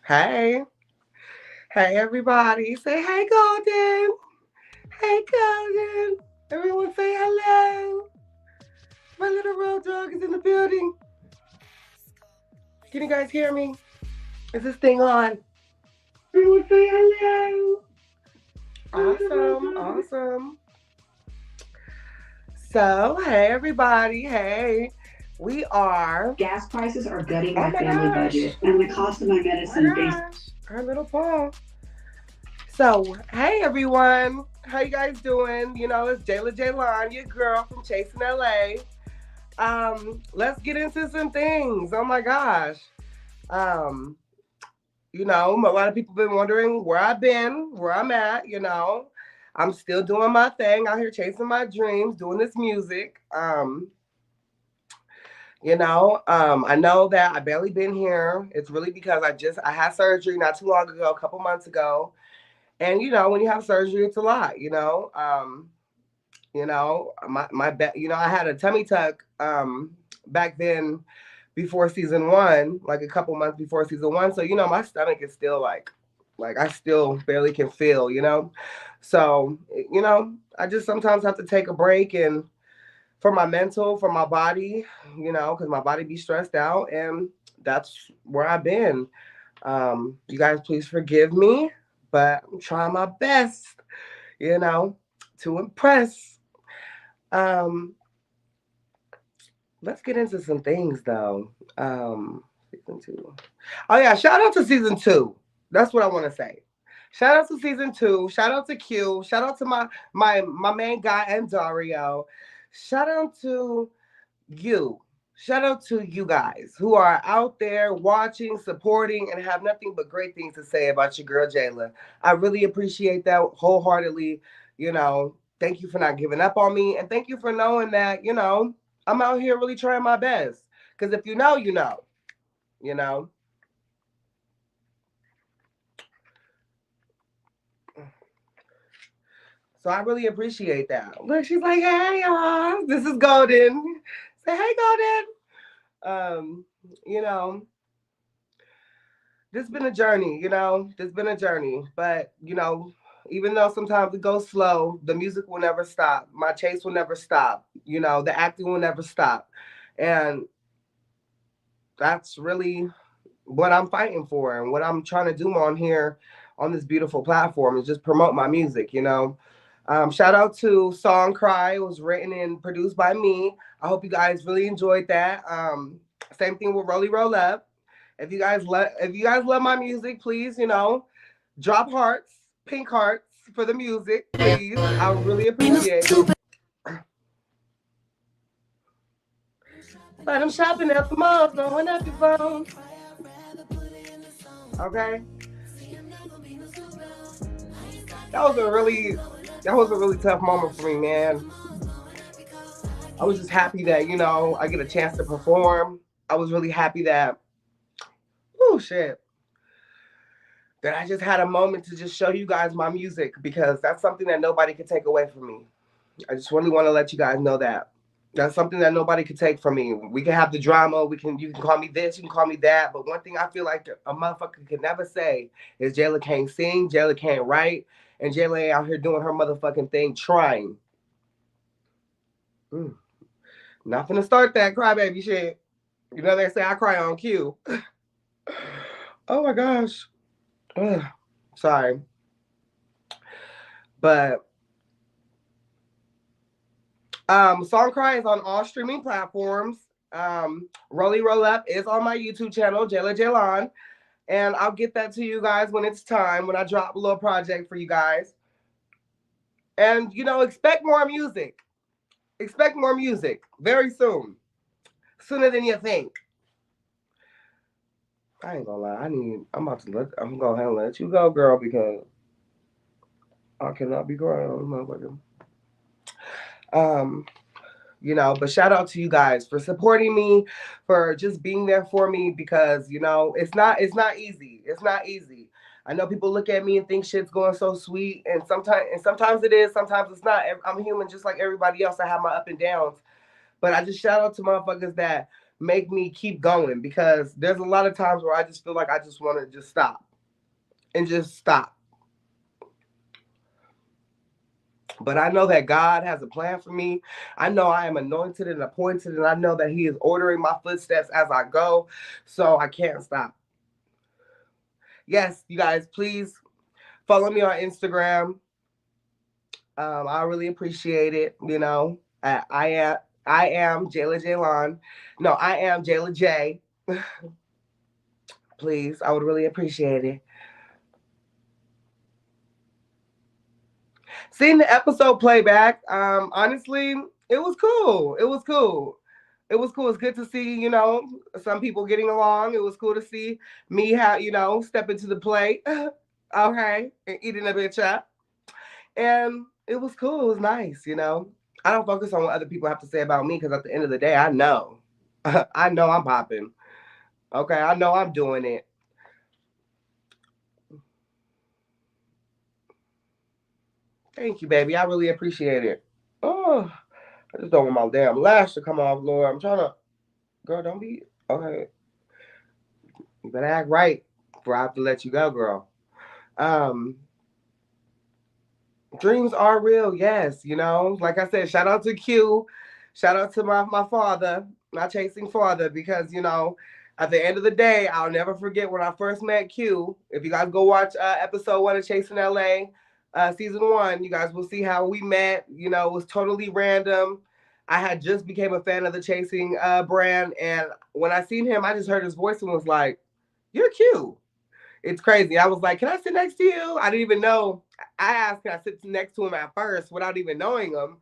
Hey, hey everybody. Say hey Golden. Hey Golden. Everyone say hello. My little road dog is in the building. Can you guys hear me? Is this thing on? Everyone say hello. Awesome, awesome. So, hey everybody. Hey. We are. Gas prices are gutting my family budget, and the cost of my medicine. Her little paw. So, hey everyone, how you guys doing? You know, it's Jaila Ja'Lone, your girl from Chasing LA. Let's get into some things. Oh my gosh. You know, a lot of people been wondering where I've been, where I'm at. You know, I'm still doing my thing out here, chasing my dreams, doing this music. You know, I know that I barely been here. It's really because I had surgery not too long ago, a couple months ago. And you know, when you have surgery, it's a lot, you know. I had a tummy tuck back then before season one, like a couple months before season one. So, you know, my stomach is still like I still barely can feel, you know. So, you know, I just sometimes have to take a break and for my mental, for my body, you know, because my body be stressed out, and that's where I've been. You guys, please forgive me, but I'm trying my best, you know, to impress. Um, let's get into some things though. Season two. Oh yeah, shout out to season two. That's what I want to say. Shout out to season two. Shout out to Q. Shout out to my main guy and Dario. Shout out to you. Shout out to you guys who are out there watching, supporting, and have nothing but great things to say about your girl Jaila. I really appreciate that wholeheartedly. You know, thank you for not giving up on me, and thank you for knowing that, you know, I'm out here really trying my best. Because if you know, you know. You know. So I really appreciate that. Look, she's like, hey, y'all. This is Golden. Say, hey, Golden. You know, this has been a journey, you know, this has been a journey. But, you know, even though sometimes it goes slow, the music will never stop. My chase will never stop. You know, the acting will never stop. And that's really what I'm fighting for and what I'm trying to do on here on this beautiful platform is just promote my music, you know. Shout out to Song Cry. It was written and produced by me. I hope you guys really enjoyed that. Same thing with Roll Up. If you guys love my music, please, you know, drop hearts, pink hearts for the music, please. I would really appreciate it. But I'm shopping at the mall, throwing up your phone. Okay. That was a really tough moment for me, man. I was just happy that, you know, I get a chance to perform. I was really happy that, oh shit, that I just had a moment to just show you guys my music because that's something that nobody can take away from me. I just really want to let you guys know that. That's something that nobody can take from me. We can have the drama, you can call me this, you can call me that, but one thing I feel like a motherfucker can never say is Jaila can't sing, Jaila can't write, and Jaila ain't out here doing her motherfucking thing trying. Not gonna start that crybaby shit. You know they say I cry on cue. Oh my gosh. Ugh. Sorry. But Song Cry is on all streaming platforms. Roll Up is on my YouTube channel, Jaila Ja'Lone. And I'll get that to you guys when it's time, when I drop a little project for you guys. And, expect more music. Expect more music very soon. Sooner than you think. I ain't gonna lie. I'm gonna go ahead and let you go, girl, because I cannot be crying on this motherfucker. But shout out to you guys for supporting me, for just being there for me, because it's not easy. It's not easy. I know people look at me and think shit's going so sweet, and sometimes it is, sometimes it's not. I'm human just like everybody else. I have my up and downs, but I just shout out to motherfuckers that make me keep going, because there's a lot of times where I just feel like I just want to just stop and just stop. But I know that God has a plan for me. I know I am anointed and appointed, and I know that He is ordering my footsteps as I go. So I can't stop. Yes, you guys, please follow me on Instagram. I really appreciate it. I am Jaila Ja'Lone. No, I am Jaila J. Please, I would really appreciate it. Seeing the episode playback, honestly, it was cool. It was cool. It was cool. It's good to see, some people getting along. It was cool to see me step into the plate, okay, and eating a bitch up. And it was cool. It was nice. I don't focus on what other people have to say about me, because at the end of the day, I know. I know I'm popping. Okay, I know I'm doing it. Thank you, baby. I really appreciate it. Oh, I just don't want my damn lash to come off, Lord. I'm trying to. Girl, don't be. Okay. You better act right before I have to let you go, girl. Um, Dreams are real, yes. Like I said, shout out to Q. Shout out to my father, my chasing father, because, at the end of the day, I'll never forget when I first met Q. If you guys go watch episode 1 of Chasing LA, season 1, you guys will see how we met. It was totally random. I had just became a fan of the Chasing brand, and when I seen him, I just heard his voice and was like, "You're Q." It's crazy. I was like, "Can I sit next to you?" I didn't even know. I asked, "Can I sit next to him?" at first without even knowing him.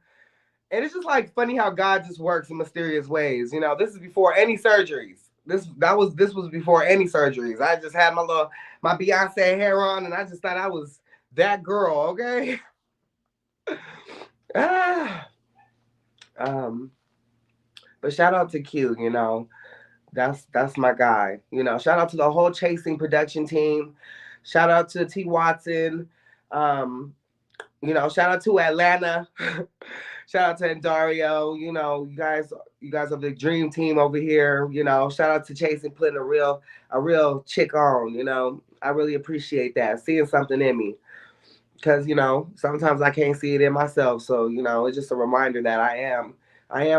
And it's just like funny how God just works in mysterious ways. This is before any surgeries. This was before any surgeries. I just had my Beyonce hair on, and I just thought I was that girl. Okay. ah. Um. But shout out to Q. That's my guy. Shout out to the whole Chasing production team. Shout out to T. Watson. Um, shout out to Atlanta. Shout out to Dario. You guys are the dream team over here. Shout out to Chasing putting a real chick on. I really appreciate that. Seeing something in me. Because, sometimes I can't see it in myself. So, it's just a reminder that I am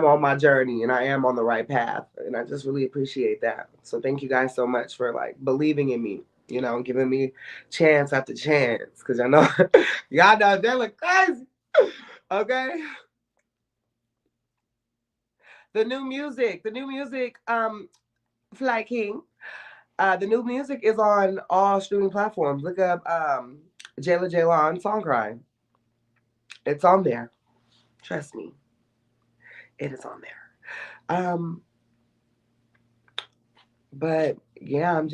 on my journey, and I am on the right path. And I just really appreciate that. So thank you guys so much for believing in me, giving me chance after chance. Cause I know y'all know they look crazy. Okay. The new music, Flykingi. The new music is on all streaming platforms. Look up Jaila Ja'Lone Song Cry. It's on there. Trust me. It is on there. But yeah, I'm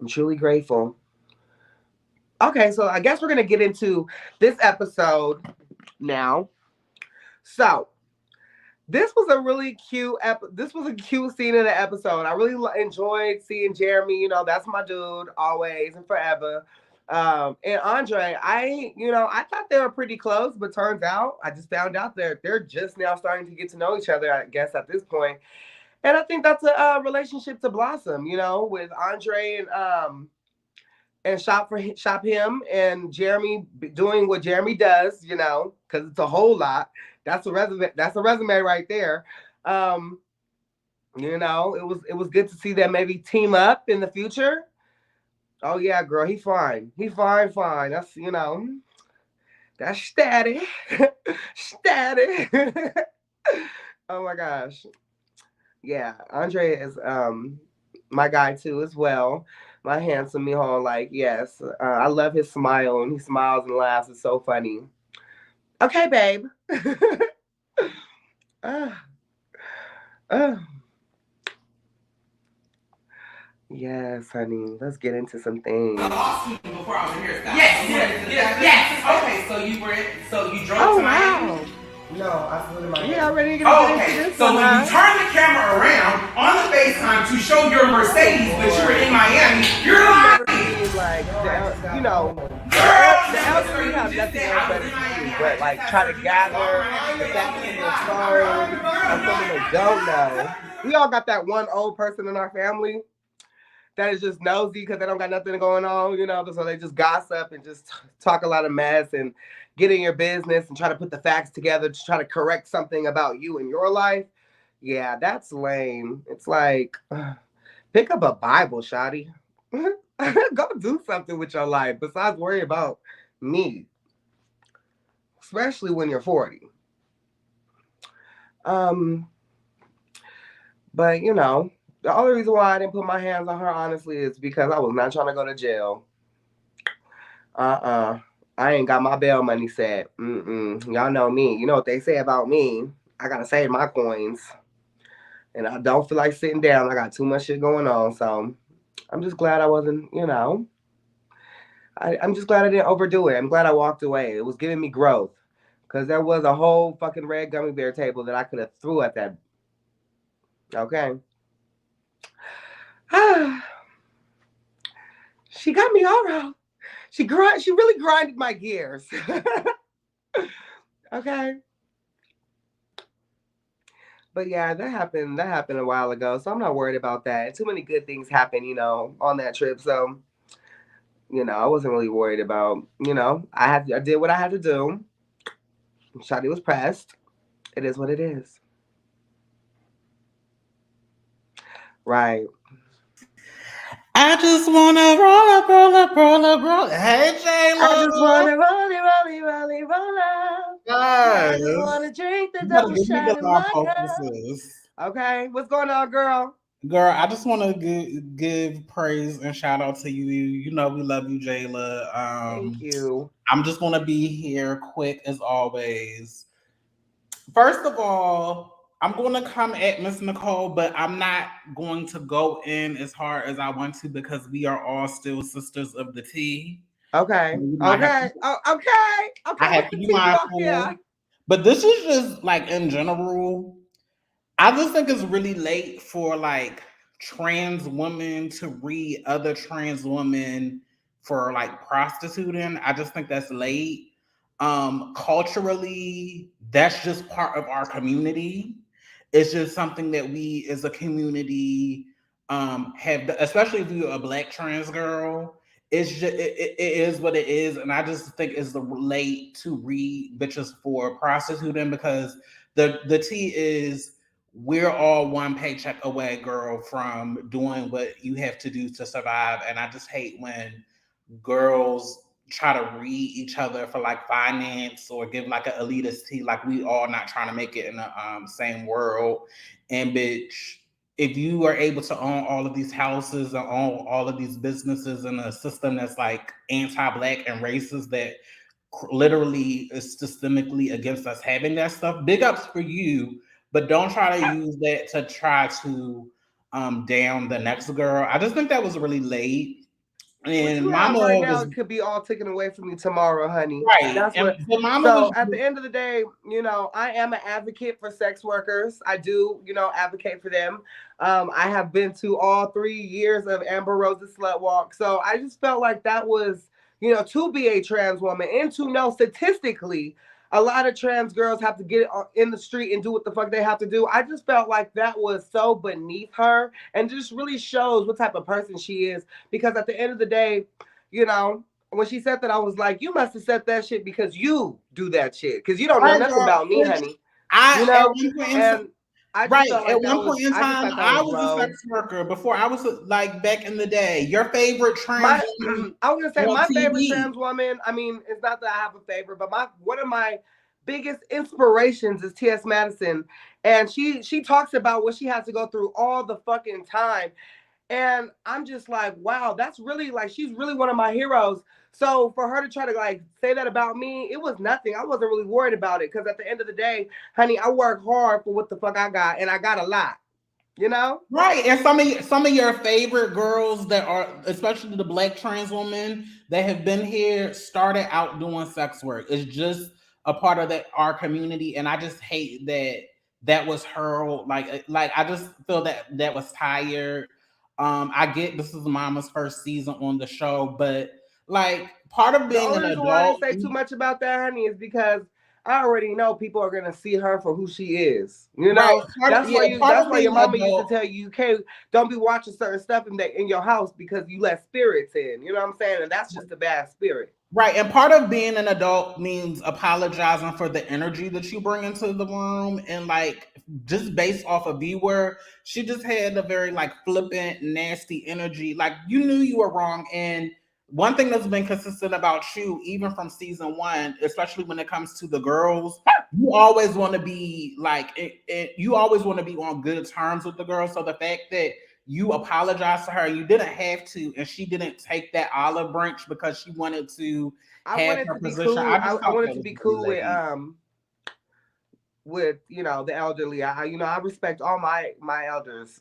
truly grateful. Okay, so I guess we're gonna get into this episode now. So this was a cute scene in the episode. I really enjoyed seeing Jeremy. That's my dude always and forever. And Andre, I thought they were pretty close, but turns out I just found out they're just now starting to get to know each other, I guess, at this point. And I think that's a relationship to blossom, with Andre and shop him and Jeremy doing what Jeremy does, because it's a whole lot. That's a resume. That's a resume right there. Um, it was good to see them maybe team up in the future. Oh yeah, girl, he fine. He fine, fine. That's steady, steady. Oh my gosh, yeah. Andre is my guy too as well. My handsome Mijo, like, yes. I love his smile, and he smiles and laughs. It's so funny. Okay, babe. uh, uh. Yes, honey. Let's get into some things. Before I was here. Yes. Okay, so you drove tonight? Wow. No, I flew to Miami. Yeah, already gonna get into this. So when you turn the camera around on the FaceTime to show your Mercedes, but you were in Miami, you're lying. Like, you know, the elderly have nothing else better to do but like try to gather the facts in their phone or something they don't know. We all got that one old person in our family that is just nosy because they don't got nothing going on, you know, so they just gossip and just talk a lot of mess and get in your business and try to put the facts together to try to correct something about you in your life. Yeah, that's lame. It's like, pick up a Bible, shawty. Go do something with your life besides worry about me, especially when you're 40. But you know, the only reason why I didn't put my hands on her, honestly, is because I was not trying to go to jail. I ain't got my bail money set. Y'all know me. You know what they say about me. I gotta save my coins, and I don't feel like sitting down. I got too much shit going on, so I'm just glad I wasn't, you know. I'm just glad I didn't overdo it. I'm glad I walked away. It was giving me growth. Because there was a whole fucking red gummy bear table that I could have threw at that. Okay. She got me all right. She really grinded my gears. Okay. But yeah, that happened a while ago. So I'm not worried about that. Too many good things happen, you know, on that trip. So, you know, I wasn't really worried about, you know, I did what I had to do. Shawty was pressed. It is what it is. Right. I just wanna roll up. Hey, Jaila. I just wanna roll up. I just wanna drink the double shot in my cup. Okay, what's going on, girl? Girl, I just want to give praise and shout out to you. You know we love you, Jaila. Thank you. I'm just going to be here quick as always. First of all, I'm going to come at Miss Nicole, but I'm not going to go in as hard as I want to because we are all still sisters of the tea. Okay. Okay. I have to be mindful. But this is just like in general. I just think it's really late for like trans women to read other trans women for like prostituting. I just think that's late. Culturally, that's just part of our community. It's just something that we as a community have, especially if you're a Black trans girl. It's just it is what it is, and I just think it's late to read bitches for prostituting because the tea is we're all one paycheck away, girl, from doing what you have to do to survive. And I just hate when girls try to read each other for like finance or give like an elitist tea, like we all not trying to make it in the same world. And bitch, if you are able to own all of these houses and own all of these businesses in a system that's like anti-Black and racist that literally is systemically against us having that stuff, big ups for you. But don't try to use that to try to down the next girl. I just think that was really late. And Mama right now it could be all taken away from you tomorrow, honey. Right. That's what. So at the end of the day, you know, I am an advocate for sex workers. I do, you know, advocate for them. I have been to all 3 years of Amber Rose's Slut Walk. So I just felt like that was, you know, to be a trans woman and to know statistically a lot of trans girls have to get in the street and do what the fuck they have to do. I just felt like that was so beneath her and just really shows what type of person she is. Because at the end of the day, you know, when she said that, I was like, you must have said that shit because you do that shit. Because you don't know nothing about me, honey. You know? At one point in time, I was a sex worker before. I was like back in the day. Your favorite trans woman? I was gonna say my favorite trans woman. I mean, it's not that I have a favorite, but one of my biggest inspirations is T.S. Madison, and she talks about what she has to go through all the fucking time. And I'm just like, wow, that's really like, she's really one of my heroes. So for her to try to like say that about me, it was nothing. I wasn't really worried about it because at the end of the day, honey, I work hard for what the fuck I got, and I got a lot, you know? Right, and some of your favorite girls that are, especially the Black trans women that have been here, started out doing sex work. It's just a part of that our community, and I just hate that that was her. Like I just feel that that was tired. I get this is Mama's first season on the show, but like part of The being only an reason why I adult, didn't say too much about that, honey, is because I already know people are gonna see her for who she is. You right? know, that's why Part that's of why your being mama used to adult. tell you you can't don't be watching certain stuff in your house because you let spirits in. You know what I'm saying? And that's just a bad spirit. Right. And part of being an adult means apologizing for the energy that you bring into the room. And like just based off of viewer, she just had a very like flippant, nasty energy. Like you knew you were wrong. And one thing that's been consistent about you, even from season one, especially when it comes to the girls, you always want to be like you always want to be on good terms with the girls. So the fact that you apologized to her. You didn't have to, and she didn't take that olive branch because she wanted to I have wanted her to be position. cool. I just I thought wanted that to was be very cool late. with you know the elderly. I respect all my elders.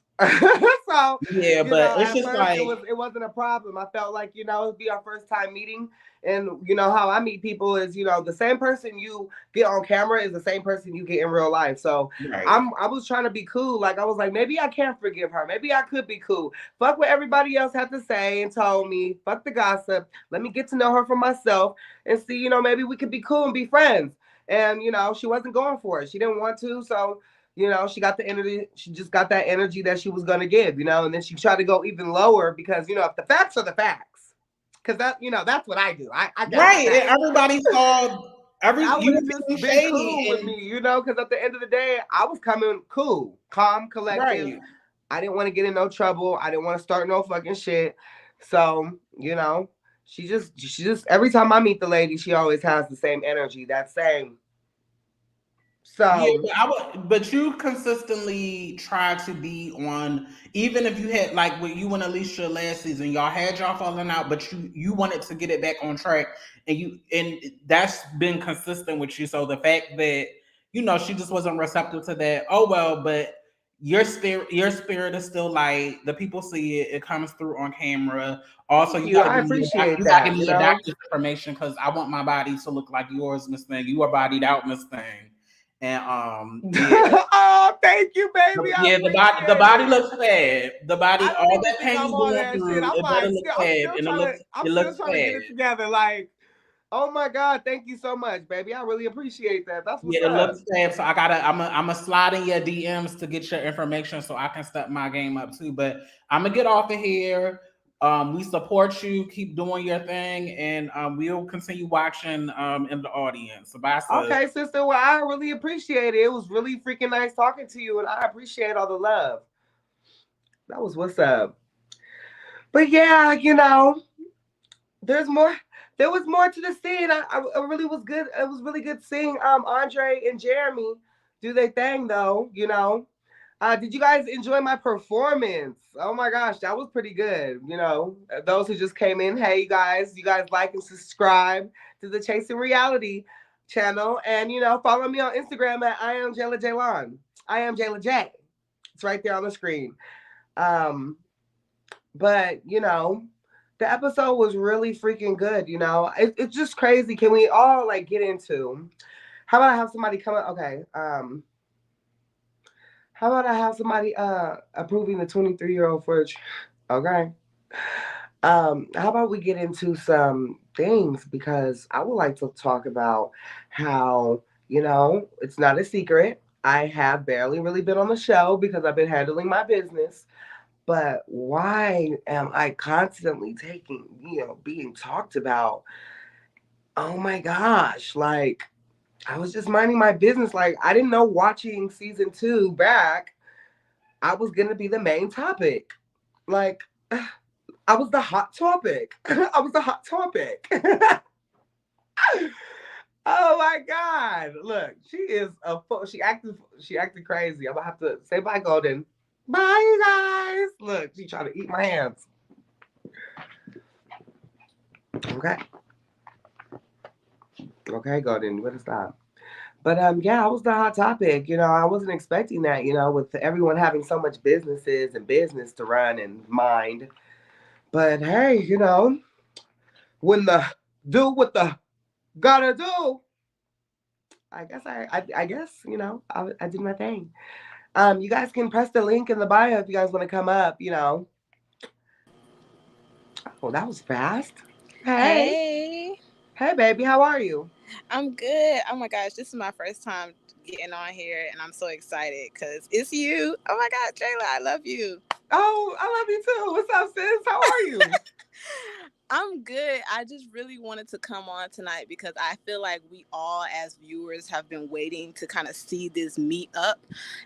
So Yeah, but it's at just first like it wasn't a problem. I felt like it'd be our first time meeting, and how I meet people is the same person you get on camera is the same person you get in real life. So right. I was trying to be cool. Like I was like, maybe I can forgive her. Maybe I could be cool. Fuck what everybody else had to say and told me. Fuck the gossip. Let me get to know her for myself and see. Maybe we could be cool and be friends. And she wasn't going for it. She didn't want to. So she got the energy. She just got that energy that she was gonna give. And then she tried to go even lower because if the facts are the facts, because that's what I do. I got the Right. And facts. everybody saw I you would were have just being been shady cool with and me, because at the end of the day, I was coming cool, calm, collective. right. I didn't want to get in no trouble. I didn't want to start no fucking shit. So, she just every time I meet the lady, she always has the same energy, that same. Yeah, So but you consistently try to be on, even if you had like with you and Alicia last season, y'all had y'all falling out, but you wanted to get it back on track, and that's been consistent with you. So the fact that she just wasn't receptive to that, oh well, but your spirit is still light. The people see it; it comes through on camera. Also, thank you. I appreciate you got to that. give me your doctor's information because I want my body to look like yours, Miss Thing. You are bodied out, Miss Thing. And yeah, Oh, thank you, baby. I yeah, the appreciate body it. looks bad. The body, I don't all even that think pain I'm you on going that shit. through, I'm it better like, look bad, and I'm it still looks trying to bad. get it together. Like, oh my God, thank you so much, baby. I really appreciate that. That's what's Yeah, it looks up. bad. So I'm a slide in your DMs to get your information so I can step my game up too. But I'm gonna get off of here. We support you. Keep doing your thing, and we'll continue watching in the audience. So bye, sis. Okay, sister. Well, I really appreciate it. It was really freaking nice talking to you, and I appreciate all the love. That was what's up. But yeah, there's more. There was more to the scene. I really was good. It was really good seeing Andre and Jeremy do their thing, though. Did you guys enjoy my performance? Oh my gosh, that was pretty good. Those who just came in, hey you guys like and subscribe to the Chasing Reality channel, and follow me on Instagram at I am Jaila Ja'Lone. I am Jaila J. It's right there on the screen. But the episode was really freaking good. It's just crazy. Can we all like get into? How about I have somebody come up? Okay. How about I have somebody approving the 23-year-old for okay. How about we get into some things because I would like to talk about how, it's not a secret. I have barely really been on the show because I've been handling my business. But why am I constantly being talked about? Oh my gosh, like I was just minding my business. Like I didn't know watching season 2 back I was gonna be the main topic. Like, I was the hot topic. I was the hot topic. Oh my God! Look, she is she acted crazy. I'm gonna have to say bye, Golden. Bye, you guys. Look, she trying to eat my hands. Okay. Okay, Golden, what is that? But yeah, I was the hot topic. I wasn't expecting that. With everyone having so much businesses and business to run and mind. But hey, when the do what the gotta do, I guess I did my thing. You guys can press the link in the bio if you guys want to come up. Oh, that was fast. Hey, hey, baby, how are you? I'm good. Oh my gosh, this is my first time getting on here, and I'm so excited because it's you. Oh my God, Jaila, I love you. Oh, I love you too. What's up, sis? How are you? I'm good. I just really wanted to come on tonight because I feel like we all, as viewers, have been waiting to kind of see this meet up,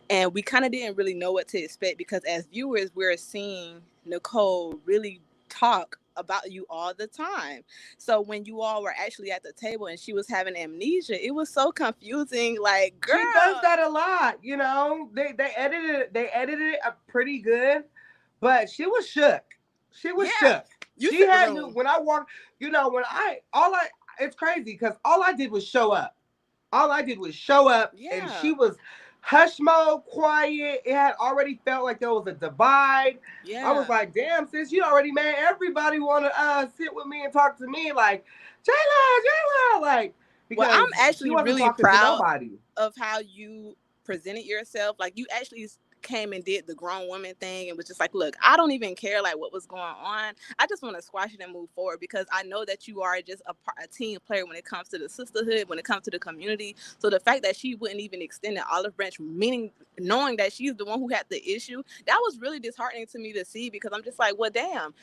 and we kind of didn't really know what to expect because, as viewers, we're seeing Nicole really talk about you all the time. So when you all were actually at the table and she was having amnesia, it was so confusing. Like, girl, she does that a lot. They edited it up pretty good, but she was shook. She was shook. She had to, when I walked. It's crazy because all I did was show up. And she was hush mode, quiet. It had already felt like there was a divide. I was like, damn, sis, you already made everybody want to sit with me and talk to me. Like, Jaila, like, because I'm actually really proud nobody. Of how you presented yourself. Like, you actually came and did the grown woman thing and was just like, look, I don't even care like what was going on. I just want to squash it and move forward because I know that you are just a team player when it comes to the sisterhood, when it comes to the community. So the fact that she wouldn't even extend an olive branch, meaning knowing that she's the one who had the issue, that was really disheartening to me to see because I'm just like, well, damn,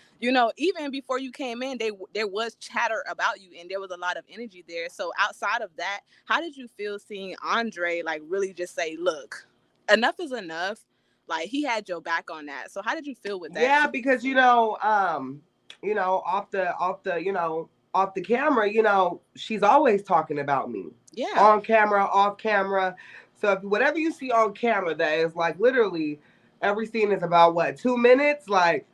even before you came in, there was chatter about you and there was a lot of energy there. So outside of that, how did you feel seeing André like really just say, look, enough is enough? Like, he had your back on that. So how did you feel with that? Yeah, because off the camera, she's always talking about me. Yeah. On camera, off camera. So if whatever you see on camera that is like literally every scene is about what, 2 minutes? Like,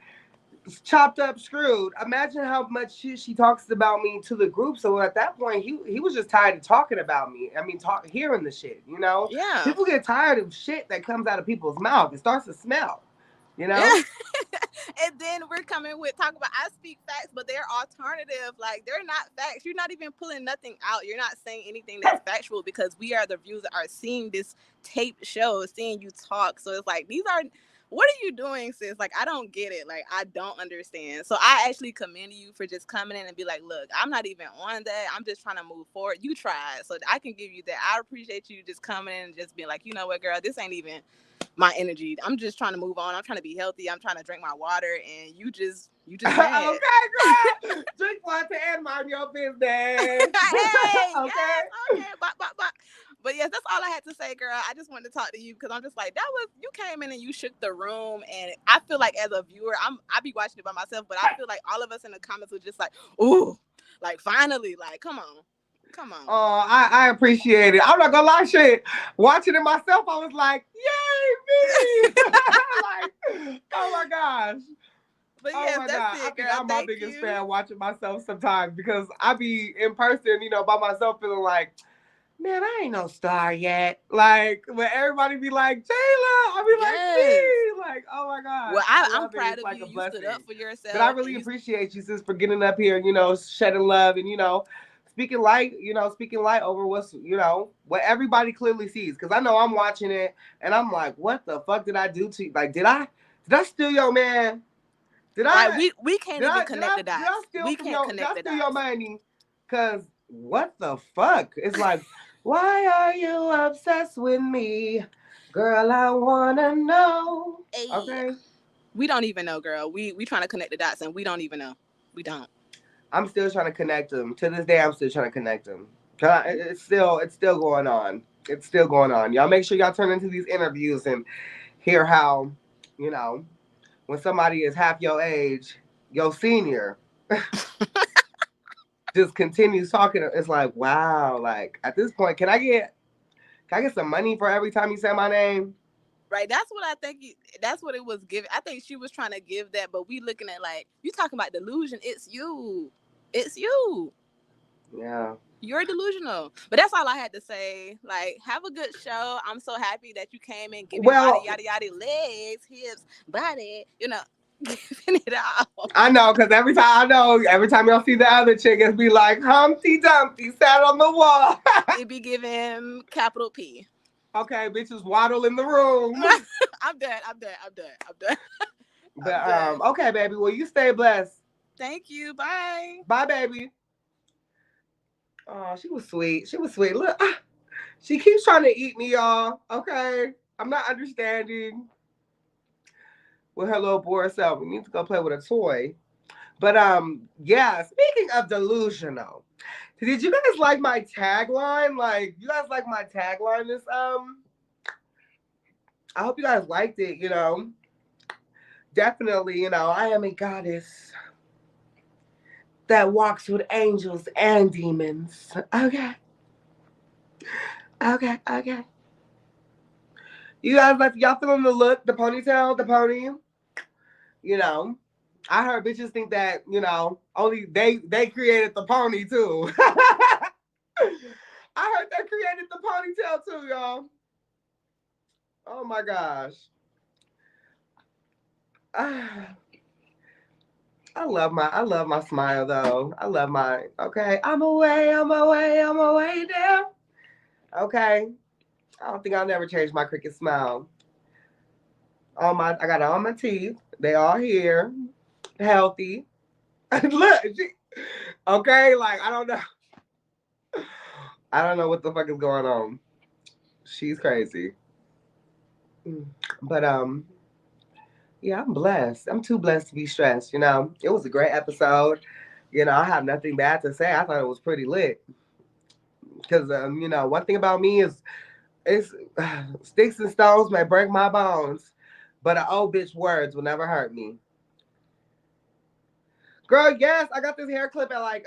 chopped up screwed. Imagine how much shit she talks about me to the group. So at that point, he was just tired of talking about me. I mean, hearing the shit. Yeah. People get tired of shit that comes out of people's mouth. It starts to smell. Yeah. And then we're coming with talk about I speak facts, but they're alternative. Like, they're not facts. You're not even pulling nothing out. You're not saying anything that's factual because we are the viewers that are seeing this taped show, seeing you talk. So it's like, what are you doing, sis? Like, I don't get it. Like, I don't understand. So I actually commend you for just coming in and be like, look, I'm not even on that. I'm just trying to move forward. You tried. So I can give you that. I appreciate you just coming in and just being like, you know what, girl, this ain't even my energy. I'm just trying to move on. I'm trying to be healthy. I'm trying to drink my water. And you just okay, girl. Drink water and mind your business. Hey, okay. Yes, okay. But yes, that's all I had to say, girl. I just wanted to talk to you because I'm just like, you came in and you shook the room. And I feel like as a viewer, I be watching it by myself, but I feel like all of us in the comments were just like, ooh, like finally, like, come on. Oh, I appreciate it. I'm not gonna lie, shit. Watching it myself, I was like, yay, me! Like, oh my gosh. But yes, that's God. it, girl. I think I'm my biggest fan watching myself sometimes because I be in person, by myself feeling like, man, I ain't no star yet. Like, when everybody be like, Jaila, I be like, me. Like, oh my God. Well, I'm proud of you. You stood up for yourself. But I really appreciate you, sis, for getting up here, shedding love and, speaking light over what everybody clearly sees. Because I know I'm watching it and I'm like, what the fuck did I do to you? Like, did I steal your man? Did I? Like, we can't even connect the dots. We can't connect the dots. Your money? Because what the fuck? It's like, why are you obsessed with me? Girl, I want to know. Hey, okay? We don't even know, girl. We trying to connect the dots and we don't even know. We don't. I'm still trying to connect them. To this day, I'm still trying to connect them. It's still going on. It's still going on. Y'all make sure y'all turn into these interviews and hear how, when somebody is half your age, your senior, just continues talking. It's like, wow. Like, at this point, can I get some money for every time you say my name? Right, that's what I think. That's what it was giving. I think she was trying to give that, but we looking at like you talking about delusion. It's you. It's you. Yeah. You're delusional. But that's all I had to say. Like, have a good show. I'm so happy that you came in giving Well, yada yada yada, legs, hips, body. You know, giving it all. I know, because every time y'all see the other chick, it's be like Humpty Dumpty sat on the wall. It be giving capital P. Okay, bitches waddle in the room. I'm done. But okay, baby. Well, you stay blessed. Thank you. Bye. Bye, baby. Oh, she was sweet. Look, she keeps trying to eat me, y'all. Okay, I'm not understanding. With her little bored self, we need to go play with a toy. But yeah. Speaking of delusional, did you guys like my tagline? Like, you guys like my tagline? This I hope you guys liked it. You know, definitely. You know, I am a goddess that walks with angels and demons. Okay. You guys like, y'all feeling the look, the ponytail, the pony? You know, I heard bitches think that, you know, only they created the pony too. I heard they created the ponytail too, y'all. Oh my gosh. I love my smile though. I love my, okay. I'm away there. Okay. I don't think I'll never change my cricket smile. I got all my teeth. They all here. Healthy. Look, okay, like I don't know. I don't know what the fuck is going on. She's crazy. But yeah, I'm blessed. I'm too blessed to be stressed, you know. It was a great episode. You know, I have nothing bad to say. I thought it was pretty lit. Because you know, one thing about me is it's sticks and stones may break my bones, but an old bitch words will never hurt me. Girl, yes, I got this hair clip at like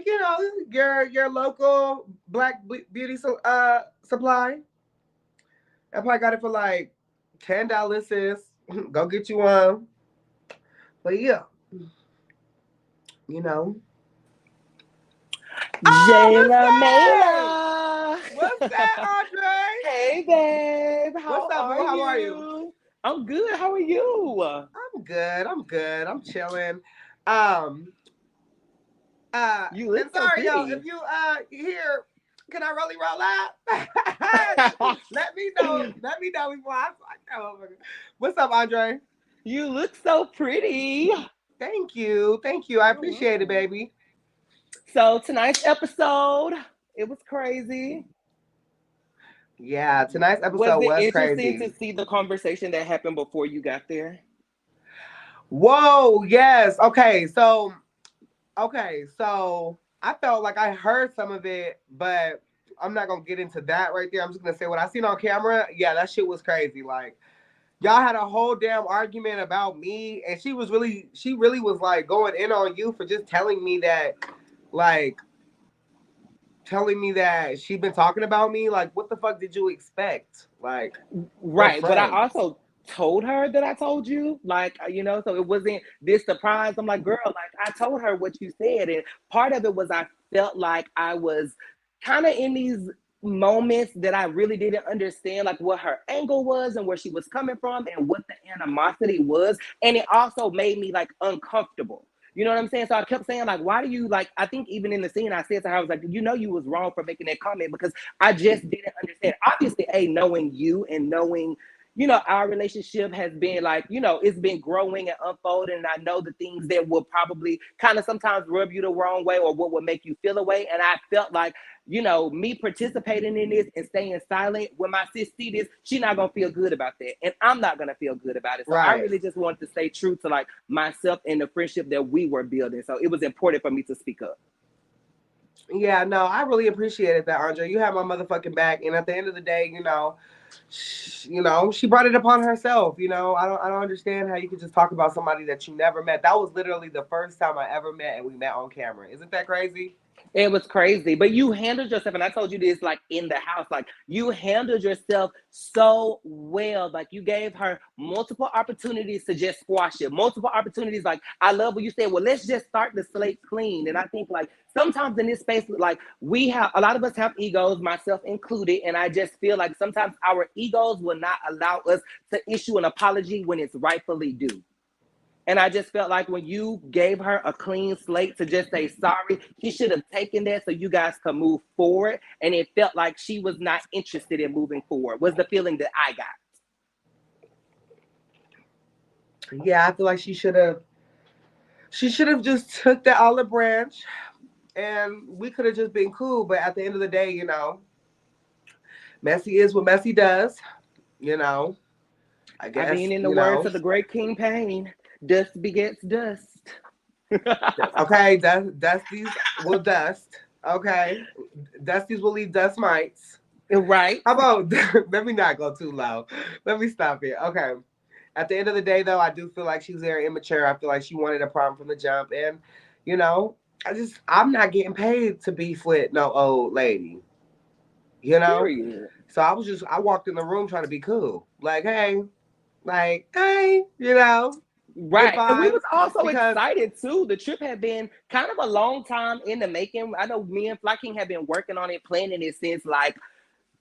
you know, your local black beauty supply. I probably got it for like $10, sis. Go get you one. But yeah, you know. Jaila What's that, Andre? Hey, babe. What's up, boo? How are you? I'm good. How are you? I'm good. I'm chilling. You look and sorry, so yo, pretty. if you here, can I really roll out? Let me know before I oh, what's up, Andre? You look so pretty. Thank you. I appreciate it, baby. So tonight's episode, it was crazy. Yeah, tonight's episode was it crazy. interesting to see the conversation that happened before you got there? Whoa, yes. Okay, so I felt like I heard some of it, but I'm not gonna get into that right there. I'm just gonna say what I seen on camera. Yeah, that shit was crazy. Like, y'all had a whole damn argument about me, and she really was like going in on you for just telling me that she'd been talking about me. Like, what the fuck did you expect? Like, right, but I also told her that I told you, like, you know, so it wasn't this surprise. I'm like, girl, like, I told her what you said, and part of it was I felt like I was kind of in these moments that I really didn't understand, like what her angle was and where she was coming from and what the animosity was, and it also made me like uncomfortable. You know what I'm saying? So I kept saying, like, why do you, like, I think even in the scene, I said to her, I was like, you know, you was wrong for making that comment because I just didn't understand. Obviously, knowing you and knowing, you know, our relationship has been like, you know, it's been growing and unfolding. And I know the things that will probably kind of sometimes rub you the wrong way or what would make you feel away. And I felt like, you know, me participating in this and staying silent, when my sis see this, she's not going to feel good about that. And I'm not going to feel good about it. So right. I really just wanted to stay true to like myself and the friendship that we were building. So it was important for me to speak up. Yeah, no, I really appreciated that, Andre. You have my motherfucking back. And at the end of the day, you know, she brought it upon herself. You know, I don't understand how you could just talk about somebody that you never met. That was literally the first time I ever met, and we met on camera. Isn't that crazy? It was crazy, but you handled yourself, and I told you this like in the house, like you handled yourself so well. Like you gave her multiple opportunities to just squash it, multiple opportunities. Like I love what you said. Well, let's just start the slate clean. And I think like sometimes in this space, like we have a lot of us have egos, myself included, and I just feel like sometimes our egos will not allow us to issue an apology when it's rightfully due. And I just felt like when you gave her a clean slate to just say sorry, she should have taken that so you guys could move forward. And it felt like she was not interested in moving forward, was the feeling that I got. Yeah, I feel like she should have just took the olive branch and we could have just been cool. But at the end of the day, you know, messy is what messy does, you know. I guess, I mean, in the words of the great King Payne, dust begets dust. Okay, dusties will dust. Okay, dusties will leave dust mites. Right. How about, let me not go too low. Let me stop here. Okay. At the end of the day, though, I do feel like she was very immature. I feel like she wanted a problem from the jump. And, you know, I'm not getting paid to beef with no old lady. You know? Period. So I walked in the room trying to be cool. Like, hey, you know. Right. And we was also because excited too. The trip had been kind of a long time in the making. I know me and Flykingi have been working on it, planning it since like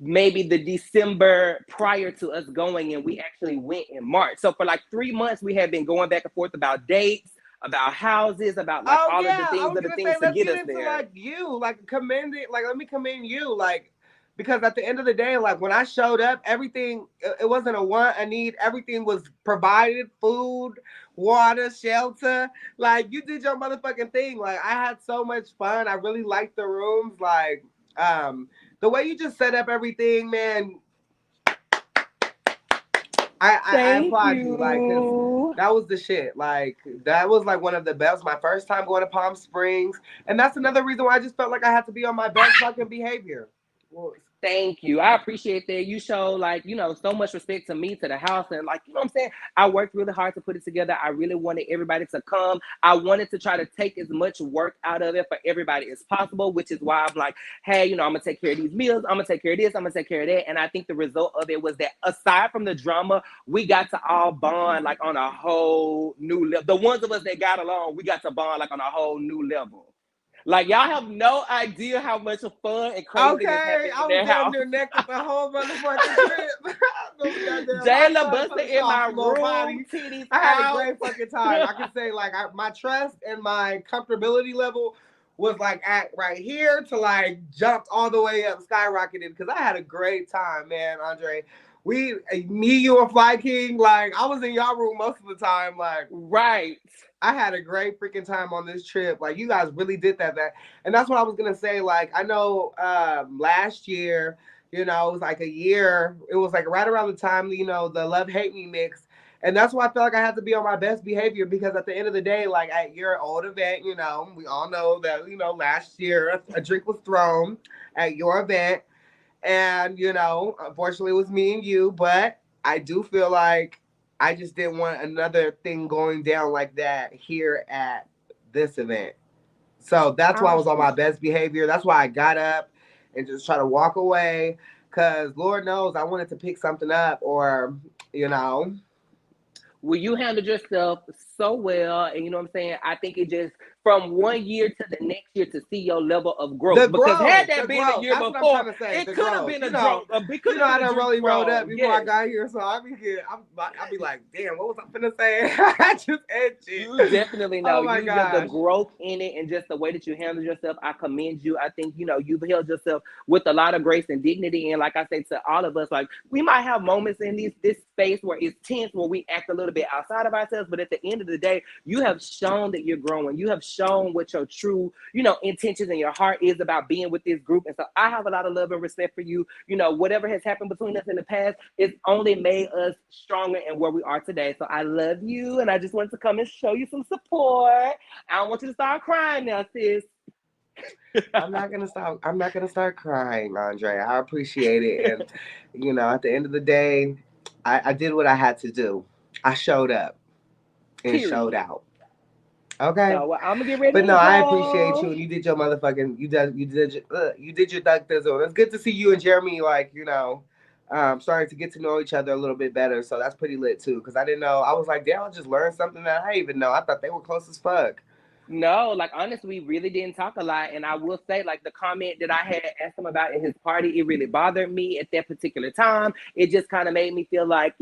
maybe the December prior to us going, and we actually went in March. So for like 3 months, we had been going back and forth about dates, about houses, about like all of the things that the things to get us there. Like you, like commend it. Like let me commend you, like because at the end of the day, like when I showed up, everything it wasn't a want, a need. Everything was provided: food, water, shelter. Like you did your motherfucking thing. Like I had so much fun. I really liked the rooms. Like the way you just set up everything, man. I applaud you. Like that was the shit. Like that was like one of the best. My first time going to Palm Springs, and that's another reason why I just felt like I had to be on my best fucking behavior. Thank you. I appreciate that. You show like, you know, so much respect to me, to the house. And like, you know what I'm saying? I worked really hard to put it together. I really wanted everybody to come. I wanted to try to take as much work out of it for everybody as possible, which is why I'm like, hey, you know, I'm going to take care of these meals. I'm going to take care of this. I'm going to take care of that. And I think the result of it was that aside from the drama, we got to all bond like on a whole new level. The ones of us that got along, we got to bond like on a whole new level. Like y'all have no idea how much fun and crazy happened in their house. Down neck with the whole motherfucking trip. Jayla busted in my room, titties I had a great fucking time. I can say like my trust and my comfortability level was like at right here to like jumped all the way up, skyrocketed because I had a great time, man, Andre. Me, you, and Flykingi, like I was in y'all room most of the time, like right. I had a great freaking time on this trip. Like you guys really did that. And that's what I was gonna say. Like I know last year, you know, it was like a year. It was like right around the time, you know, the Love Hate Me mix. And that's why I felt like I had to be on my best behavior because at the end of the day, like at your old event, you know, we all know that, you know, last year a drink was thrown at your event. And, you know, unfortunately it was me and you, but I do feel like I just didn't want another thing going down like that here at this event. So that's why I was on my best behavior. That's why I got up and just try to walk away. Because Lord knows I wanted to pick something up or, you know. Well, you handled yourself so well. And you know what I'm saying? I think it just, from 1 year to the next year to see your level of growth. Because had that been a year before, it could have been a drunk. You know, I done really rolled up before I got here. So I'll be like, damn, what was I finna say? I just edged it. You definitely know. Oh my you got the growth in it and just the way that you handle yourself. I commend you. I think, you know, you've held yourself with a lot of grace and dignity. And like I say to all of us, like we might have moments in this space where it's tense, where we act a little bit outside of ourselves. But at the end of the day, you have shown that you're growing. You have shown what your true, you know, intentions and your heart is about being with this group. And so I have a lot of love and respect for you. You know, whatever has happened between us in the past, it's only made us stronger and where we are today. So I love you. And I just wanted to come and show you some support. I don't want you to start crying now, sis. I'm not gonna start crying, Andre. I appreciate it. And you know, at the end of the day, I did what I had to do. I showed up and showed out. Okay. So I'm gonna get ready. But no, to I go. appreciate you. You did your motherfucking. You did your duck thizzle. It's good to see you and Jeremy, like, starting to get to know each other a little bit better. So that's pretty lit too. Because I didn't know. I was like, damn, I just learned something that I didn't even know. I thought they were close as fuck. No, like honestly, we really didn't talk a lot. And I will say, like the comment that I had asked him about in his party, it really bothered me at that particular time. It just kind of made me feel like,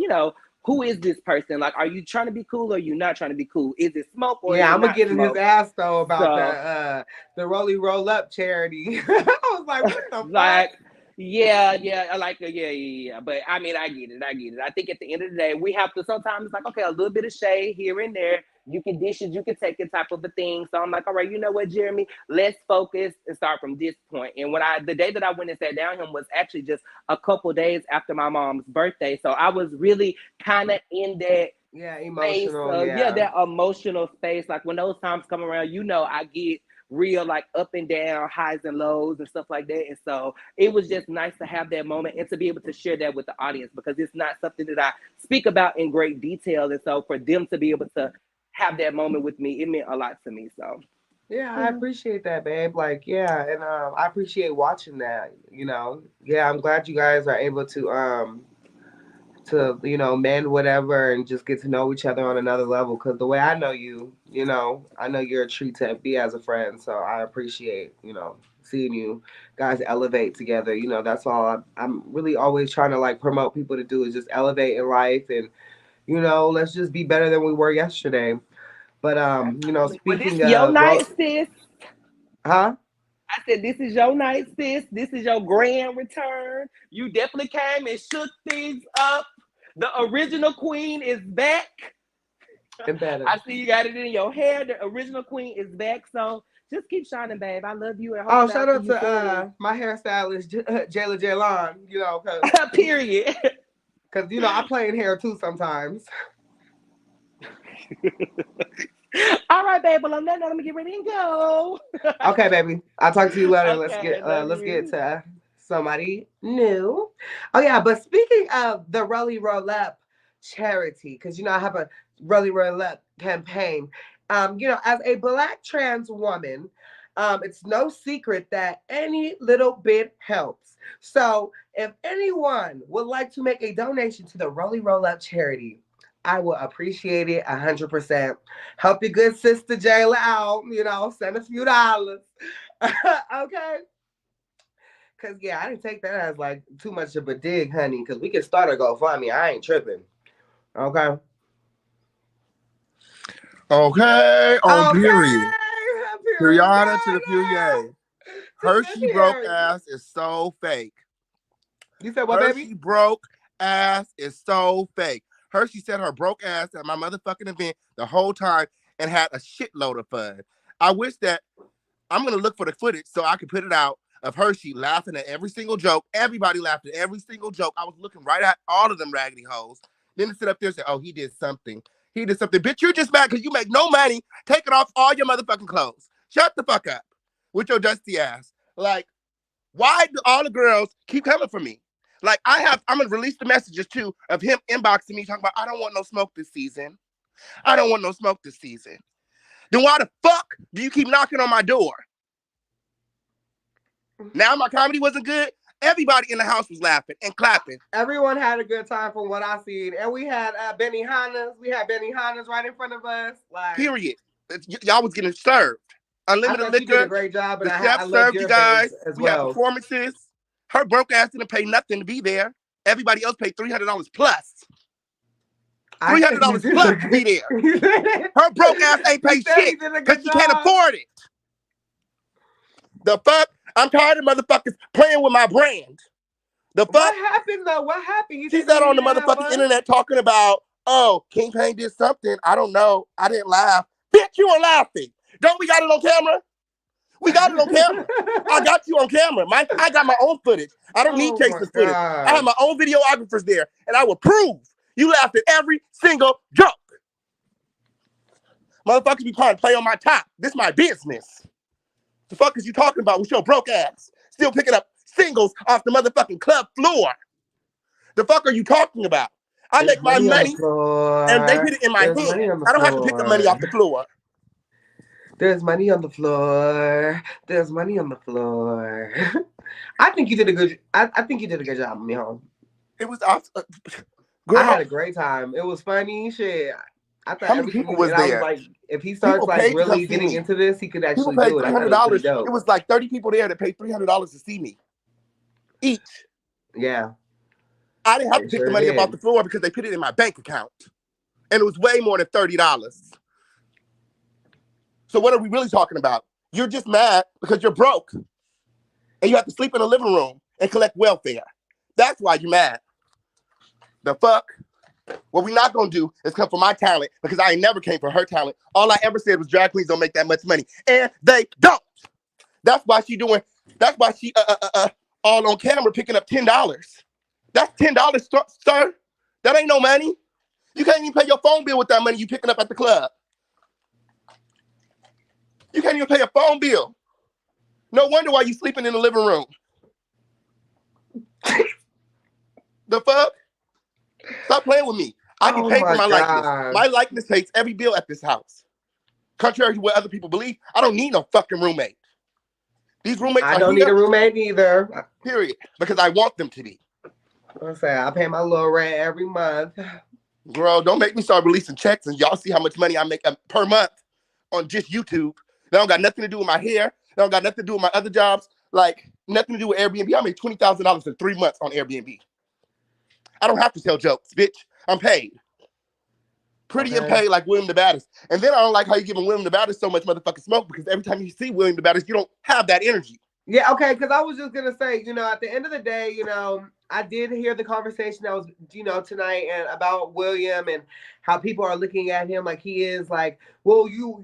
who is this person? Like, are you trying to be cool or are you not trying to be cool? Is it smoke or is it I'm gonna not get in his smoke? ass though about the Rolly Roll Up charity. I was like, what the Like, fuck? yeah, yeah. But I mean, I get it. I think at the end of the day, we have to sometimes like, okay, a little bit of shade here and there. You can dish it, you can take it type of a thing. So I'm like, all right, you know what, Jeremy, let's focus and start from this point. And the day that I went and sat down with him was actually just a couple days after my mom's birthday. So I was really kind of in that emotional, space, that emotional space. Like when those times come around, I get real like up and down, highs and lows and stuff like that. And so it was just nice to have that moment and to be able to share that with the audience because it's not something that I speak about in great detail. And so for them to be able to have that moment with me, it meant a lot to me. So I appreciate that, babe. Like, and I appreciate watching that. I'm glad you guys are able to mend whatever and just get to know each other on another level. Because the way I know you, I know you're a treat to be as a friend. So I appreciate, seeing you guys elevate together. That's all I'm really always trying to like promote people to do is just elevate in life and, let's just be better than we were yesterday. But speaking your of night, sis. Huh? I said, this is your night, sis. This is your grand return. You definitely came and shook things up. The original queen is back. I see you got it in your hair. The original queen is back. So just keep shining, babe. I love you. And shout out to my hairstylist, Jaila Ja'Lone, period. Because, I play in hair too sometimes. All right, babe. Well, on that note, let me get ready and go. Okay, baby. I'll talk to you later. Okay, let's get to somebody new. Oh yeah, but speaking of the Rolly Roll Up charity, because I have a Rolly Roll Up campaign. As a Black trans woman, it's no secret that any little bit helps. So if anyone would like to make a donation to the Rolly Roll Up charity, I will appreciate it 100%. Help your good sister Jaila out, send a few dollars. Okay? Because, I didn't take that as like too much of a dig, honey, because we can start a GoFundMe. I ain't tripping. Okay? Okay, period. Period to the Furie. Hershii broke ass is so fake. You said what, baby? Hershii broke ass is so fake. Hershii said her broke ass at my motherfucking event the whole time and had a shitload of fun. I wish that I'm going to look for the footage so I can put it out of Hershii laughing at every single joke. Everybody laughed at every single joke. I was looking right at all of them raggedy hoes. Then to sit up there and say, oh, he did something. He did something. Bitch, you're just mad because you make no money taking off all your motherfucking clothes. Shut the fuck up with your dusty ass. Like, why do all the girls keep coming for me? Like, I'm going to release the messages, too, of him inboxing me, talking about, I don't want no smoke this season. I don't want no smoke this season. Then why the fuck do you keep knocking on my door? Now my comedy wasn't good. Everybody in the house was laughing and clapping. Everyone had a good time from what I seen. And we had Benny Hannas. We had Benny Hannas right in front of us. Like, period. Y'all was getting served. Unlimited liquor. You did a great job. The chef served you guys. We had performances. Her broke ass didn't pay nothing to be there. Everybody else paid $300 plus. $300 plus to be there. Her broke ass ain't paid shit because she can't afford it. The fuck? I'm tired of motherfuckers playing with my brand. The fuck? What happened though? What happened? She's out on the motherfucking internet talking about, oh, King Payne did something. I don't know. I didn't laugh. Bitch, you were laughing. Don't we got it on camera? We got it on camera. I got you on camera. I got my own footage. I don't need Chase's footage. I have my own videographers there, and I will prove you laughed at every single joke. Motherfuckers be trying to play on my top. This is my business. The fuck is you talking about with your broke ass? Still picking up singles off the motherfucking club floor. The fuck are you talking about? I make my money and they put it in my hand. I don't have to pick up money off the floor. There's money on the floor. There's money on the floor. I think you did a good. I think you did a good job, me home. It was awesome. Girl, I had a great time. It was funny, shit. I thought how many people was there? I was like, if he starts People like paid to really come see getting me. into this, he could actually People paid do it. I thought it was $300. pretty dope. It was like 30 people there that paid $300 to see me each. Yeah. I didn't have to They pick the sure money up did. off the floor because they put it in my bank account. And it was way more than $30. So what are we really talking about? You're just mad because you're broke. And you have to sleep in a living room and collect welfare. That's why you're mad. The fuck? What we not gonna do is come for my talent because I ain't never came for her talent. All I ever said was drag queens don't make that much money. And they don't. That's why she all on camera picking up $10. That's $10, sir. That ain't no money. You can't even pay your phone bill with that money you picking up at the club. You can't even pay a phone bill. No wonder why you sleeping in the living room. The fuck? Stop playing with me. I can pay for my likeness. My likeness takes every bill at this house. Contrary to what other people believe, I don't need no fucking roommate. These roommates I don't need a roommate either. Period. Because I want them to be. I say I pay my little rent every month. Girl, don't make me start releasing checks and y'all see how much money I make per month on just YouTube. That don't got nothing to do with my hair. That don't got nothing to do with my other jobs. Like, nothing to do with Airbnb. I made $20,000 in 3 months on Airbnb. I don't have to tell jokes, bitch. I'm paid. Pretty and paid like William the Baddest. And then I don't like how you giving William the Baddest so much motherfucking smoke because every time you see William the Baddest, you don't have that energy. Yeah, okay, because I was just going to say, at the end of the day, I did hear the conversation that was, tonight and about William and how people are looking at him like he is like, well, you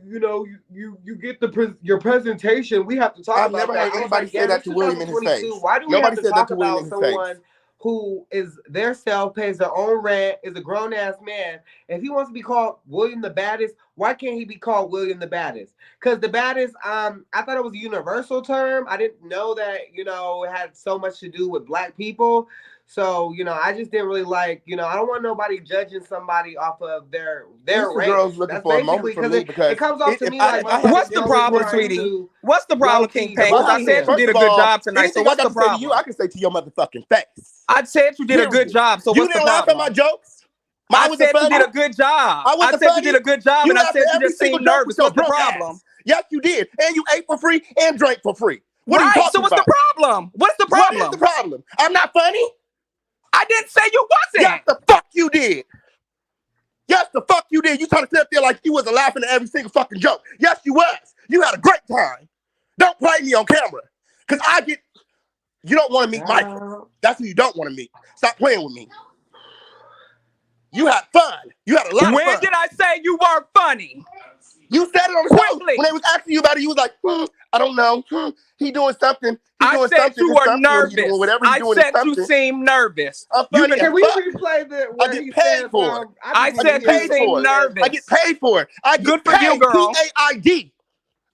get your presentation. We have to talk about that. I've never heard anybody say that to William in his face. Why do we have to talk about someone who is their self, pays their own rent, is a grown-ass man? If he wants to be called William the Baddest, why can't he be called William the Baddest? Because the baddest, I thought it was a universal term. I didn't know that, it had so much to do with Black people. So, I just didn't really like, I don't want nobody judging somebody off of their race. Girls looking for a moment from me because it comes off to me like, what's the problem, sweetie? What's the problem, King Payne? Because I said you did a good job tonight. So what's the problem? Say to you, I can say to your motherfucking face. I said you did a good job. So what's the problem? You didn't laugh at my jokes. I said you did a good job. I said you did a good job, and I said you just seemed nervous. What's the problem? Yes, you did. And you ate for free and drank for free. What are you talking about? So what's the problem? What's the problem? What is the problem? I'm not funny? I didn't say you wasn't. Yes, the fuck you did. Yes, the fuck you did. You trying to sit up there like you wasn't laughing at every single fucking joke. Yes, you was. You had a great time. Don't play me on camera. Because you don't want to meet Michael. That's who you don't want to meet. Stop playing with me. You had fun. You had a lot of fun. When did I say you weren't funny? You said it on the show. When they was asking you about it, you was like, I don't know. He doing something. I said you were nervous. I said you seemed nervous. Can we replay the where he said for? I said you seemed nervous. I get paid for it. I get Good for you, girl. PAID.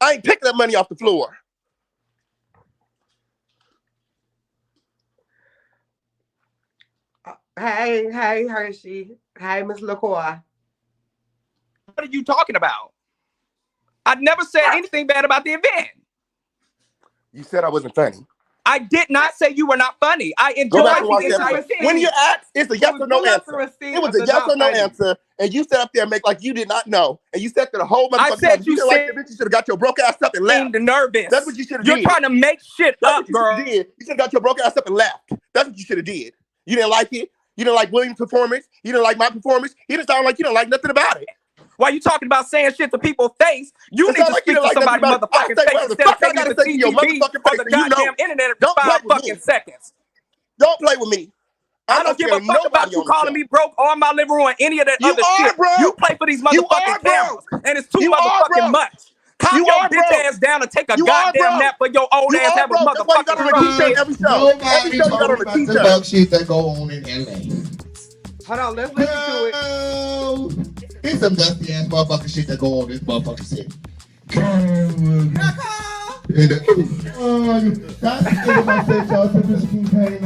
I ain't picking up money off the floor. Hey, Hershii. Hey, Miss LiqCour. What are you talking about? I never said anything bad about the event. You said I wasn't funny. I did not say you were not funny. I enjoyed the entire thing. When you asked, it's a yes or no answer. It was a yes or no answer, and you sat up there and make like you did not know, and you sat there the whole motherfucking time. I said you should have got your broke ass up and left. Nervous. That's what you should have did. You're trying to make shit up, girl. You should have got your broke ass up and left. That's what you should have did. You didn't like it. You didn't like William's performance. You didn't like my performance. You didn't sound like you didn't like nothing about it. Why you talking about saying shit to people's face? You need to speak to somebody's motherfucking face instead of taking it to TV or the goddamn internet for 5 fucking seconds. Don't play with me. I don't give a fuck about you calling me broke or my living room or any of that other shit. You play for these motherfucking cameras, and it's too motherfucking much. Calm your bitch ass down and take a goddamn nap for your old ass have a motherfucking every show. Every show you got on a t-shirt. About shit that go on in LA. Hold on, let's listen to it. It's some dusty ass motherfucking shit that go on in this motherfucking city. That's the end of my set, y'all. So this King Payne.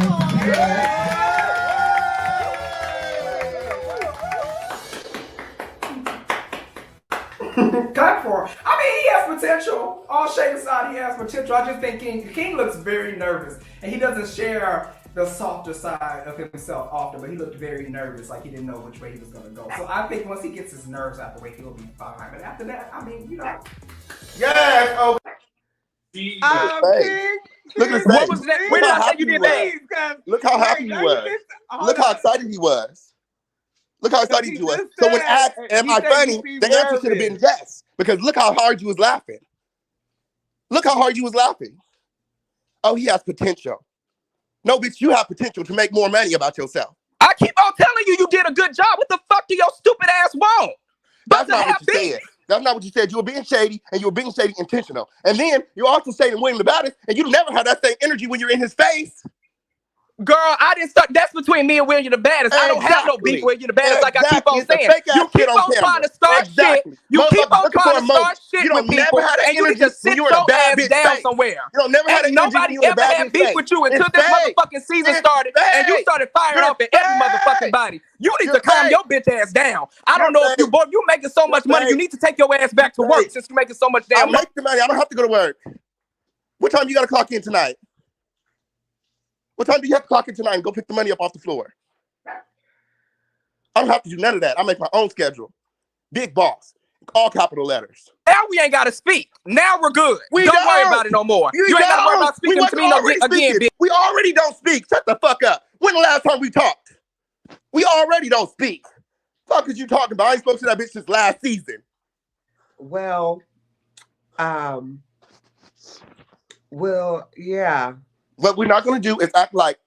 Clap for him. I mean, he has potential. All shade aside, he has potential. I just think King looks very nervous, and he doesn't share the softer side of himself often, but he looked very nervous, like he didn't know which way he was going to go. So I think once he gets his nerves out the way, he'll be fine. But after that, I mean, you know. Yes. Oh, King. Look at his face. What was that? When did I say you did that? Look how happy he was. Look how excited he was. Look how excited he was. So when asked, am I funny, the answer should have been yes. Because look how hard you was laughing. Look how hard you was laughing. Oh, he has potential. No, bitch, you have potential to make more money about yourself. I keep on telling you, you did a good job. What the fuck do your stupid ass want? That's not what you said. That's not what you said. You were being shady, and you were being shady intentional. And then you also saying William the Baddest, and you never have that same energy when you're in his face. Girl, I didn't start. That's between me and William the Baddest. I don't have no beef with William the Baddest, like I keep on saying. You keep on trying to start shit. You keep on trying to start shit with people, and you need to sit your ass down somewhere. You don't never have that energy. Nobody ever had beef with you until this motherfucking season started, and you started firing off at every motherfucking body. You need to calm your bitch ass down. I don't know if you're making so much money. You need to take your ass back to work since you're making so much damn money. I make the money. I don't have to go to work. What time you got to clock in tonight? What time do you have to clock in tonight and go pick the money up off the floor? I don't have to do none of that. I make my own schedule. Big boss. All capital letters. Now we ain't got to speak. Now we're good. Don't worry about it no more. You ain't got to worry about speaking to me again, bitch. We already don't speak. Shut the fuck up. When the last time we talked? We already don't speak. Fuck is you talking about? I ain't spoke to that bitch since last season. Well, yeah. What we're not going to do is act like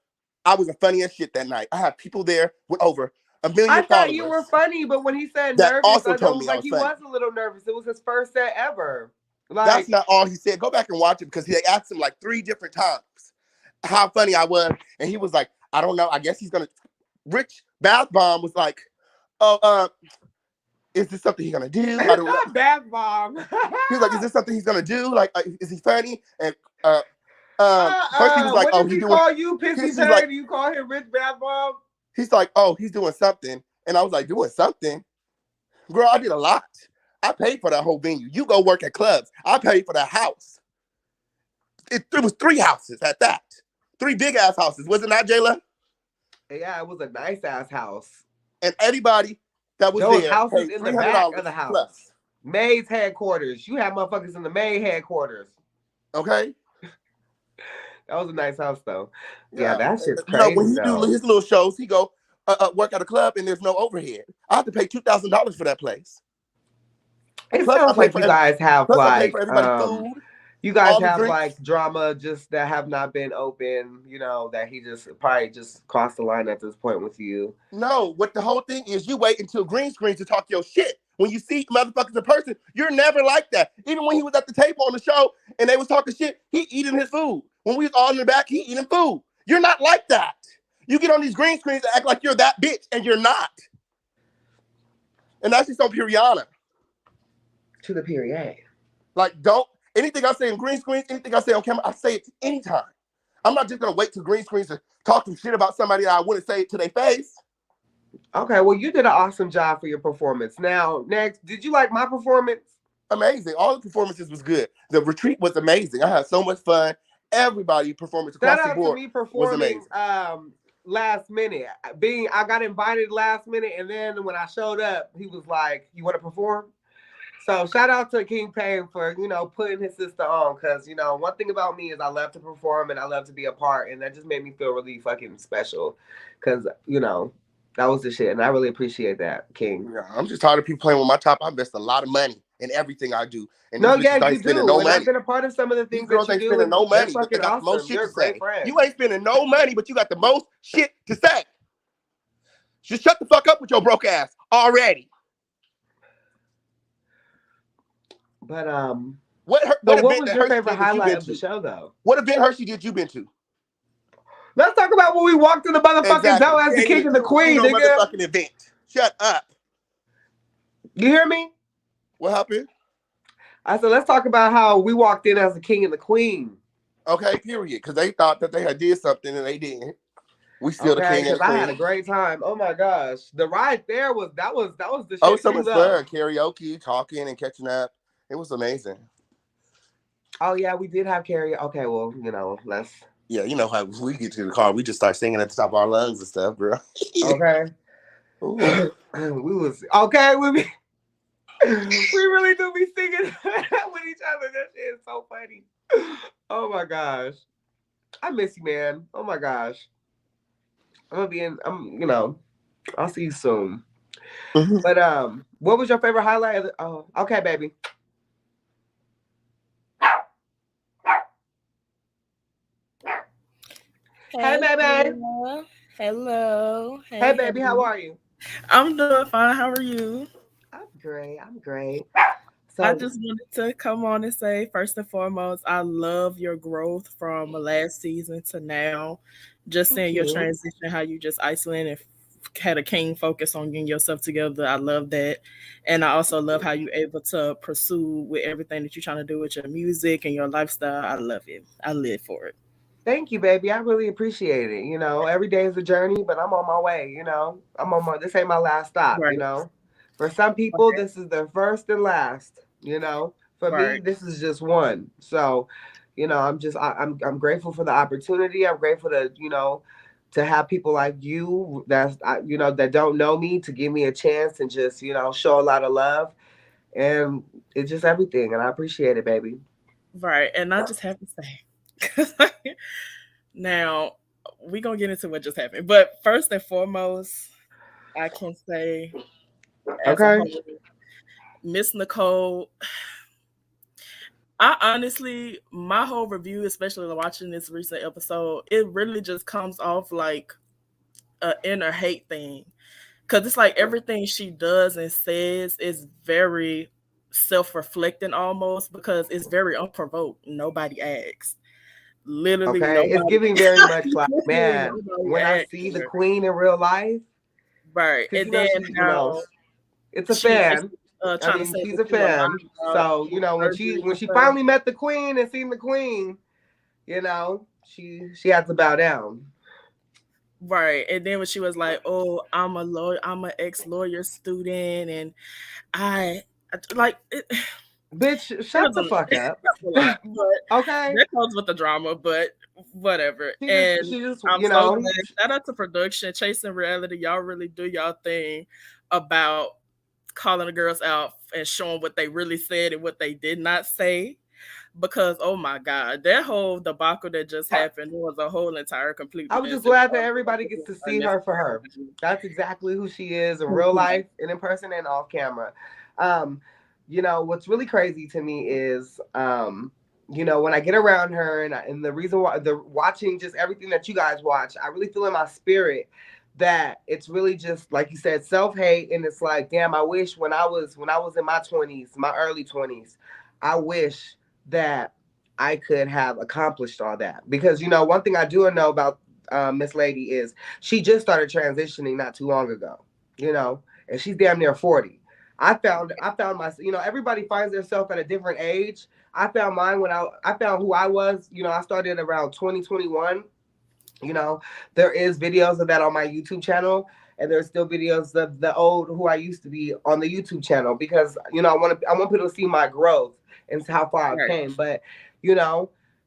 I was the funniest shit that night. I had people there with over 1 million followers. I thought you were funny, but when he said nervous, I told me like he was a little nervous. It was his first set ever. Like, that's not all he said. Go back and watch it because they asked him like 3 different times how funny I was. And he was like, I don't know. I guess he's going to... Rich Bath Bomb was like, oh, is this something he's going to do? I don't know. Bath Bomb. He was like, is this something he's going to do? Like, is he funny? And... first he was like, what did he call you, Pissy Turd? Like, you call him Rich Bath Bomb? He's like, oh, he's doing something. And I was like, doing something? Girl, I did a lot. I paid for that whole venue. You go work at clubs. I paid for that house. It was 3 houses at that. 3 big-ass houses. Was it not, Jaila? Yeah, it was a nice-ass house. And everybody that was those there houses in the back of the house. Plus. Maid's headquarters. You have motherfuckers in the maid headquarters. Okay? That was a nice house, though. Yeah, that shit's crazy. You know, when he do his little shows, he go work at a club and there's no overhead. I have to pay $2,000 for that place. It sounds like you guys have like food. You guys have like drama just that have not been open. You know that he just probably just crossed the line at this point with you. No, what the whole thing is, you wait until green screen to talk your shit. When you see motherfuckers in person, you're never like that. Even when he was at the table on the show and they was talking shit, he eating his food. When we was all in the back, he eating food. You're not like that. You get on these green screens and act like you're that bitch, and you're not. And that's just on Piriana. To the period. Like, don't, anything I say in green screens, anything I say on camera, I say it anytime. I'm not just going to wait till green screens to talk some shit about somebody that I wouldn't say it to their face. Okay, well, you did an awesome job for your performance. Now, next, did you like my performance? Amazing. All the performances was good. The retreat was amazing. I had so much fun. Everybody performance across the board was amazing. Last minute. I got invited last minute, and then when I showed up, he was like, "You want to perform?" So shout out to King Payne for, you know, putting his sister on, because, you know, one thing about me is I love to perform and I love to be a part, and that just made me feel really fucking special, because, you know, that was the shit, and I really appreciate that, King. Yeah, I'm just tired of people playing with my top. I invest a lot of money in everything I do. And no, yeah, you do. No, and I've been a part of some of the things girls that you ain't spending no money, but they got awesome. the most shit You're to a great say. friend. You ain't spending no money, but you got the most shit to say. Just shut the fuck up with your broke ass already. But what was your favorite highlight of the show, though? What event Hershii did you been to? Let's talk about when we walked in the motherfucking door as the king and the queen, nigga. Motherfucking event. Shut up. You hear me? What happened? I said, let's talk about how we walked in as the king and the queen. Okay, period. Because they thought that they had did something and they didn't. We still the king and because I had a queen. great time. Oh my gosh, the ride there was that was the shit. Oh, it was so you much love. fun. Karaoke, talking, and catching up. It was amazing. Oh yeah, we did have karaoke. Okay, well, let's. Yeah, you know how we get to the car, we just start singing at the top of our lungs and stuff, girl. Okay. We was okay. We really do be singing with each other. That shit is so funny. Oh my gosh, I miss you, man. Oh my gosh, I'll see you soon. Mhm. But what was your favorite highlight? Oh, okay, baby. Hey, baby. Hello. Hey, baby. How are you? I'm doing fine. How are you? I'm great. I So, just wanted to come on and say, first and foremost, I love your growth from last season to now. Just thank seeing your you. transition, how you just isolated and had a keen focus on getting yourself together. I love that. And I also love how you're able to pursue with everything that you're trying to do with your music and your lifestyle. I love it. I live for it. Thank you, baby. I really appreciate it. Every day is a journey, but I'm on my way. This ain't my last stop. Right. For some people, this is their first and last. For me, Right. this is just one. So, I'm grateful for the opportunity. I'm grateful to have people like you that don't know me to give me a chance and just show a lot of love, and it's just everything, and I appreciate it, baby. Right. And I just have to say, now we're going to get into what just happened. But first and foremost, I can say, as a Okay. whole, Miss Nicole, I honestly, my whole review, especially watching this recent episode, it really just comes off like an inner hate thing. Because it's like everything she does and says is very self-reflecting almost, because it's very unprovoked. Nobody asks. Literally Okay, it's nobody. giving very much like, Literally man, nobody when I asks see the her. queen in real life, Right. because And then how it's a she fan. I trying to mean, say she's that a you were fan. lying about So when surgery when and she stuff. finally met the queen and seen the queen, she had to bow down. Right. And then when she was like, "Oh, I'm a lawyer, I'm an ex-lawyer student, and like it, Bitch, it shut was the fuck up. a lot, but Okay, that comes with the drama, but whatever. she just And she just I'm so glad. Shout out to production, Chasing Reality. Y'all really do y'all thing about calling the girls out and showing what they really said and what they did not say. Because oh my god, that whole debacle that just happened, it was a whole entire complete I was just mess. It glad that was everybody gets to see her for her. unnecessary. That's exactly who she is in real life and in person and off camera. Um, what's really crazy to me is, when I get around her and the reason why the watching just everything that you guys watch, I really feel in my spirit that it's really just like you said, self-hate, and it's like, damn, I wish when I was in my 20s, my early 20s, I wish that I could have accomplished all that. Because one thing I do know about Miss Lady is she just started transitioning not too long ago, and she's damn near 40. I found my, everybody finds themselves at a different age. I found mine when I found who I was. I started around 2021. There is videos of that on my YouTube channel, and there's still videos of the old who I used to be on the YouTube channel, because I want people to see my growth and how far I've Right. came. But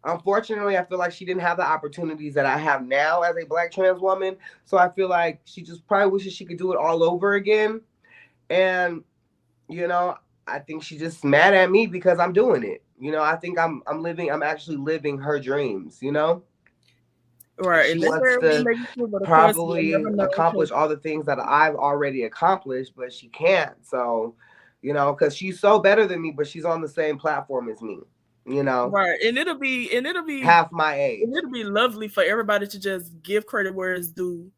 unfortunately, I feel like she didn't have the opportunities that I have now as a Black trans woman. So I feel like she just probably wishes she could do it all over again. And I think she's just mad at me because I'm doing it. I think I'm actually living her dreams. Right. She And that's wants where we to make it, but of course you'll probably never know. accomplish all the things that I've already accomplished, but she can't. So, because she's so better than me, but she's on the same platform as me. Right. And it'll be half my age. And it'll be lovely for everybody to just give credit where it's due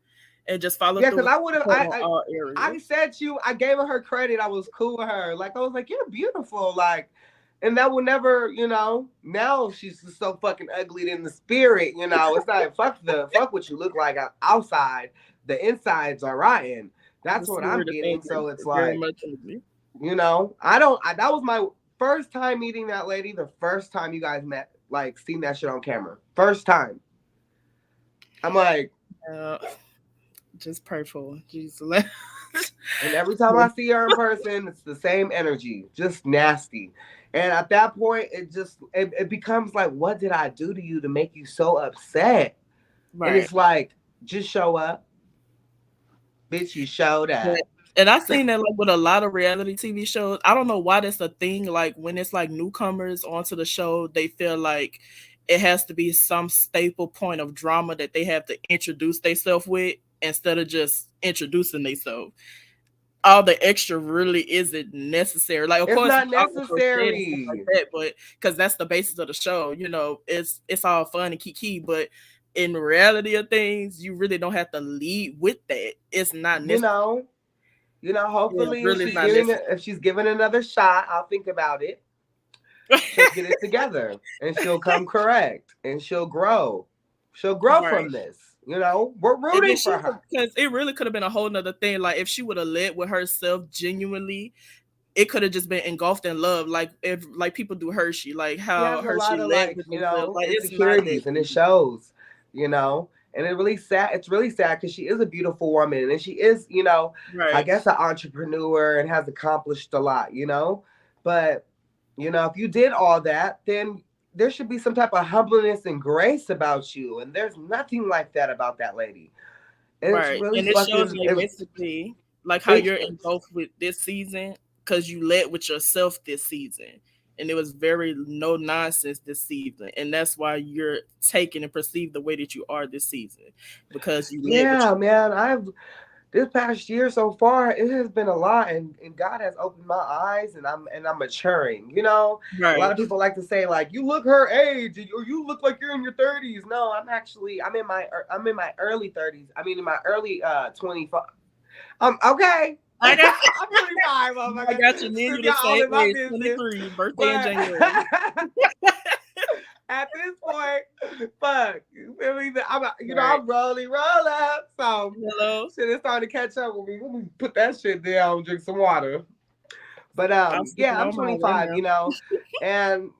and just follow Yeah, through because I would have. all areas. I said I gave her crediit. I was cool with her. Like, I was like, you're beautiful. Like, and that will never, now she's just so fucking ugly in the spirit. It's not fuck what you look like outside. The insides are rotten. That's what I'm getting. So it's like, that was my first time meeting that lady. The first time you guys met, like, seen that shit on camera. First time. I'm like, Just purple. Jesus. And every time I see her in person, it's the same energy, just nasty. And at that point, it becomes like, what did I do to you to make you so upset? Right. And it's like, just show up. Bitch, you showed up. And I've seen that like with a lot of reality TV shows. I don't know why that's a thing. Like when it's like newcomers onto the show, they feel like it has to be some staple point of drama that they have to introduce themselves with instead of just introducing themselves. All the extra really isn't necessary. Like, of It's course, not necessary, like that, but because that's the basis of the show. You know, it's all fun and kiki, but in reality of things, you really don't have to lead with that. It's not necessary. Hopefully, really if she's giving another shot, I'll think about it. She'll get it together, and she'll come correct, and she'll grow. She'll grow from this. We're rooting for her. Because it really could have been a whole nother thing. Like if she would have led with herself genuinely, it could have just been engulfed in love. Like if people do Hershii, like how Hershii led with herself. Like insecurities, and it shows. And it's really sad. It's really sad because she is a beautiful woman, and she is, I guess, an entrepreneur and has accomplished a lot. But if you did all that, then there should be some type of humbleness and grace about you, and there's nothing like that about that lady. And it's really and it shows like basically like how you're engulfed with this season because you led with yourself this season, and it was very no nonsense this season, and that's why you're taken and perceived the way that you are this season because you led man. This past year so far, it has been a lot, and God has opened my eyes, and I'm maturing. A lot of people like to say like, you look her age, or you look like you're in your 30s. No, I'm in my early 30s. I mean, in my early 25. Okay. I'm 25. I got you. Me and you the same age, 23, birthday in January. At this point, fuck. You feel me? I'm rolling, roll up. So shit is starting to catch up with me. Let me put that shit down and drink some water. But I'm 25, and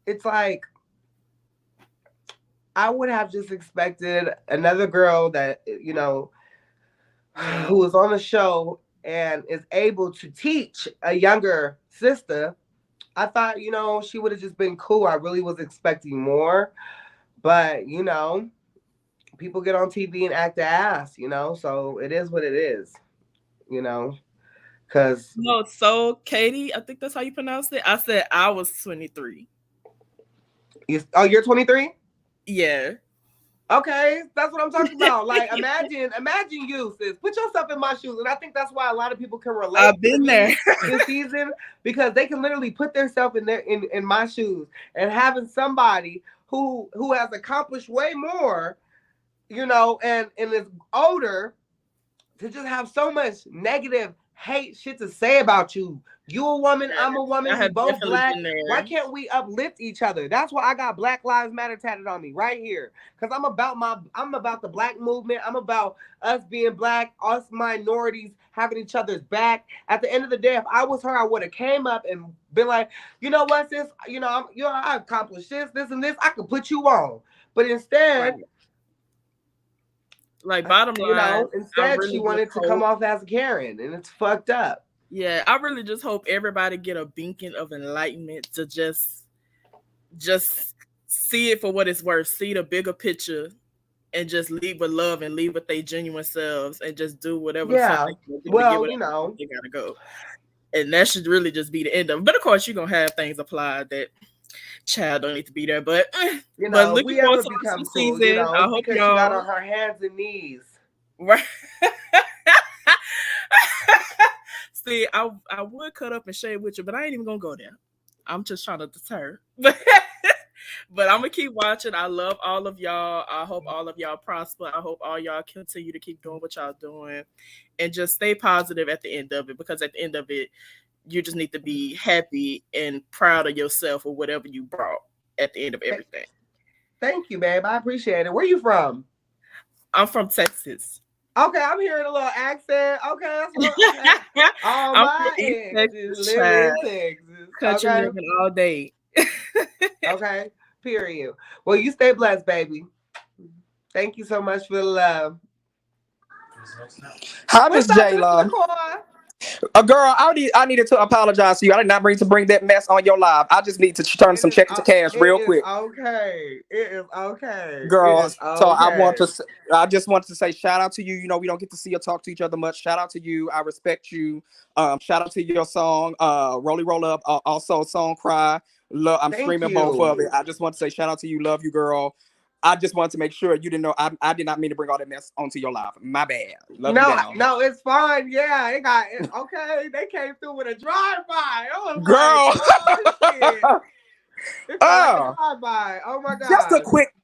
it's like I would have just expected another girl that, who is on the show and is able to teach a younger sister. I thought, she would have just been cool. I really was expecting more. But, people get on TV and act the ass, so it is what it is, because. No, so Katie, I think that's how you pronounce it. I said I was 23. You're 23? Yeah. Okay, that's what I'm talking about. Like, imagine you, sis. Put yourself in my shoes, and I think that's why a lot of people can relate. I've been there this season because they can literally put themselves in my shoes, and having somebody who has accomplished way more, and is older, to just have so much negative hate shit to say about you. You a woman, I'm a woman, we both black. Why can't we uplift each other? That's why I got Black Lives Matter tatted on me right here. Because I'm about the black movement. I'm about us being black, us minorities having each other's back. At the end of the day, if I was her, I would have came up and been like, you know what, sis? I accomplished this, and this. I could put you on. But instead, like bottom line, instead really she wanted to come off as Karen, and it's fucked up. Yeah, I really just hope everybody get a beacon of enlightenment to just see it for what it's worth, see the bigger picture, and just lead with love and lead with their genuine selves and just do whatever. Yeah, well, they gotta go, and that should really just be the end of it. But of course, you're gonna have things applied that child don't need to be there. But but looking forward to the season. I hope y'all got on her hands and knees. Right. See, I would cut up and shade with you, but I ain't even gonna go there. I'm just trying to deter. But I'm gonna keep watching. I love all of y'all. I hope all of y'all prosper. I hope all y'all continue to keep doing what y'all doing, and just stay positive at the end of it. Because at the end of it, you just need to be happy and proud of yourself or whatever you brought at the end of everything. Thank you, babe. I appreciate it. Where you from? I'm from Texas. Okay, I'm hearing a little accent. Okay, that's all my exes live in Texas. Country living all day. Okay, period. Well, you stay blessed, baby. Thank you so much for the love. Hi, Miss What's up, Miss Jaila. LiqCour? Girl, I needed to apologize to you. I did not bring that mess on your live. I just need to turn some check into cash real quick. Okay. It is okay. Girl, It is so okay. I just want to say shout out to you. You know, we don't get to see or talk to each other much. Shout out to you. I respect you. Shout out to your song, Rolly Roll Up, also song Cry. I'm Thank streaming both you. of it. I just want to say shout out to you. Love you, girl. I just wanted to make sure you didn't know I did not mean to bring all that mess onto your live. My bad. Love you down. No, it's fine. Yeah, it got it. Okay. They came through with a drive-by. I was Girl. like, oh shit. It felt like a drive-by. Oh my god.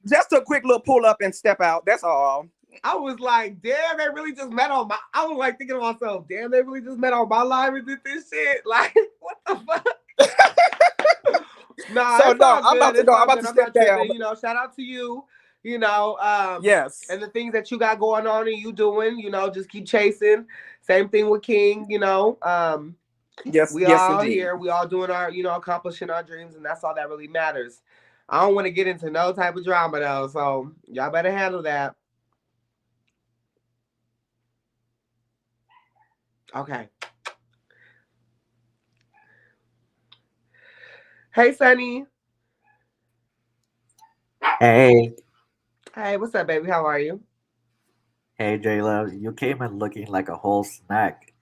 Just a quick little pull up and step out. That's all. I was like, damn, they really just met on my. I was like thinking to myself, damn, they really just met on my live and did this shit. Like, what the fuck? Nah, So it's no, all I'm good. about to It's go. all I'm about good. to I'm step not tripping. down. You know, shout out to you. You know, Yes. and the things that you got going on and you doing. You know, just keep chasing. Same thing with King. You know, Yes. we Yes, all indeed. here. We all doing our, you know, accomplishing our dreams, and that's all that really matters. I don't want to get into no type of drama though, so y'all better handle that. Okay. Hey, Sunny. Hey, Hey, what's up, baby? How are you? hey, Jayla, you came in looking like a whole snack.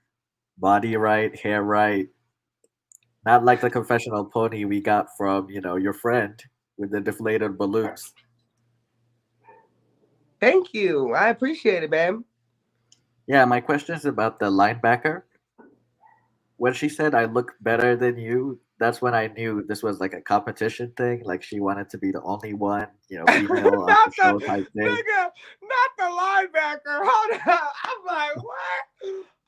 Body right, hair right. Not like the confessional pony we got from, your friend with the deflated balloons. Thank you. I appreciate it, babe. Yeah, my question is about the linebacker. When she said I look better than you, that's when I knew this was like a competition thing. Like she wanted to be the only one, female on Not the the show type thing. nigga, not the linebacker. Hold up. I'm like, what?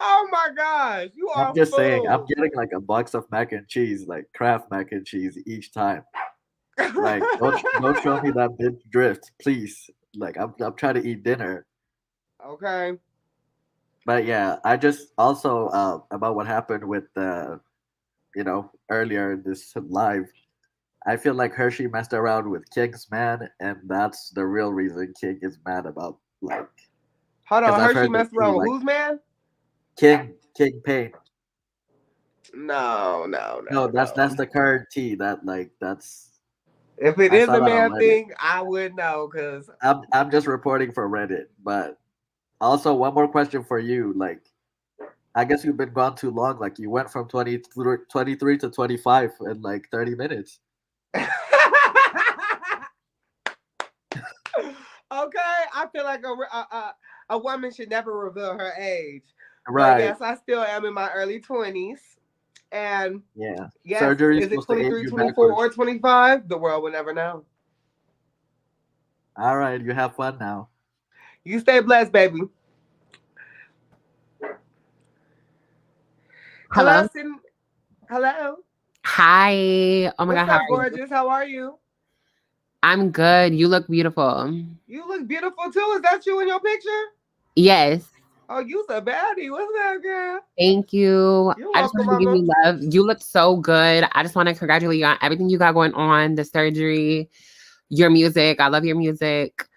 Oh my gosh, you I'm are just saying, I'm full. getting like a box of mac and cheese, like Kraft mac and cheese each time. Like, don't show me that big drift, please. Like, I'm trying to eat dinner. Okay. But yeah, I just also about what happened with earlier in this live. I feel like Hershey messed around with King's man, and that's the real reason King is mad about like. Hold Because on, I've Hershey heard the messed tea, around with like who's man? King Pain. No. No, that's the current tea. That's If it I is saw a that on man Reddit. thing, I would know because I'm just reporting for Reddit, but also one more question for you. Like, I guess you've been gone too long. Like, you went from 23 to 25 in like 30 minutes. okay, I feel like a woman should never reveal her age. But Right. yes, I still am in my early 20s. And Yeah. yes, Surgery is is it supposed to age 23, you 24, backwards. or 25? The world will never know. All right, you have fun now. You stay blessed, baby. Hello. Hello. Hi. Oh my What's God. How up, are you? gorgeous? How are you? I'm good. You look beautiful. You look beautiful too. Is that you in your picture? Yes. Oh, you's a baddie. What's up, girl? Thank you. You're I just welcome, want to give mama. you love. You look so good. I just want to congratulate you on everything you got going on, the surgery, your music. I love your music.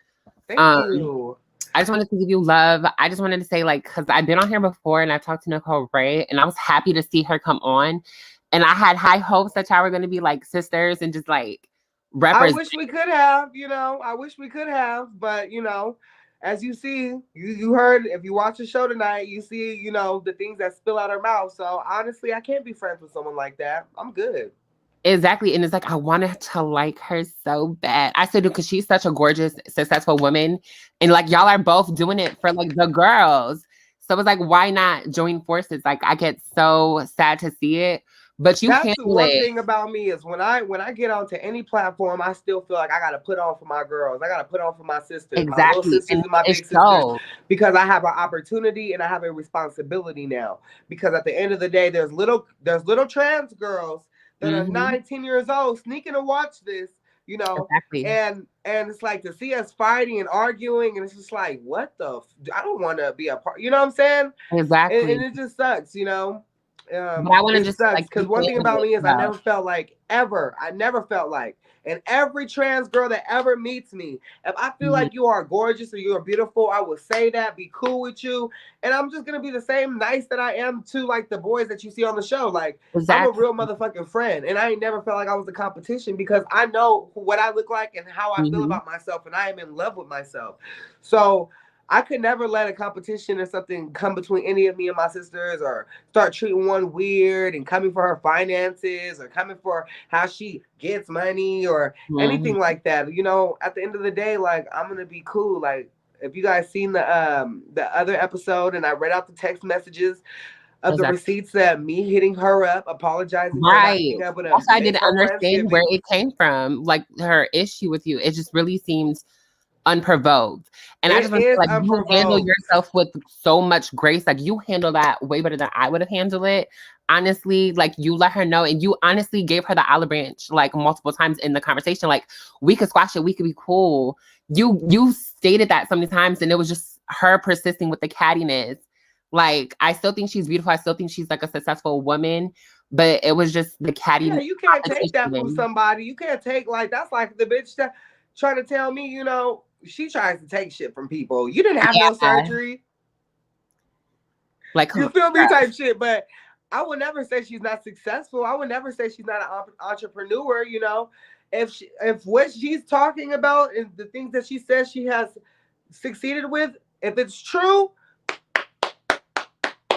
Thank you. I just wanted to give you love. I just wanted to say, like, because I've been on here before and I talked to Nicole Rae, and I was happy to see her come on. And I had high hopes that y'all were going to be like sisters and just like I represent. wish we could have, I wish we could have, but as you see, you heard, if you watch the show tonight, you see, the things that spill out her mouth. So honestly, I can't be friends with someone like that. I'm good. Exactly. And it's like, I wanted to like her so bad. I said, because she's such a gorgeous, successful woman. And like, y'all are both doing it for like the girls. So it's like, why not join forces? Like, I get so sad to see it, but you That's the handle one it. thing about me is when I get onto any platform, I still feel like I got to put on for my girls. I got to put on for my sisters, my little Exactly. sisters And and my it big sisters, shows. because I have an opportunity and I have a responsibility now. Because at the end of the day, there's little trans girls that are 9-10 years old sneaking to watch this, Exactly. and it's like to see us fighting and arguing, and it's just like, what the I don't want to be a part, you know what I'm saying? Exactly. And it just sucks, But I want to it just sucks like because one thing about me is I never felt like and every trans girl that ever meets me, if I feel like you are gorgeous or you are beautiful, I will say that, be cool with you, and I'm just gonna be the same nice that I am to like the boys that you see on the show. Like I'm a real motherfucking friend, and I ain't never felt like I was a competition because I know what I look like and how I feel about myself, and I am in love with myself. So I could never let a competition or something come between any of me and my sisters, or start treating one weird and coming for her finances or coming for how she gets money or anything like that. You know, at the end of the day, like I'm gonna be cool. Like if you guys seen the other episode and I read out the text messages of the receipts that me hitting her up, apologizing for not being able to Also, I make didn't her understand where it came from. Like her issue with you, it just really seems unprovoked. And I just want to like you handle yourself with so much grace. Like you handle that way better than I would have handled it. Honestly, like you let her know, and you honestly gave her the olive branch like multiple times in the conversation. Like we could squash it, we could be cool. You stated that so many times, and it was just her persisting with the cattiness. Like I still think she's beautiful. I still think she's like a successful woman, but it was just the cattiness. Yeah, you can't take that from somebody. You can't take like that's like the bitch that trying to tell me, you know, she tries to take shit from people. You didn't have no surgery. Like you feel me type shit, but I would never say she's not successful. I would never say she's not an entrepreneur, you know. If what she's talking about and the things that she says she has succeeded with, if it's true,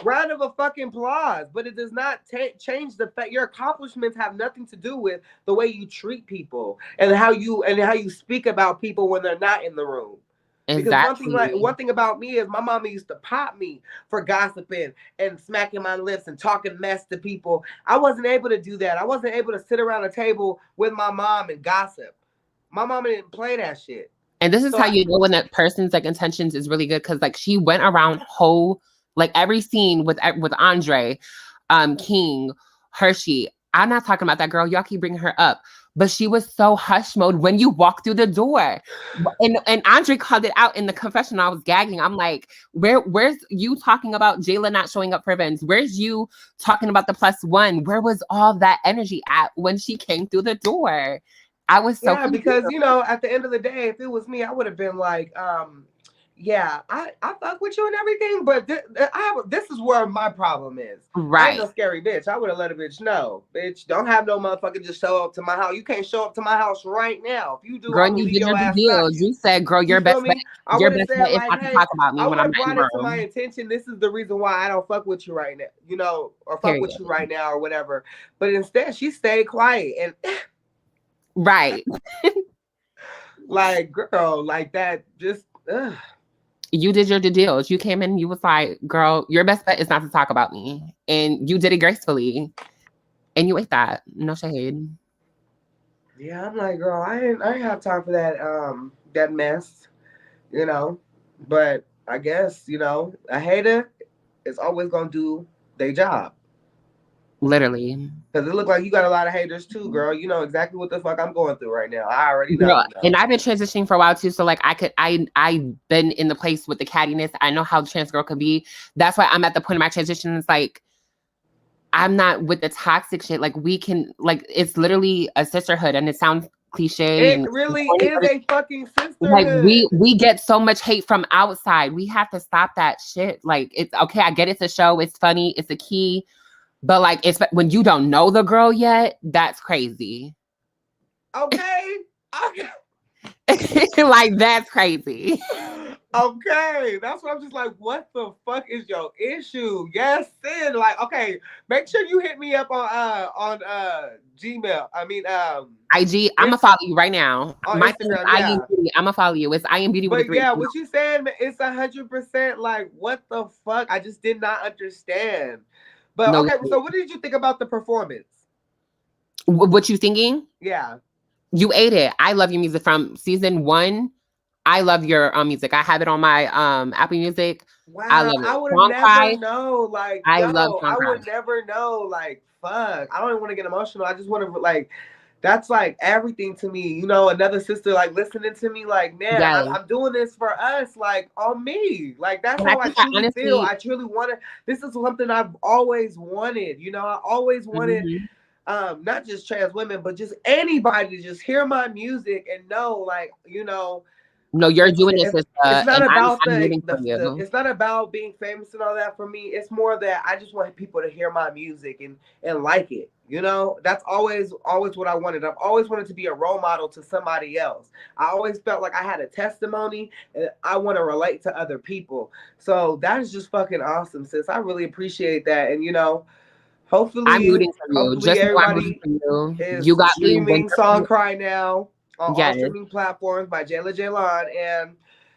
round of a fucking applause. But it does not change the fact your accomplishments have nothing to do with the way you treat people and how you speak about people when they're not in the room. Exactly. Because one thing about me is my mama used to pop me for gossiping and smacking my lips and talking mess to people. I wasn't able to do that. I wasn't able to sit around a table with my mom and gossip. My mama didn't play that shit. And this is how you know when that person's like intentions is really good, because like she went around like every scene with Andre, King, Hershii. I'm not talking about that girl. Y'all keep bringing her up. But she was so hush mode when you walk through the door. And Andre called it out in the confessional. I was gagging. I'm like, where's you talking about Jaila not showing up for events? Where's you talking about the +1? Where was all that energy at when she came through the door? I was so confused. Because you know, at the end of the day, if it was me, I would have been like, yeah, I fuck with you and everything, but this is where my problem is. Right. I ain't no scary bitch. I would have let a bitch know. Bitch, don't have no motherfucker just show up to my house. You can't show up to my house right now. If you do, girl, you did your deal. You said, girl, your best bet. Your best bet is not to talk about me when I'm not in the room. To my attention, this is the reason why I don't fuck with you right now, you know, or fuck with you right now or whatever. But instead, she stayed quiet and right. Like, girl, like that, just you did your due deals. You came in, you was like, girl, your best bet is not to talk about me. And you did it gracefully. And you ate that. No shade. Yeah, I'm like, girl, I ain't have time for that mess, you know. But I guess, you know, a hater is always gonna do their job. Literally. Because it looked like you got a lot of haters too, girl. You know exactly what the fuck I'm going through right now. I already know. Girl, and I've been transitioning for a while too. So like I've been in the place with the cattiness. I know how the trans girl could be. That's why I'm at the point of my transition. It's like, I'm not with the toxic shit. Like we can, like, it's literally a sisterhood, and it sounds cliche. It really is a fucking sisterhood. Like we get so much hate from outside. We have to stop that shit. Like it's okay. I get it's a show. It's funny. It's a key. But like, it's when you don't know the girl yet, that's crazy. Okay. Like that's crazy. Okay, that's what I'm just like. What the fuck is your issue? Yes, Sid. Like, okay, make sure you hit me up on Gmail. I mean, IG. I'm gonna follow you right now. On my Instagram, I am Beauty. I'm gonna follow you. It's I am Beauty with a 3. Yeah, what you saying? It's 100%. Like, what the fuck? I just did not understand. But no, okay, so what did you think about the performance? What you thinking? Yeah, you ate it. I love your music from season 1. I love your music. I have it on my Apple Music. Wow, I love it. I would never know. Like, I would never know. Like, fuck. I don't even want to get emotional. I just want to like. that's like everything to me. You know, another sister like listening to me, like, man, Yes. I'm doing this for us, like on me. Like that's And how I think that truly feel. I truly want to. This is something I've always wanted. You know, I always wanted not just trans women, but just anybody to just hear my music and know, like, you know, no, you're doing it, sister. it's not And about I'm rooting for you. it's not about being famous and all that for me. It's more that I just want people to hear my music and like it. You know, that's always what I wanted. I've always wanted to be a role model to somebody else. I always felt like I had a testimony and I want to relate to other people. So that is just fucking awesome, sis. I really appreciate that. And you know, I'm hopefully rooting for you. Just know I'm rooting everybody for you. is You got me. streaming Song Cry now on all Yes. streaming platforms by Jaila Ja'Lone, and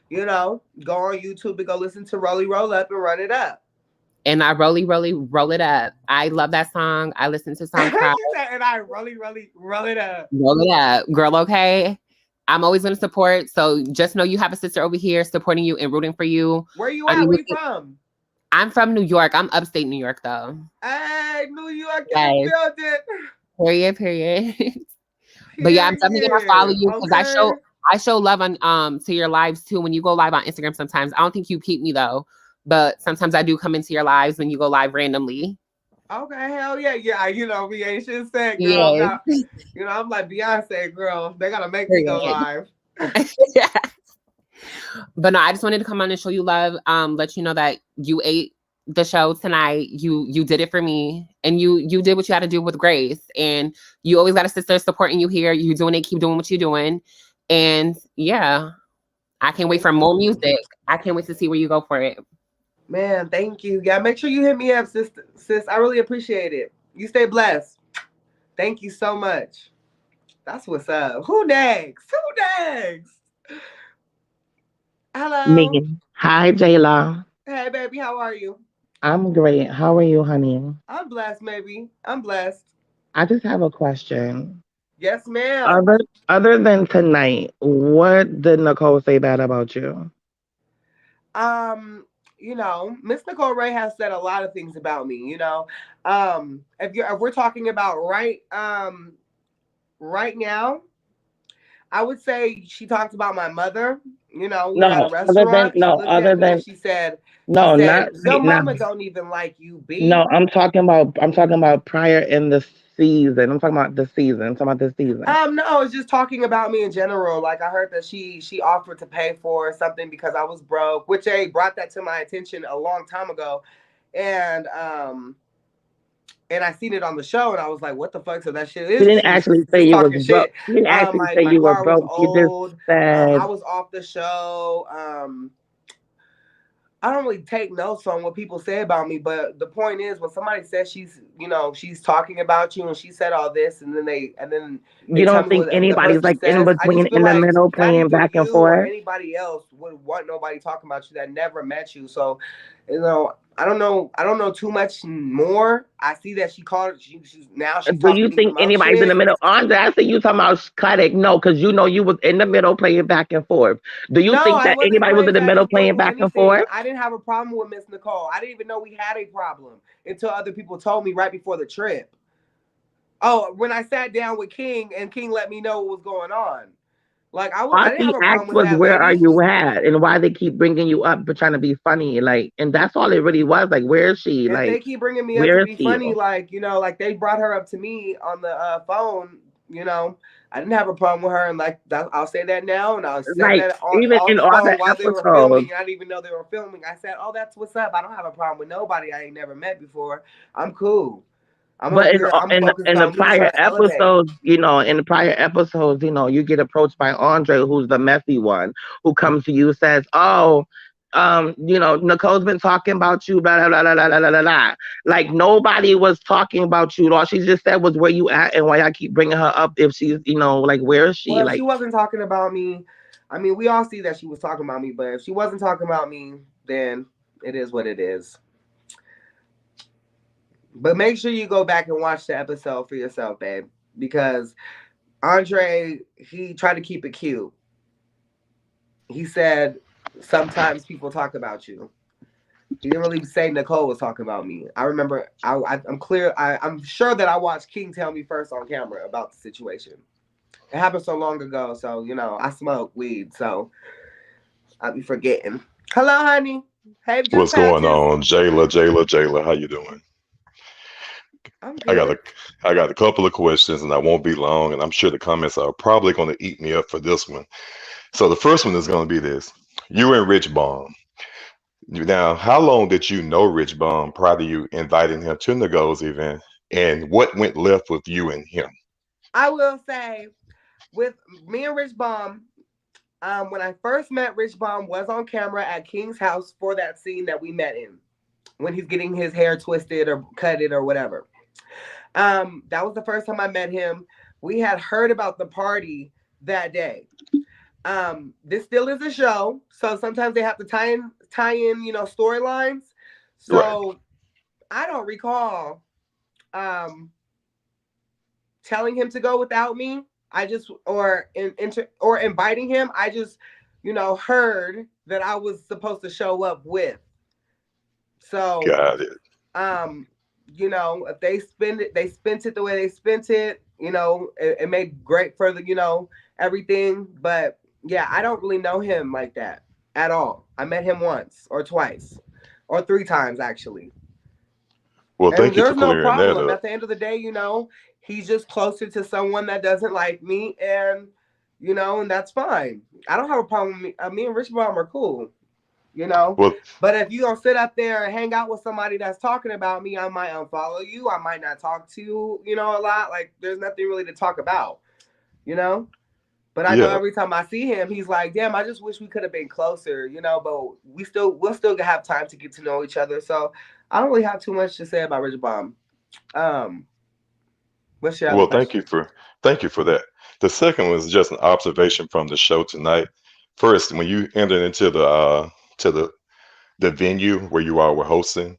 you know, go on YouTube and go listen to Rolly Roll Up and Run It Up. And I roll it up. I love that song. I listen to Song Cry. And I roll it up. Roll it up, girl. Okay. I'm always going to support. So just know you have a sister over here supporting you and rooting for you. Where you at? Where you from? I'm from New York. I'm upstate New York, though. Hey, New York, in the building. Period. But yeah, I'm definitely gonna follow you because I show love on to your lives too. When you go live on Instagram, sometimes I don't think you keep me though, but sometimes I do come into your lives when you go live randomly. Okay, hell yeah, yeah. You know, we ain't shit said, girl. Yeah. Now, you know, I'm like Beyonce, girl. They gotta make me go live. Yeah. But no, I just wanted to come on and show you love. Let you know that you ate the show tonight. You did it for me, and you did what you had to do with grace. And you always got a sister supporting you here. You doing it. Keep doing what you're doing. And yeah, I can't wait for more music. I can't wait to see where you go for it. Man, thank you. Yeah, make sure you hit me up, sis. I really appreciate it. You stay blessed. Thank you so much. That's what's up. Who next? Hello. Megan. Hi, Jaila. Hey, baby. How are you? I'm great. How are you, honey? I'm blessed, baby. I'm blessed. I just have a question. Yes, ma'am. Other than tonight, what did Nicole say bad about you? You know, Miss Nicole Rae has said a lot of things about me, you know. If we're talking about right now, I would say she talked about my mother. You know, we were at a restaurant. She said, your mama don't even like you, B. No, I'm talking about prior in the season. I'm talking about this season. No, I was just talking about me in general. Like I heard that she offered to pay for something because I was broke, which they brought that to my attention a long time ago. And I seen it on the show, and I was like, "What the fuck?" So that shit is. She didn't actually say you was broke. She didn't actually say you were broke. She just said I was off the show. I don't really take notes on what people say about me, but the point is, when somebody says she's talking about you, and she said all this, and then you don't think anybody's like in between, in the middle, playing back and forth. Or anybody else would want nobody talking about you that never met you. So, you know, I don't know too much more. I see that she called. She's Do you think anybody's in the middle? Andre, I see you talking about cutting. No, because you know you was in the middle playing back and forth. Do you think that anybody was in the middle playing back and forth? I didn't have a problem with Miss Nicole. I didn't even know we had a problem until other people told me right before the trip. Oh, when I sat down with King and King let me know what was going on. Like I didn't have a problem with that. Where are you at, and why they keep bringing you up but trying to be funny, like, and that's all it really was. Like, where is she? Like, they keep bringing me up to be funny, like, you know, like they brought her up to me on the phone. You know, I didn't have a problem with her, and like I'll say that now, and I'll say that on the phone while they were filming. And I didn't even know they were filming. I said, "Oh, that's what's up. I don't have a problem with nobody I ain't never met before. I'm cool." But in the prior episodes, you know, you get approached by Andre, who's the messy one, who comes to you, says, "Oh, you know, Nicole's been talking about you, blah, blah, blah, blah, blah, blah, blah." Like, nobody was talking about you. All she just said was where you at and why I keep bringing her up if she's, you know, like, where is she? Well, like, she wasn't talking about me. I mean, we all see that she was talking about me, but if she wasn't talking about me, then it is what it is. But make sure you go back and watch the episode for yourself, babe, because Andre, he tried to keep it cute. He said, sometimes people talk about you. He didn't really say Nicole was talking about me. I remember. I'm clear. I'm sure that I watched King tell me first on camera about the situation. It happened so long ago, so I smoke weed, so I'll be forgetting. Hello, honey. Hey, What's going on, Jaila? How you doing? I'm I got good. I got a couple of questions, and I won't be long. And I'm sure the comments are probably going to eat me up for this one. So the first one is going to be this: you and Rich Baum. Now, how long did you know Rich Baum prior to you inviting him to the Goals event, and what went left with you and him? I will say, with me and Rich Baum, when I first met Rich Baum was on camera at King's house for that scene that we met in, when he's getting his hair twisted or cutted or whatever. That was the first time I met him. We had heard about the party that day. This still is a show, so sometimes they have to tie in, storylines. So right. I don't recall telling him to go without me. I just or inviting him. I just, heard that I was supposed to show up with. So got it. If they spent it the way they spent it. It made great for the, everything. But yeah, I don't really know him like that at all. I met him once or twice or 3 times actually. Well, and thank you for there's no clearing that problem. up. At the end of the day, he's just closer to someone that doesn't like me, and and that's fine. I don't have a problem. Me and Rich Baum are cool, Well, But if you don't sit up there and hang out with somebody that's talking about me, I might unfollow you. I might not talk to you, a lot. Like there's nothing really to talk about, But I know every time I see him, he's like, "Damn, I just wish we could have been closer," But we'll still have time to get to know each other. So I don't really have too much to say about Rich Baum. What's your other well, question? thank you for that. The second was just an observation from the show tonight. First, when you entered into the venue where you all were hosting,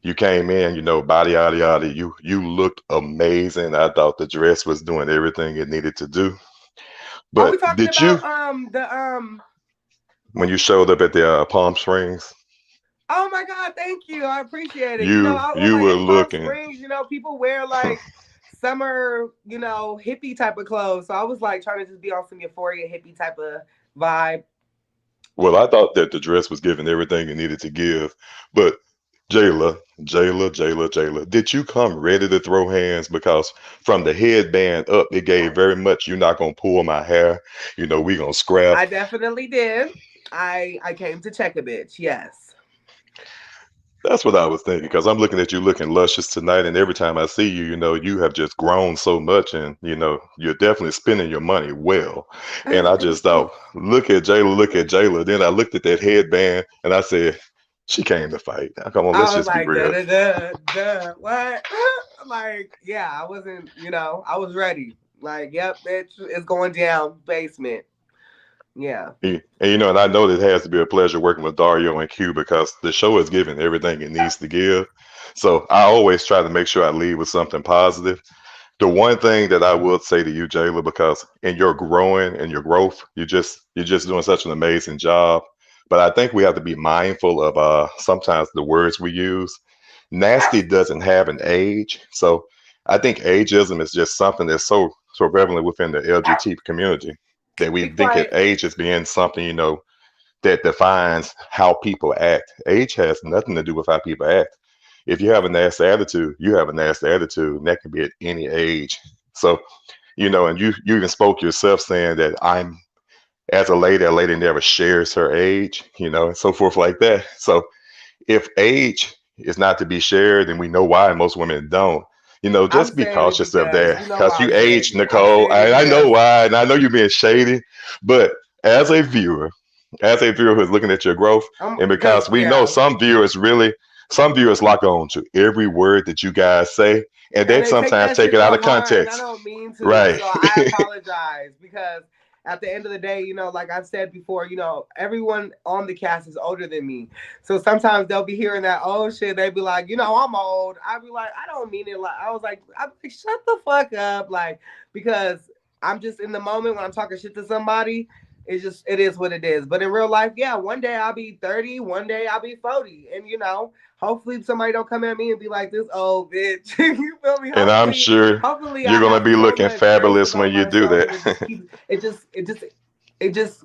you came in, body yada yada. You looked amazing. I thought the dress was doing everything it needed to do. Are we But talking did you, about when you showed up at the Palm Springs, Oh my God, thank you. I appreciate it. you were In Palm looking. Springs, people wear like summer, hippie type of clothes. So I was like trying to just be on some euphoria hippie type of vibe. Well, I thought that the dress was giving everything it needed to give. But Jaila, did you come ready to throw hands? Because from the headband up, it gave very much, you're not going to pull my hair. We going to scrap. I definitely did. I came to check a bitch. Yes. That's what I was thinking, because I'm looking at you looking luscious tonight, and every time I see you, you have just grown so much, and you're definitely spending your money well. And I just thought, look at Jayla. Then I looked at that headband, and I said, she came to fight. Now, come on, let's I was just be like, real. what? Like, yeah, I wasn't, I was ready. Like, yep, bitch, it's going down, basement. Yeah. And and I know that it has to be a pleasure working with Dario and Q, because the show is giving everything it needs to give. So I always try to make sure I leave with something positive. The one thing that I would say to you, Jaila, because in your growing and your growth, you're just doing such an amazing job. But I think we have to be mindful of sometimes the words we use. Nasty doesn't have an age. So I think ageism is just something that's so prevalent within the LGBT community, that we think of age as being something, that defines how people act. Age has nothing to do with how people act. If you have a nasty attitude, you have a nasty attitude, and that can be at any age. So, and you even spoke yourself saying that as a lady never shares her age, and so forth like that. So if age is not to be shared, then we know why most women don't. Just be cautious of that, because you age, Nicole. I know why, and I know you're being shady, but as a viewer who's looking at your growth, and because we know some viewers lock on to every word that you guys say, and they sometimes take it out of context. I don't mean to, right? So I apologize, because at the end of the day, like I've said before, everyone on the cast is older than me. So sometimes they'll be hearing that old shit. They be like, I'm old. I'll be like, I don't mean it. Like, I'm like, shut the fuck up. Like, because I'm just in the moment when I'm talking shit to somebody, it is what it is. But in real life, yeah, one day I'll be 30, one day I'll be 40. And hopefully somebody don't come at me and be like, this old bitch. You feel me? And I'm sure Hopefully I you're gonna have be so looking much grace fabulous about when you do myself that. and it just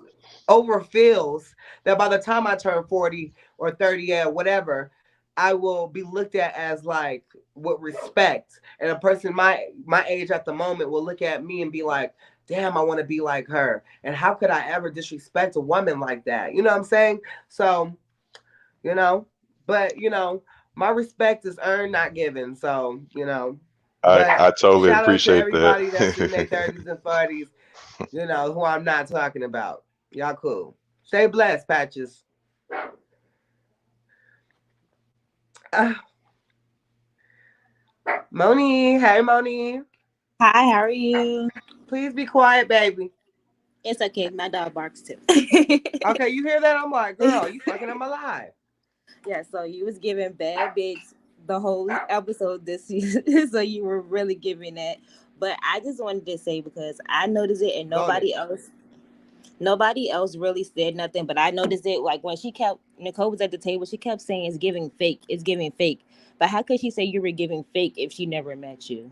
overfills that by the time I turn 40 or 30, yeah, whatever, I will be looked at as like with respect. And a person my age at the moment will look at me and be like, damn, I want to be like her. And how could I ever disrespect a woman like that? You know what I'm saying? So, but my respect is earned, not given. So, but I totally shout out to appreciate everybody that's in their that. 30s and 40s, who I'm not talking about. Y'all cool. Stay blessed, Patches. Moni, hey Moni. Hi, how are you? Please be quiet, baby. It's okay. My dog barks too. Okay, you hear that? I'm like, girl, you fucking up my life. Yeah, so you was giving bad bitch the whole episode this season, so you were really giving that. But I just wanted to say, because I noticed it and nobody else really said nothing, but I noticed it. Like when Nicole was at the table, she kept saying it's giving fake. But how could she say you were giving fake if she never met you?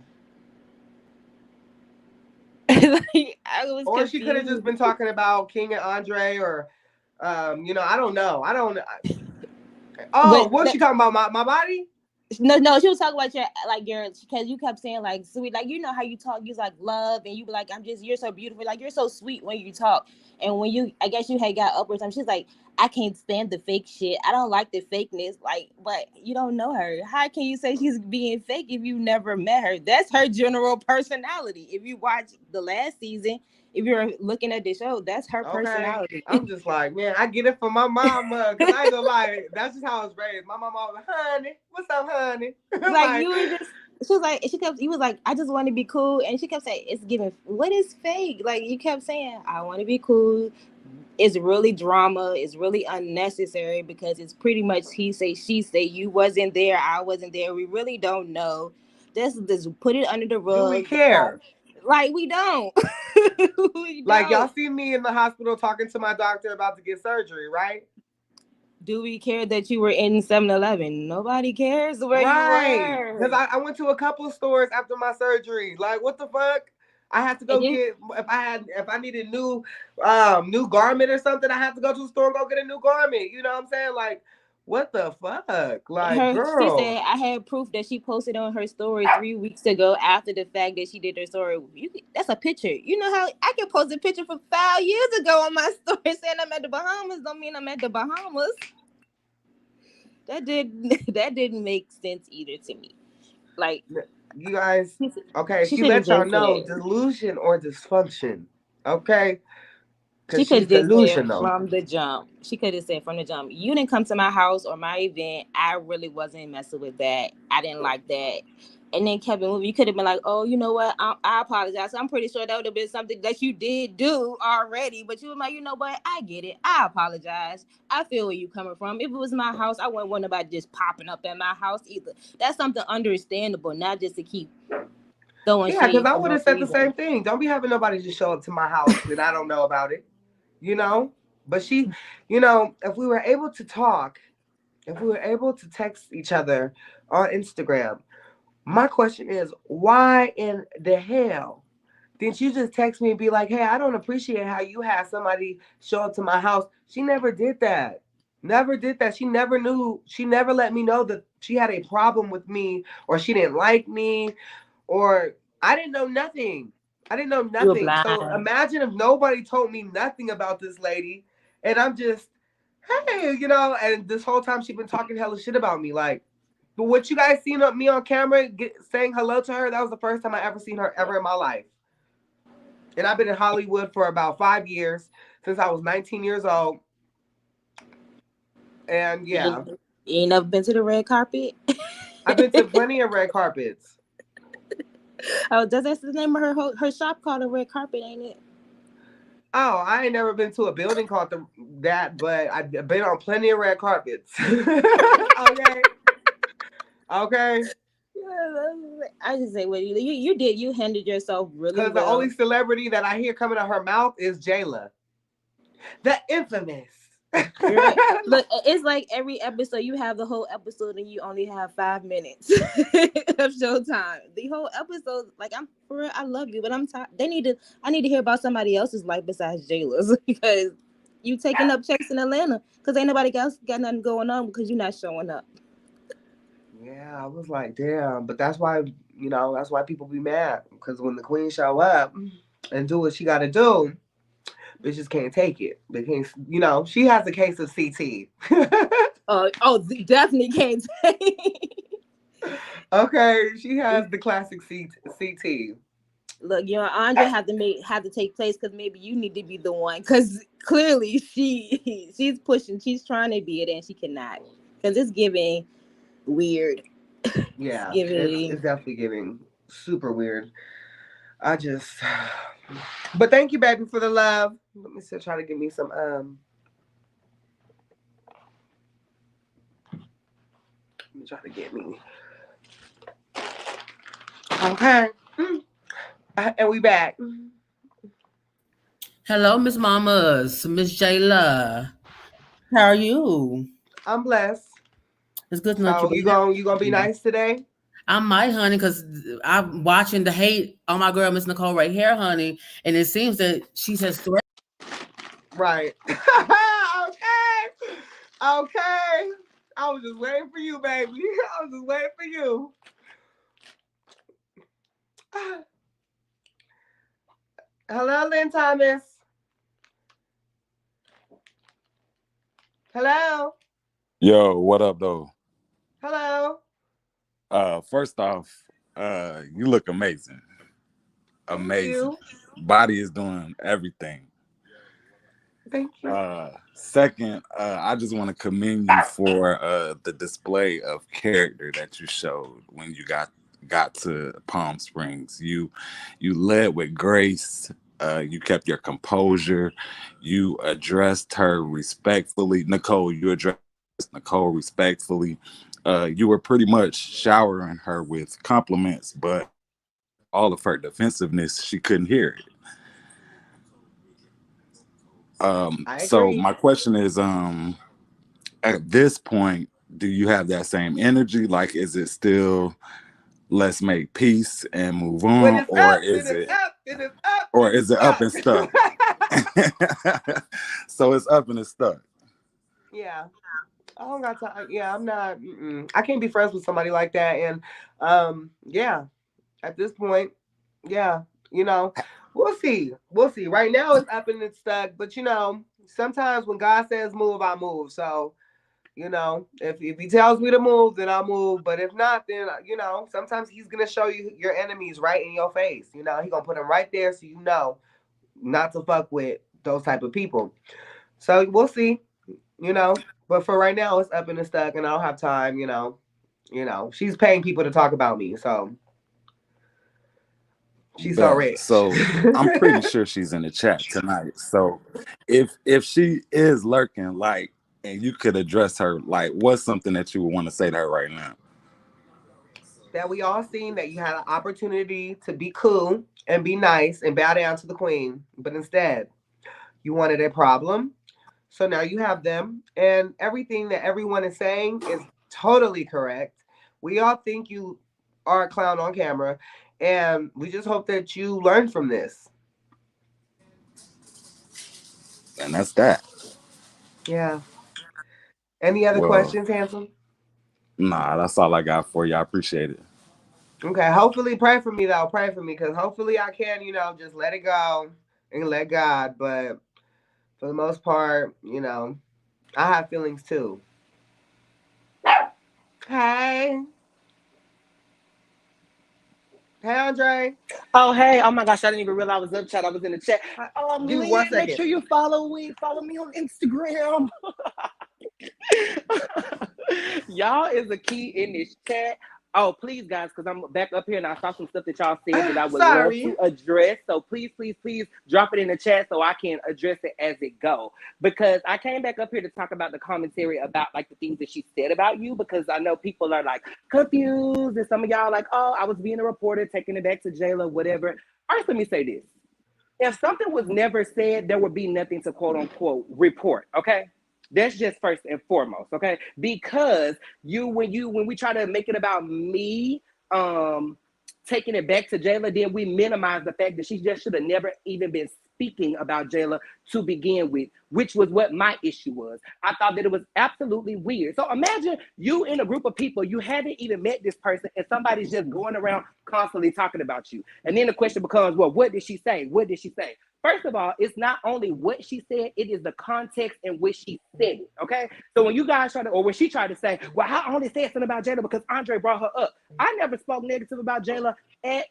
I was or confused. She could have just been talking about King and Andre, or I don't know. What was she talking about? My body? No, she was talking about because you kept saying like sweet, like how you talk, you like love, and you be like, you're so beautiful, like you're so sweet when you talk. And when I guess you had got up or something, she's like, I can't stand the fake shit. I don't like the fakeness. Like, but you don't know her. How can you say she's being fake if you never met her? That's her general personality. If you watch the last season, if you're looking at the show, that's her personality. I'm just like, man, I get it from my mama, because I ain't gonna lie, that's just how I was raised. My mama was like, honey, what's up, honey? Like you were just, he was like, I just want to be cool, and she kept saying, it's giving, what is fake? Like you kept saying, I want to be cool. It's really drama. It's really unnecessary because it's pretty much he say, she say. You wasn't there. I wasn't there. We really don't know. Just put it under the rug. Do we care? Like we don't. Like y'all see me in the hospital talking to my doctor about to get surgery, right? Do we care that you were in 7-Eleven? Nobody cares where you were. Because I went to a couple stores after my surgery. Like, what the fuck? I had to go get, if I needed new garment or something, I had to go to the store and go get a new garment. You know what I'm saying? Like, what the fuck? Like, girl. She said I had proof that she posted on her story 3 weeks ago after the fact that she did her story. That's a picture. You know how I can post a picture from 5 years ago on my story saying I'm at the Bahamas. Don't mean I'm at the Bahamas. That didn't make sense either to me. Like, you guys, okay, she let y'all know delusion or dysfunction, okay? She could have said from the jump. She could have said from the jump, you didn't come to my house or my event. I really wasn't messing with that. I didn't like that. And then kept it moving. You could have been like, oh, you know what? I apologize. I'm pretty sure that would have been something that you did do already. But you were like, you know what? I get it. I apologize. I feel where you coming from. If it was my house, I wouldn't want nobody just popping up at my house either. That's something understandable, not just to keep throwing shade. Yeah, because I would have said the same thing. Don't be having nobody just show up to my house and I don't know about it. But she, if we were able to talk, if we were able to text each other on Instagram, my question is, why in the hell didn't you just text me and be like, hey, I don't appreciate how you had somebody show up to my house? She never did that. Never did that. She never knew. She never let me know that she had a problem with me or she didn't like me or I didn't know nothing. So imagine if nobody told me nothing about this lady and I'm just, hey, and this whole time she's been talking hella shit about me. Like, but what you guys seen me on camera saying hello to her, that was the first time I ever seen her ever in my life. And I've been in Hollywood for about 5 years, since I was 19 years old. And yeah. You ain't never been to the red carpet? I've been to plenty of red carpets. Oh, that's the name of her shop called the Red Carpet, ain't it? Oh, I ain't never been to a building called that, but I've been on plenty of red carpets. Okay. I just say, well, you handled yourself really well. Because the only celebrity that I hear coming out her mouth is Jaila. The infamous. Girl, look, it's like every episode you have the whole episode and you only have 5 minutes of showtime. The whole episode, like I'm for real, I love you, but I'm tired. I need to hear about somebody else's life besides Jayla's because you taking up checks in Atlanta because ain't nobody else got nothing going on because you're not showing up. Yeah, I was like, damn, but that's why that's why people be mad because when the queen show up and do what she got to do. Bitches can't take it. They can't, she has a case of CT. Definitely can't take. Okay, she has the classic CT. Look, Andre have to take place because maybe you need to be the one because clearly she's pushing, she's trying to be it and she cannot because it's giving weird. Yeah, it's definitely giving super weird. But thank you, baby, for the love. Let me still try to give me some let me try to get me. Okay. And we back. Hello, Miss Mamas, Miss Jaila. How are you? I'm blessed. It's good to know you. You gonna be nice today? I might, honey, because I'm watching the hate on my girl, Miss Nicole Rae here, honey, and it seems that she says threat. Right. Okay. I was just waiting for you, baby. I was just waiting for you. Hello, Lynn Thomas. Hello. Yo, what up, though? Hello. First off, you look amazing. Amazing. Body is doing everything. Thank you. Second, I just want to commend you for the display of character that you showed when you got to Palm Springs. You led with grace. You kept your composure. You addressed her respectfully. Nicole, you addressed Nicole respectfully. You were pretty much showering her with compliments, but all of her defensiveness, she couldn't hear it. So my question is, at this point, do you have that same energy? Like, is it still let's make peace and move on, or is it up and stuck? So it's up and it's stuck. Yeah. I don't got time. Yeah, I'm not. I can't be friends with somebody like that. And yeah, at this point, yeah, we'll see. We'll see. Right now it's up and it's stuck. But sometimes when God says move, I move. So, if he tells me to move, then I'll move. But if not, then sometimes he's gonna show you your enemies right in your face. He's gonna put them right there so you know not to fuck with those type of people. So we'll see. But for right now, it's up and it's stuck, and I don't have time. She's paying people to talk about me, so she's so rich. So I'm pretty sure she's in the chat tonight. So if she is lurking, like, and you could address her, like, what's something that you would want to say to her right now? That we all seen that you had an opportunity to be cool and be nice and bow down to the queen, but instead you wanted a problem. So now you have them, and everything that everyone is saying is totally correct. We all think you are a clown on camera, and we just hope that you learn from this. And that's that. Yeah. Any other questions, handsome? Nah, that's all I got for you. I appreciate it. Okay. Hopefully pray for me, though. Pray for me, because hopefully I can, just let it go and let God. But for the most part, I have feelings too. Hey. Hey, Andre. Oh, hey. Oh, my gosh. I didn't even realize I was up chat. I was in the chat. Give me 1 second. Make sure you follow me. Follow me on Instagram. Y'all is a key in this chat. Oh, please, guys, because I'm back up here and I saw some stuff that y'all said that I would love to address. So please, please, please drop it in the chat so I can address it as it go. Because I came back up here to talk about the commentary about like the things that she said about you, because I know people are like confused and some of y'all like, oh, I was being a reporter, taking it back to Jaila, whatever. First, let me say this. if something was never said, there would be nothing to quote unquote report. Okay. That's just first and foremost. Okay. Because when we try to make it about me, taking it back to Jaila, then we minimize the fact that she just should have never even been speaking about Jaila to begin with, which was what my issue was. I thought that it was absolutely weird. So imagine you in a group of people, you haven't even met this person, and somebody's just going around constantly talking about you. And then the question becomes, well, what did she say? What did she say? First of all, it's not only what she said, it is the context in which she said it, okay? So when you guys try to, or when she tried to say, well, I only said something about Jaila because Andre brought her up. I never spoke negative about Jaila at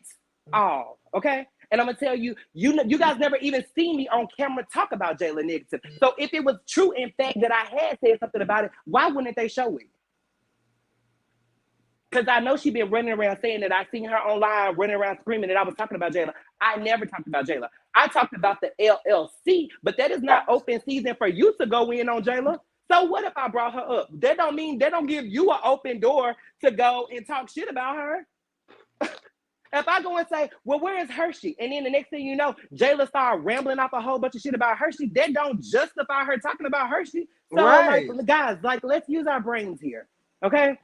all, okay? And I'm gonna tell you, you guys never even seen me on camera talk about Jaila negative. So if it was true, in fact, that I had said something about it, why wouldn't they show it? Because I know she been running around saying that I seen her online running around screaming that I was talking about Jaila. I never talked about Jaila. I talked about the LLC, but that is not open season for you to go in on Jaila. So what if I brought her up? That don't mean, they don't give you an open door to go and talk shit about her. If I go and say, well, where is Hershii? And then the next thing you know, Jaila started rambling off a whole bunch of shit about Hershii. That don't justify her talking about Hershii. So right. Like, guys, like, let's use our brains here, okay?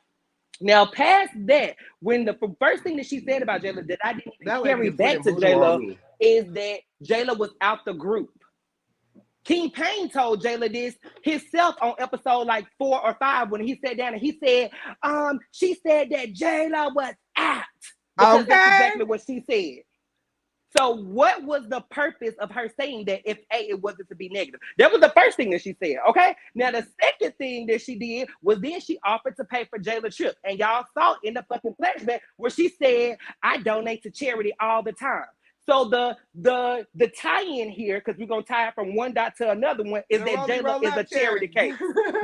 Now, past that, when the first thing that she said about Jaila that I didn't even carry back to Jaila is that Jaila was out the group. King Payne told Jaila this himself on episode like 4 or 5 when he sat down and he said, she said that Jaila was out. Because that's exactly what she said. So what was the purpose of her saying that if it wasn't to be negative? That was the first thing that she said, okay? Now, the second thing that she did was then she offered to pay for Jaila's trip. And y'all saw in the fucking flashback where she said, I donate to charity all the time. So the tie-in here, because we're going to tie it from one dot to another one, is that Jaila is a charity case.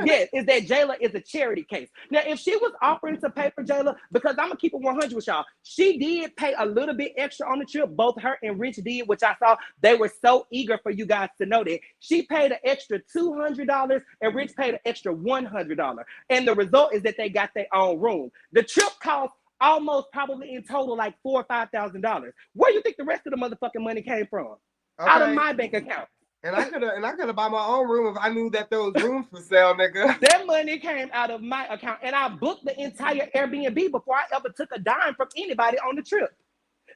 Yes, is that Jaila is a charity case. Now, if she was offering to pay for Jaila, because I'm going to keep it 100 with y'all, she did pay a little bit extra on the trip. Both her and Rich did, which I saw. They were so eager for you guys to know that. She paid an extra $200 and Rich paid an extra $100. And the result is that they got their own room. The trip cost almost probably in total like $4,000 or $5,000. Where do you think the rest of the motherfucking money came from? Okay. Out of my bank account. And I could have bought my own room if I knew that there was rooms for sale, nigga. That money came out of my account, and I booked the entire Airbnb before I ever took a dime from anybody on the trip.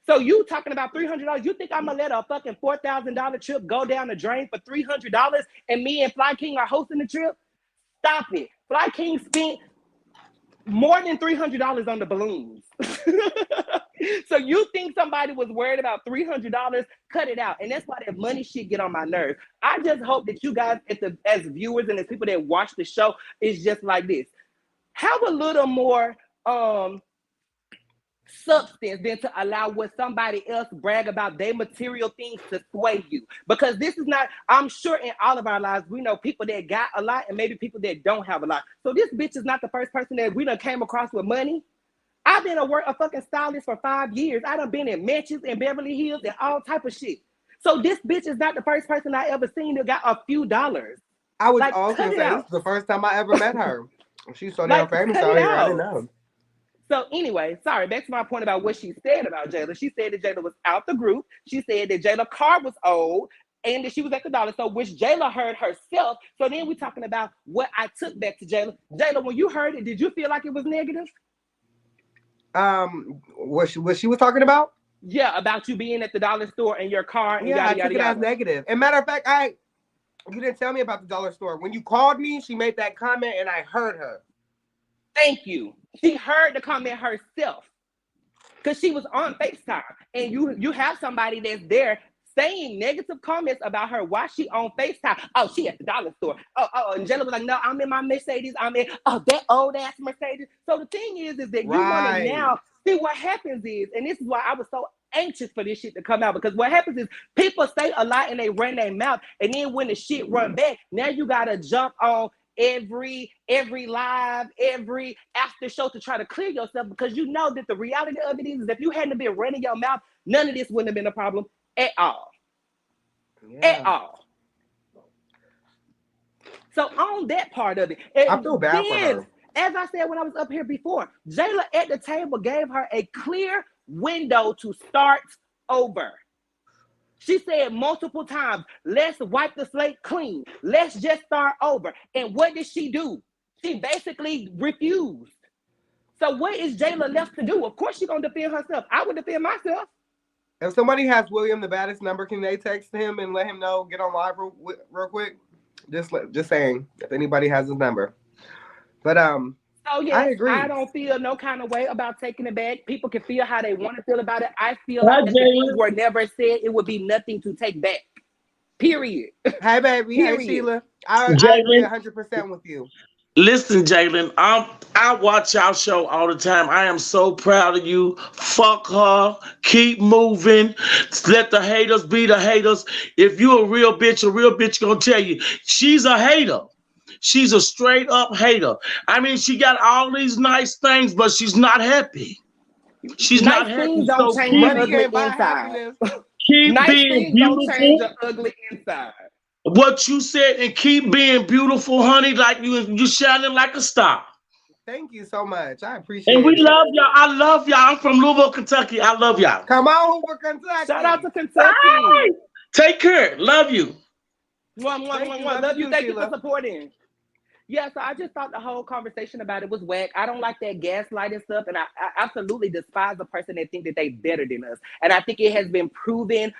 So you talking about $300? You think I'm gonna let a fucking $4,000 trip go down the drain for $300? And me and Flykingi are hosting the trip? Stop it. Flykingi spent more than $300 on the balloons. So you think somebody was worried about $300? Cut it out. And that's why that money shit get on my nerves. I just hope that you guys, as viewers and as people that watch the show, is just like this. Have a little more substance than to allow what somebody else brag about their material things to sway you. Because this is not, I'm sure in all of our lives, we know people that got a lot and maybe people that don't have a lot. So this bitch is not the first person that we done came across with money. I've been a fucking stylist for 5 years. I done been in mansions in Beverly Hills and all type of shit. So this bitch is not the first person I ever seen that got a few dollars. I was also say this is the first time I ever met her. She's so damn famous out here. I didn't know. So anyway, sorry, back to my point about what she said about Jaila. She said that Jaila was out the group. She said that Jaila's car was old and that she was at the dollar store, which Jaila heard herself. So then we're talking about what I took back to Jaila. Jaila, when you heard it, did you feel like it was negative? What she was talking about? Yeah, about you being at the dollar store and your car and I took it as negative. And matter of fact, you didn't tell me about the dollar store. When you called me, she made that comment and I heard her. Thank you. She heard the comment herself because she was on FaceTime. And you have somebody that's there saying negative comments about her while she on FaceTime. Oh, she at the dollar store. And Jaila was like, no, I'm in my Mercedes. I'm in, that old ass Mercedes. So the thing is that you want to now see what happens is, and this is why I was so anxious for this shit to come out, because what happens is people say a lot and they run their mouth, and then when the shit run back, now you got to jump on every live, every after show to try to clear yourself, because you know that the reality of it is if you hadn't been running your mouth, none of this wouldn't have been a problem at all. At all. So on that part of it, I feel bad for her. As I said when I was up here before, Jaila at the table gave her a clear window to start over. She said multiple times, let's wipe the slate clean. Let's just start over. And what did she do? She basically refused. So what is Jaila left to do? Of course she's going to defend herself. I would defend myself. If somebody has William the Baddest number, can they text him and let him know, get on live real quick? Just saying, if anybody has his number. But so yes, I agree. I don't feel no kind of way about taking it back. People can feel how they want to feel about it. I feel like if things were never said, it would be nothing to take back. Period. Hey, baby. Period. Hey, Sheila. I agree 100% with you. Listen, Jalen, I watch y'all show all the time. I am so proud of you. Fuck her. Keep moving. Let the haters be the haters. If you a real bitch gonna tell you she's a hater. She's a straight up hater. I mean, she got all these nice things, but she's not happy. She's nice not happy. Things don't change the ugly inside. Keep nice being things beautiful. Don't change the ugly inside. What you said, and keep being beautiful, honey, like you shining like a star. Thank you so much. I appreciate it. And we love y'all. I love y'all. I'm from Louisville, Kentucky. I love y'all. Come on, Hoover, Kentucky. Shout out to Kentucky. Hey! Take care. Love you. Love you. Thank you for supporting. Yeah, so I just thought the whole conversation about it was whack. I don't like that gaslighting stuff, and I absolutely despise the person that think that they better than us. And I think it has been proven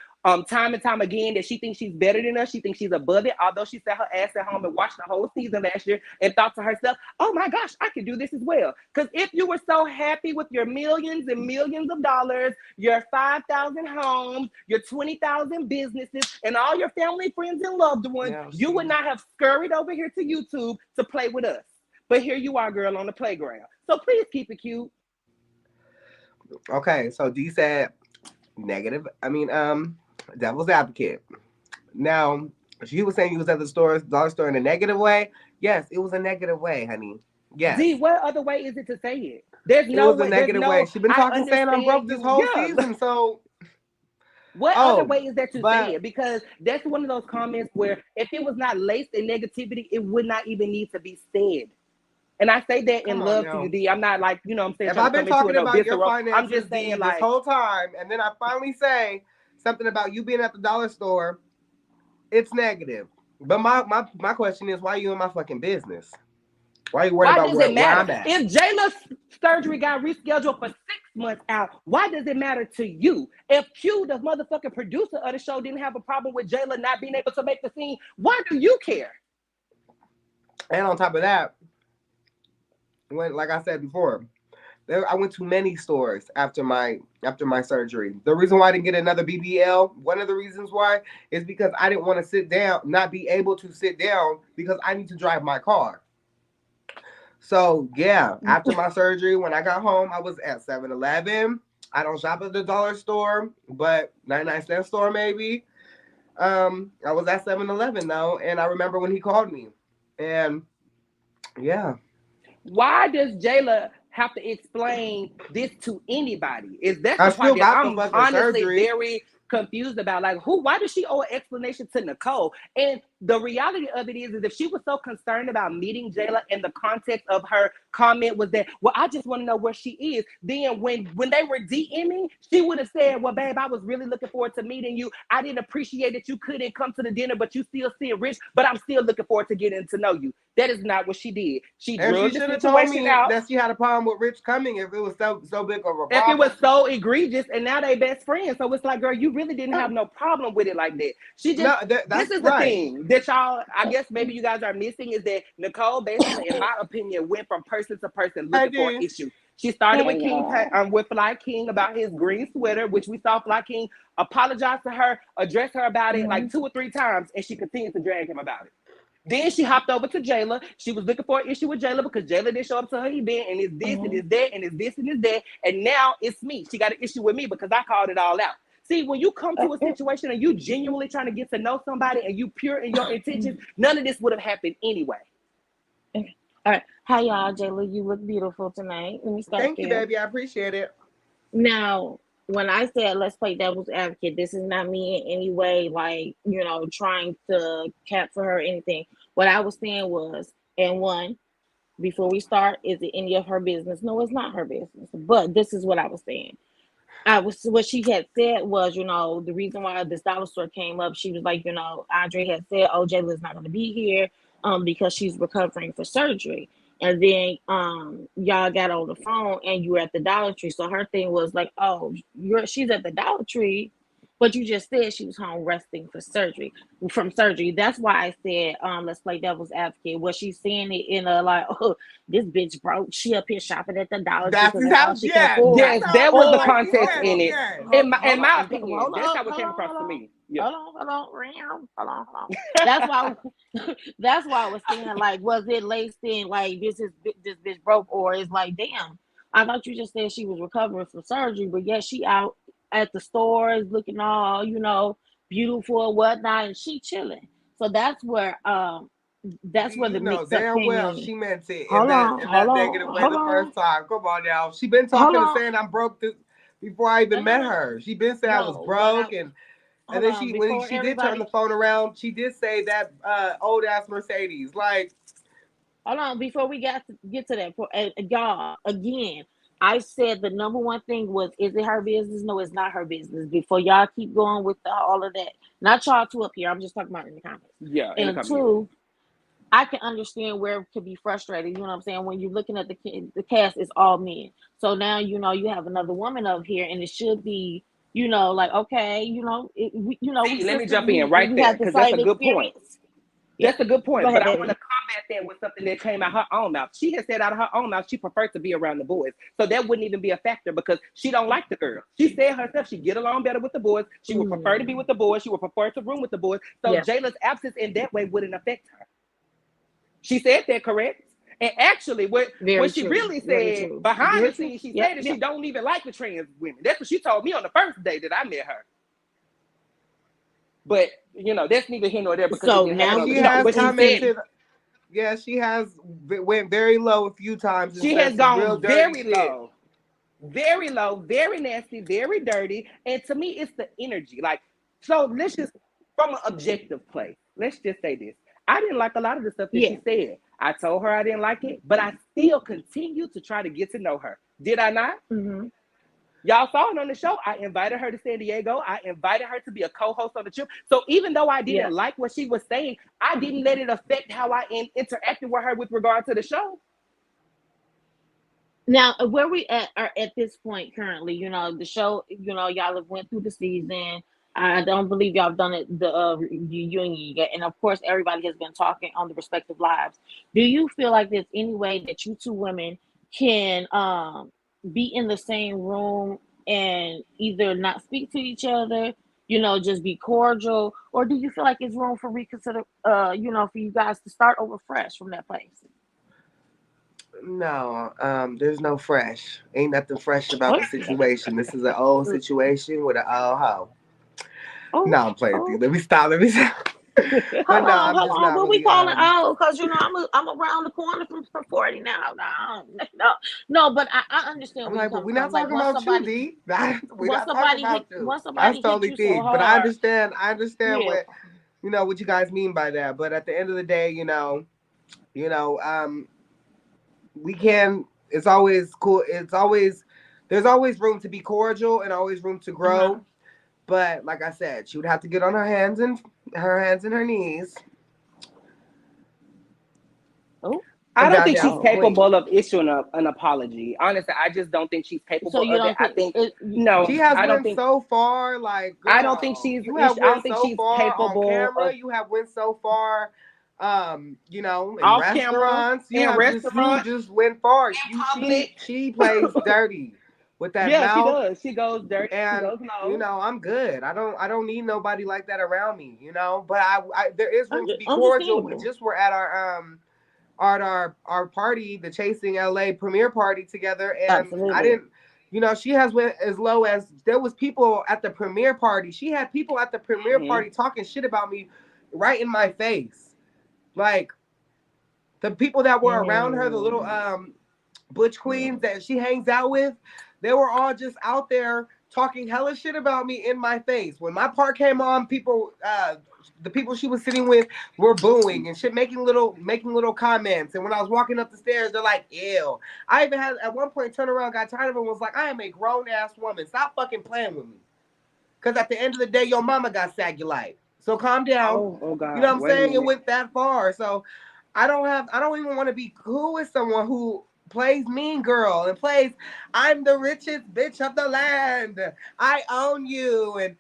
time and time again that she thinks she's better than us. She thinks she's above it, although she sat her ass at home and watched the whole season last year and thought to herself, oh my gosh, I can do this as well. Because if you were so happy with your millions and millions of dollars, your 5,000 homes, your 20,000 businesses, and all your family, friends, and loved ones, you would not have scurried over here to YouTube to play with us. But here you are, girl, on the playground. So please keep it cute. Okay, so D said negative. Devil's advocate. Now, she was saying you was at the dollar store in a negative way. Yes, it was a negative way, honey. Yes. D, what other way is it to say it? There's no way. It was a negative way. She's been talking saying I'm broke this whole season, so. What other way is that to say it? Because that's one of those comments where if it was not laced in negativity, it would not even need to be said. And I say that in love to you, D. I'm not like, you know what I'm saying? If I've been talking about your finances I'm just saying, this whole time, and then I finally say something about you being at the dollar store, it's negative. But my question is, why are you in my fucking business? Why are you worried about where I'm at? If Jaila's surgery got rescheduled for 6 months out, why does it matter to you? If Q, the motherfucking producer of the show, didn't have a problem with Jaila not being able to make the scene, why do you care? And on top of that, like I said before, I went to many stores after my surgery. The reason why I didn't get another BBL, one of the reasons why, is because I didn't want to sit down, not be able to sit down because I need to drive my car. So yeah, after my surgery, when I got home, I was at 7-Eleven. I don't shop at the dollar store, but 99-cent store maybe. I was at 7-Eleven though, and I remember when he called me, and yeah. Why does Jaila have to explain this to anybody? Is that the part that I'm honestly very confused about? Like, why does she owe an explanation to Nicole? And the reality of it is if she was so concerned about meeting Jaila and the context of her comment was that, well, I just want to know where she is. Then when they were DMing, she would have said, well, babe, I was really looking forward to meeting you. I didn't appreciate that you couldn't come to the dinner, but you still seem rich, but I'm still looking forward to getting to know you. That is not what she did. She drugged the situation out. That she had a problem with Rich coming if it was so big of a problem. If it was so egregious, and now they best friends. So it's like, girl, you really didn't have no problem with it like that. She just, this is the thing that y'all, I guess maybe you guys are missing, is that Nicole basically, in my opinion, went from person to person looking for an issue. She started with with Flykingi about his green sweater, which we saw Flykingi apologize to her, address her about it like 2 or 3 times, and she continued to drag him about it. Then she hopped over to Jaila. She was looking for an issue with Jaila because Jaila didn't show up to her event, and it's this and it's that and it's this and it's that. And now it's me. She got an issue with me because I called it all out. See, when you come to a situation and you genuinely trying to get to know somebody and you pure in your intentions, none of this would have happened anyway. Okay. All right. Hi, y'all. Jaila, you look beautiful tonight. Let me start Thank you, baby. I appreciate it. Now, when I said let's play devil's advocate, this is not me in any way, like, trying to cap for her or anything. What I was saying was, and one, before we start, is it any of her business? No, it's not her business. But this is what I was saying. what she had said was, the reason why this dollar store came up, she was like, Andre had said, oh, Jaila's not going to be here because she's recovering for surgery. And then y'all got on the phone and you were at the Dollar Tree. So her thing was like, oh, she's at the Dollar Tree, but you just said she was home resting from surgery. That's why I said, let's play devil's advocate. Was she saying it in a like, oh, this bitch broke. She up here shopping at the Dollar Tree because that's all she can afford. Yes, that was the context in it. In my Hold opinion, on, that's how it came hold across to on. me. Yeah. Hold on. That's why. That's why I was saying, like, was it laced in like this bitch broke, or is like, damn, I thought you just said she was recovering from surgery, but yet she out at the stores looking all, beautiful and whatnot, and she chilling. So that's where the mix up damn came well in. she meant it Hold on, in that negative way the first time. Come on now. She been talking and saying I'm broke before I even met her. She been saying I was broke and then when she did turn the phone around, she did say that old ass Mercedes. Like, hold on, before we get to that, y'all, again, I said the number one thing was, is it her business? No, it's not her business. Before y'all keep going with all of that, not y'all two up here. I'm just talking about in the comments. Yeah, and two, I can understand where it could be frustrating. You know what I'm saying? When you're looking at the cast, it's all men. So now you have another woman up here, and it should be, like, okay, let me jump in right there because that's a good point. That's a good point, Go ahead, but I baby. want to combat that with something that came out her own mouth. She has said out of her own mouth she prefers to be around the boys, so that wouldn't even be a factor because she don't like the girl. She said herself she get along better with the boys. She would prefer to be with the boys. She would prefer to room with the boys. So Jaila's absence in that way wouldn't affect her. She said that, correct? And actually, what she really said behind the scenes, she said that she don't even like the trans women. That's what she told me on the first day that I met her. But that's neither here nor there because so now she has commented. Yeah, she has went very low a few times. She has gone very low, very nasty, very dirty. And to me, it's the energy. Like, so let's just, from an objective place, let's just say this. I didn't like a lot of the stuff that she said. I told her I didn't like it, but I still continued to try to get to know her. Did I not? Mm-hmm. Y'all saw it on the show. I invited her to San Diego. I invited her to be a co-host on the trip. So even though I didn't like what she was saying, I didn't let it affect how I interacted with her with regard to the show. Now, where we are at this point currently, the show, y'all have went through the season. I don't believe y'all have done it the reunion yet, and of course, everybody has been talking on the respective lives. Do you feel like there's any way that you two women can be in the same room and either not speak to each other, just be cordial, or do you feel like it's room for reconsider, for you guys to start over fresh from that place? No, there's no fresh. Ain't nothing fresh about the situation. This is an old situation with an old hoe. No, I'm playing with you. Let me stop. But hold on. What really, we calling old? Because I'm around the corner from 40 now. No. But I understand. I'm like, but we're not talking about you, D. We're not talking about you. That's totally thing. But I understand what what you guys mean by that. But at the end of the day, we can. It's always cool. There's always room to be cordial and always room to grow. But like I said, she would have to get on her hands and her knees. I don't think she's capable of issuing an apology. Honestly, I just don't think she's capable of it. I think no. She has went so far. Like, girl, I don't think she's. You have went so far capable on camera. You have went so far. In restaurants. You just went far. She plays dirty with that mouth. She does. She goes dirty. And she goes low. I'm good. I don't need nobody like that around me. But I there is room to be cordial. We just were at our party, the Chasing LA premiere party together, and I didn't. She has went as low as there was people at the premiere party. She had people at the premiere party talking shit about me right in my face. Like, the people that were around her, the little butch queens that she hangs out with, they were all just out there talking hella shit about me in my face. When my part came on, the people she was sitting with were booing and shit, making little comments. And when I was walking up the stairs, they're like, ew. I even had at one point turned around, got tired of it, and was like, I am a grown ass woman. Stop fucking playing with me. Because at the end of the day, your mama got cellulite. So calm down. Oh God. You know what I'm saying? It went that far. So I don't even want to be cool with someone who plays mean girl and plays I'm the richest bitch of the land. I own you, and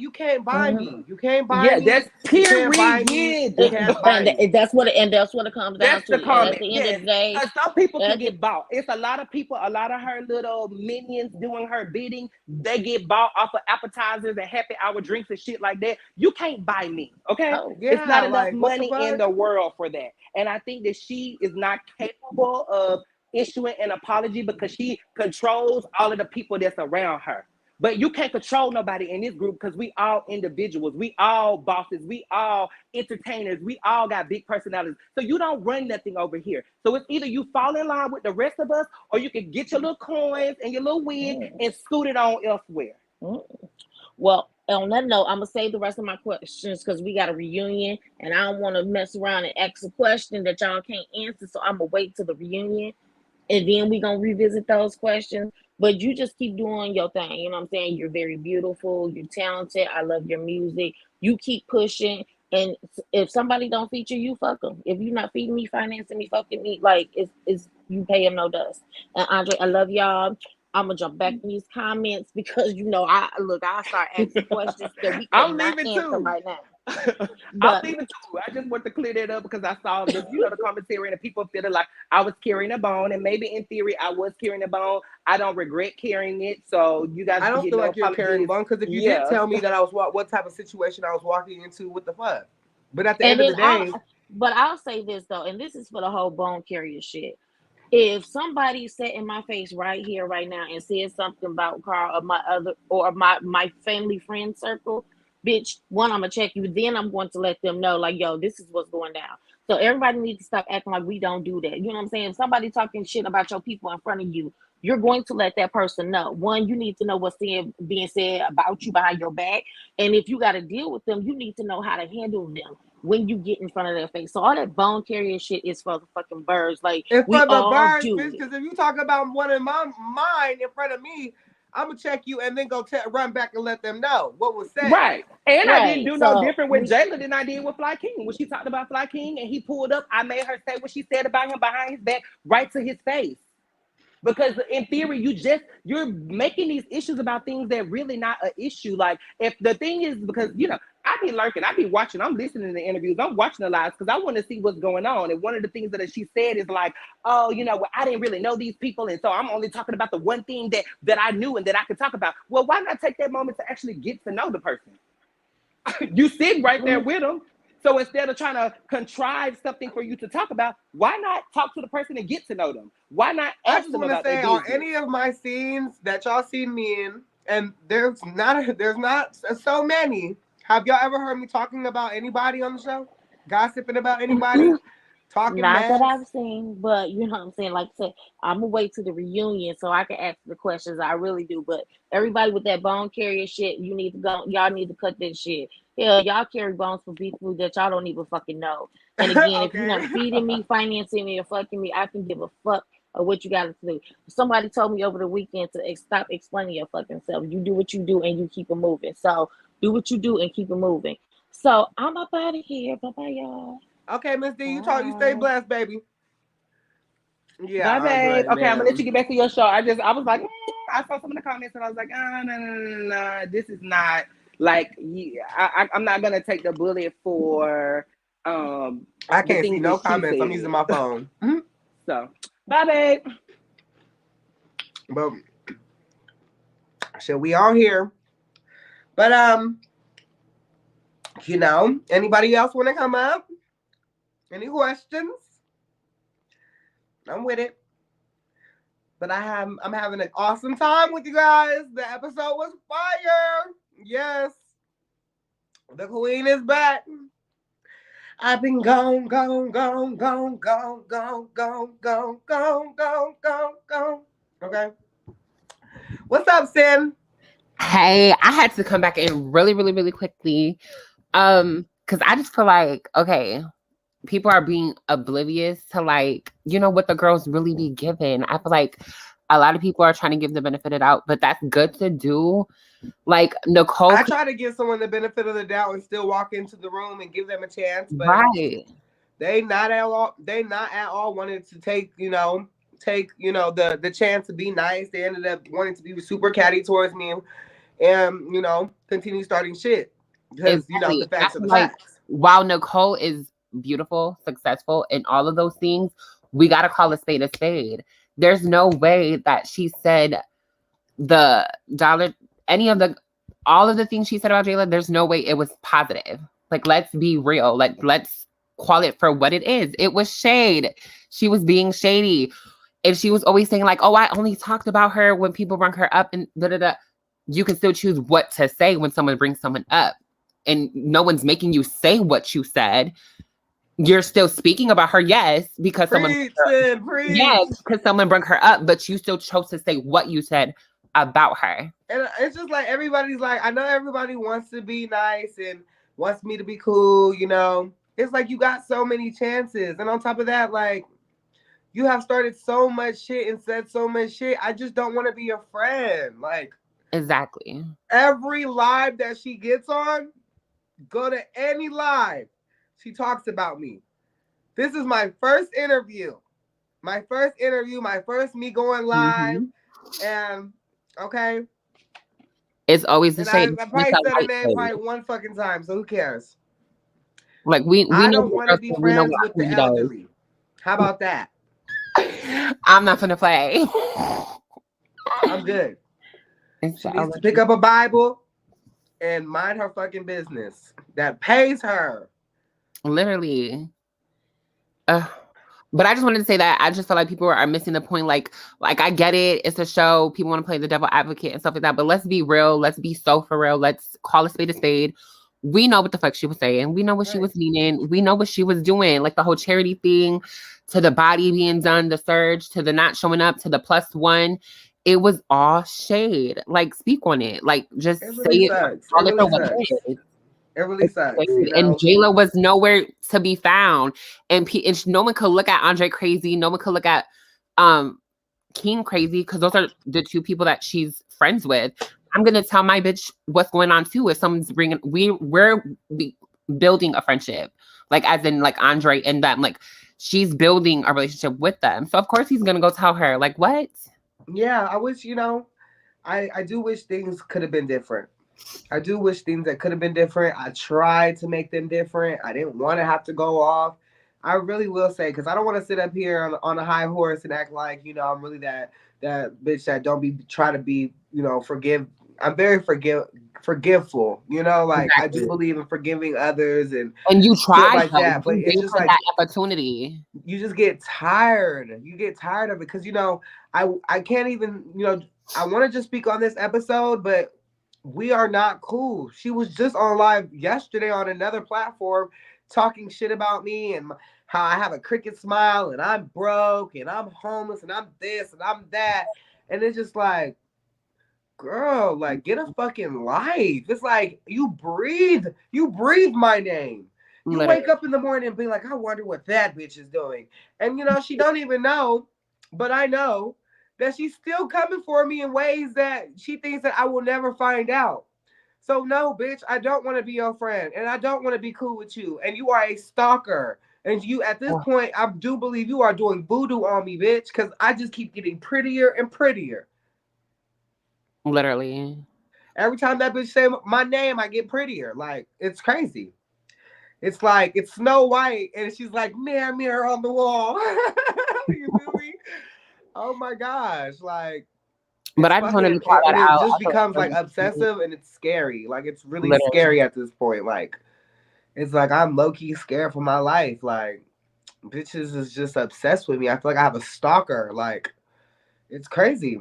you can't buy me. You can't buy me. That's period. You can't buy me. You can't buy me. And that's what it comes down That's to. the comment. At the end of the day, some people can get bought. It's a lot of people, a lot of her little minions doing her bidding. They get bought off of appetizers and happy hour drinks and shit like that. You can't buy me, okay? It's not enough money in the world for that. And I think that she is not capable of issuing an apology because she controls all of the people that's around her. But you can't control nobody in this group because we all individuals. We all bosses. We all entertainers. We all got big personalities. So you don't run nothing over here. So it's either you fall in line with the rest of us or you can get your little coins and your little wig and scoot it on elsewhere. Well, on that note, I'm going to save the rest of my questions because we got a reunion and I don't want to mess around and ask a question that y'all can't answer. So I'm going to wait till the reunion and then we're going to revisit those questions. But you just keep doing your thing. You know what I'm saying? You're very beautiful. You're talented. I love your music. You keep pushing. And if somebody don't feature you, fuck them. If you're not feeding me, financing me, fucking me, like it's you pay them no dust. And Andre, I love y'all. I'm gonna jump back in these comments because I'll start asking questions that we cannot answer right now. I'm leaving too. I just want to clear that up because I saw the commentary and the people feeling like I was carrying a bone, and maybe in theory I was carrying a bone. I don't regret carrying it, so you guys. I don't feel like you're carrying a bone because if you did tell me that I was what type of situation I was walking into, what the fuck? But at the end of the day, but I'll say this though, and this is for the whole bone carrier shit. If somebody sat in my face right here, right now, and said something about Carl or my family friend circle, bitch, one, I'm gonna check you. Then I'm going to let them know, like, yo, this is what's going down. So everybody needs to stop acting like we don't do that. You know what I'm saying? If somebody talking shit about your people in front of you, you're going to let that person know. One, you need to know what's being said about you behind your back. And if you got to deal with them, you need to know how to handle them when you get in front of their face. So all that bone carrier shit is for the fucking birds. Like, it's we for the all birds, do bitch. Because if you talk about one of mine in front of me, I'm gonna check you and then go run back and let them know what was said. Right. And I didn't do no different with Jaila than I did with Flykingi. When she talked about Flykingi and he pulled up, I made her say what she said about him behind his back right to his face. Because in theory, you're making these issues about things that really not an issue. Like, if the thing is, because I be lurking, I be watching, I'm listening to the interviews, I'm watching the lives because I want to see what's going on. And one of the things that she said is like, oh, I didn't really know these people, and so I'm only talking about the one thing that I knew and that I could talk about. Well, why not take that moment to actually get to know the person? You sit right there with them. So instead of trying to contrive something for you to talk about, why not talk to the person and get to know them? Why not ask them about their business? On any of my scenes that y'all seen me in, and there's not so many. Have y'all ever heard me talking about anybody on the show? Gossiping about anybody? Talking Not that I've seen, but you know what I'm saying? Like I said, I'm gonna wait to the reunion so I can ask the questions. I really do. But everybody with that bone carrier shit, you need to go. Y'all need to cut that shit. Hell, y'all carry bones for people that y'all don't even fucking know. And again, if you're not feeding me, financing me, or fucking me, I can give a fuck of what you got to do. Somebody told me over the weekend to stop explaining your fucking self. You do what you do and you keep it moving. So do what you do and keep it moving. So I'm up out of here. Bye bye, y'all. Okay, Miss D, you stay blessed, baby. Yeah. Bye, babe. Okay, I'm gonna let you get back to your show. I was like, I saw some of the comments and I was like, no, this is not like, I'm not gonna take the bullet for I can't see no comments. I'm using my phone. So bye, babe. But so we all here. But anybody else want to come up? Any questions? I'm with it. But I'm having an awesome time with you guys. The episode was fire. Yes. The queen is back. I've been gone. Okay. What's up, Sin? Hey, I had to come back in really, really, really quickly. Because I just feel like, okay, people are being oblivious to like, you know, what the girls really be given. I feel like a lot of people are trying to give the benefit of the doubt, but that's good to do. Like Nicole, I try to give someone the benefit of the doubt and still walk into the room and give them a chance, but right. They not at all wanted to take the chance to be nice. They ended up wanting to be super catty towards me and continue starting shit. Because Exactly. the facts are the Like, facts. while Nicole is beautiful, successful, and all of those things, we gotta call a spade a spade. There's no way that she said the dollar, all of the things she said about Jaila, there's no way it was positive. Like, let's be real. Like, let's call it for what it is. It was shade. She was being shady. If she was always saying like, oh, I only talked about her when people bring her up and da-da-da, you can still choose what to say when someone brings someone up. And no one's making you say what you said. You're still speaking about her, yes, because because someone brought her up, but you still chose to say what you said about her. And it's just like everybody's like, I know everybody wants to be nice and wants me to be cool, It's like you got so many chances. And on top of that, like, you have started so much shit and said so much shit. I just don't want to be your friend. Like, exactly. Every live that she gets on, go to any live, she talks about me. This is my first interview. My first me going live. And okay. It's always the same. I probably said her name probably one fucking time, so who cares? Like we I know don't want to be friends with the elderly. How about that? I'm not gonna play. I'm good. She needs to pick up a Bible and mind her fucking business. That pays her. Literally. But I just wanted to say that I just feel like people are missing the point. Like I get it. It's a show. People want to play the devil advocate and stuff like that. But let's be real. Let's be so for real. Let's call a spade a spade. We know what the fuck she was saying. We know what she was meaning. We know what she was doing. Like the whole charity thing, to the body being done, the surge, to the not showing up, to the +1. It was all shade. Like, speak on it. Like, just say it. Call it for what it is. It really sucks. And Jaila was nowhere to be found. And no one could look at Andre crazy. No one could look at King crazy, because those are the two people that she's friends with. I'm gonna tell my bitch what's going on too. If someone's bringing, we're building a friendship, like as in like Andre and them. Like, she's building a relationship with them. So of course he's gonna go tell her. Like, what? Yeah, I wish I do wish things could have been different. I do wish things that could have been different. I tried to make them different. I didn't want to have to go off. I really will say, because I don't want to sit up here on a high horse and act like, I'm really that bitch that don't be try to be, forgive. I'm very forgiveful, like exactly. I do believe in forgiving others and you try like that, but it's just like that opportunity. You just get tired. You get tired of it because I can't even I want to just speak on this episode, but we are not cool. She was just on live yesterday on another platform talking shit about me and how I have a cricket smile and I'm broke and I'm homeless and I'm this and I'm that. And it's just like, girl, like, get a fucking life. It's like you breathe my name. You wake up in the morning and be like, I wonder what that bitch is doing. And she don't even know, but I know that she's still coming for me in ways that she thinks that I will never find out. So no, bitch, I don't want to be your friend and I don't want to be cool with you. And you are a stalker. And you, at this point, I do believe you are doing voodoo on me, bitch, because I just keep getting prettier and prettier. Literally. Every time that bitch say my name, I get prettier. Like, it's crazy. It's like, it's Snow White, and she's like, mirror, mirror on the wall. You feel me? Oh my gosh. Like, but I just wanted to call that out. It just becomes like obsessive and it's scary. Like, it's really scary at this point. Like, it's like I'm low-key scared for my life. Like, bitches is just obsessed with me. I feel like I have a stalker. Like, it's crazy.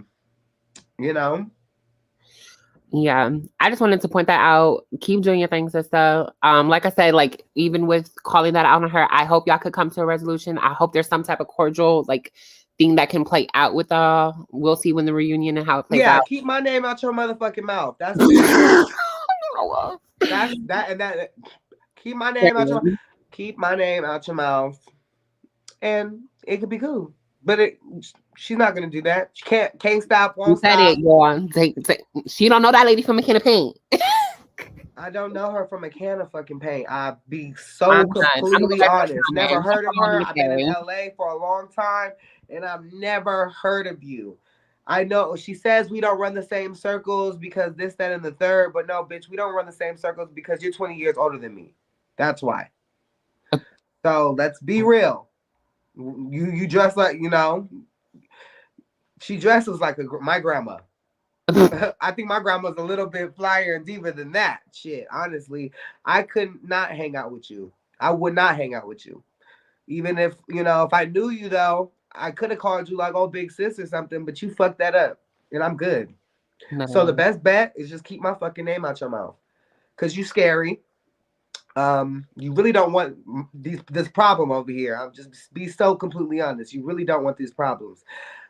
Yeah, I just wanted to point that out. Keep doing your thing, sister. Like I said, like, even with calling that out on her, I hope y'all could come to a resolution. I hope there's some type of cordial, like, thing that can play out with we'll see when the reunion and how it plays out. Keep my name out your motherfucking mouth. That's that. Keep my name out your mouth, and it could be cool. But she's not gonna do that. She can't stop, won't stop. It, y'all. She don't know that lady from a can of paint. I don't know her from a can of fucking paint. I'll be so completely honest. Never heard of her. I've been in LA for a long time, and I've never heard of you. I know she says we don't run the same circles because this, that, and the third, but no, bitch, we don't run the same circles because you're 20 years older than me. That's why. So let's be real. You dress like, she dresses like my grandma. I think my grandma's a little bit flyer and deeper than that. Shit, honestly, I could not hang out with you. I would not hang out with you. Even if, if I knew you, though, I could have called you like, oh, big sis or something, but you fucked that up, and I'm good. No. So the best bet is just keep my fucking name out your mouth, because you scary. You really don't want this problem over here. I'll just be so completely honest. You really don't want these problems.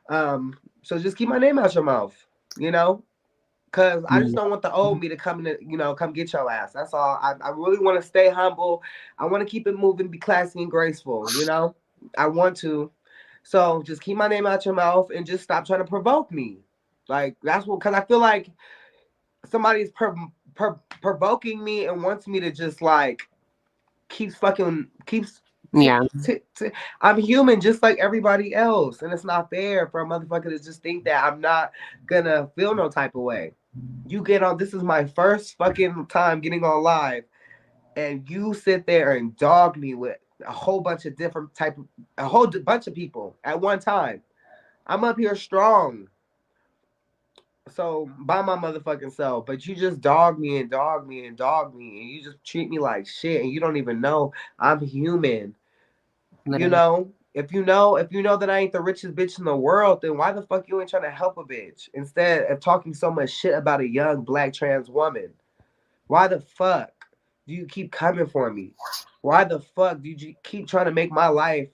So just keep my name out your mouth. Because I just don't want the old me to come in, come get your ass. That's all. I really want to stay humble. I want to keep it moving, be classy and graceful, I want to. So just keep my name out your mouth and just stop trying to provoke me. Like, that's what, because I feel like somebody's provoking me and wants me to just, like, keeps. Yeah. I'm human just like everybody else, and it's not fair for a motherfucker to just think that I'm not gonna feel no type of way. You get on, this is my first fucking time getting on live, and you sit there and dog me with a whole bunch of a whole bunch of people at one time. I'm up here strong. So by my motherfucking self, but you just dog me and dog me and dog me, and you just treat me like shit, and you don't even know I'm human. Literally. If you know that I ain't the richest bitch in the world, then why the fuck you ain't trying to help a bitch instead of talking so much shit about a young black trans woman? Why the fuck do you keep coming for me? Why the fuck do you keep trying to make my life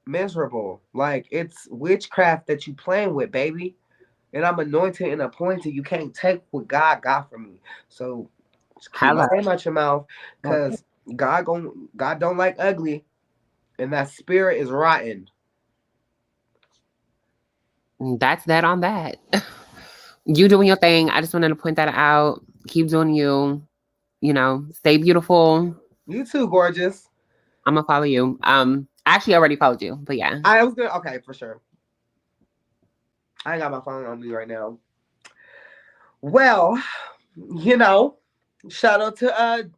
miserable? Like, it's witchcraft that you playing with, baby. And I'm anointed and appointed. You can't take what God got from me. So just keep my name out your mouth, because God don't like ugly. And that spirit is rotten. That's that on that. You doing your thing. I just wanted to point that out. Keep doing you. Stay beautiful. You too, gorgeous. I'm gonna follow you. I actually already followed you, but yeah. I was good. Okay, for sure. I ain't got my phone on me right now. Well, shout out to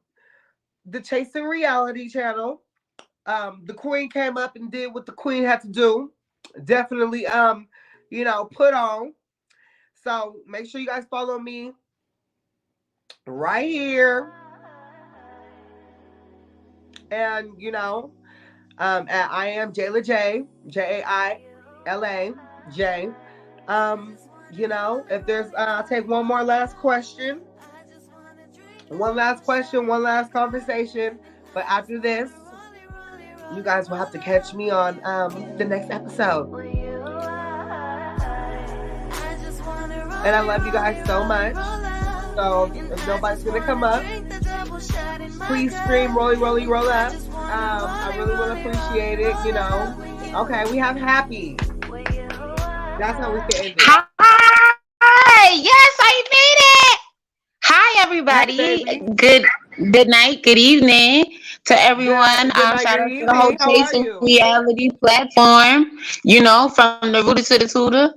the Chasing Reality channel. The queen came up and did what the queen had to do. Definitely, put on. So make sure you guys follow me right here. And, at I am Jaila J, Jaila J. If there's, I'll take one more last question. One last question, one last conversation. But after this, you guys will have to catch me on the next episode. And I love you guys so much. So if nobody's gonna come up, please scream "Rolly, rolly, roll up." I really will appreciate it. Okay, we have happy. That's how we can end it. Hi, yes, I made it. Hi, everybody. Hey, good night, good evening to everyone. Shout out to the whole Chasing Reality platform. From the rooter to the tutor.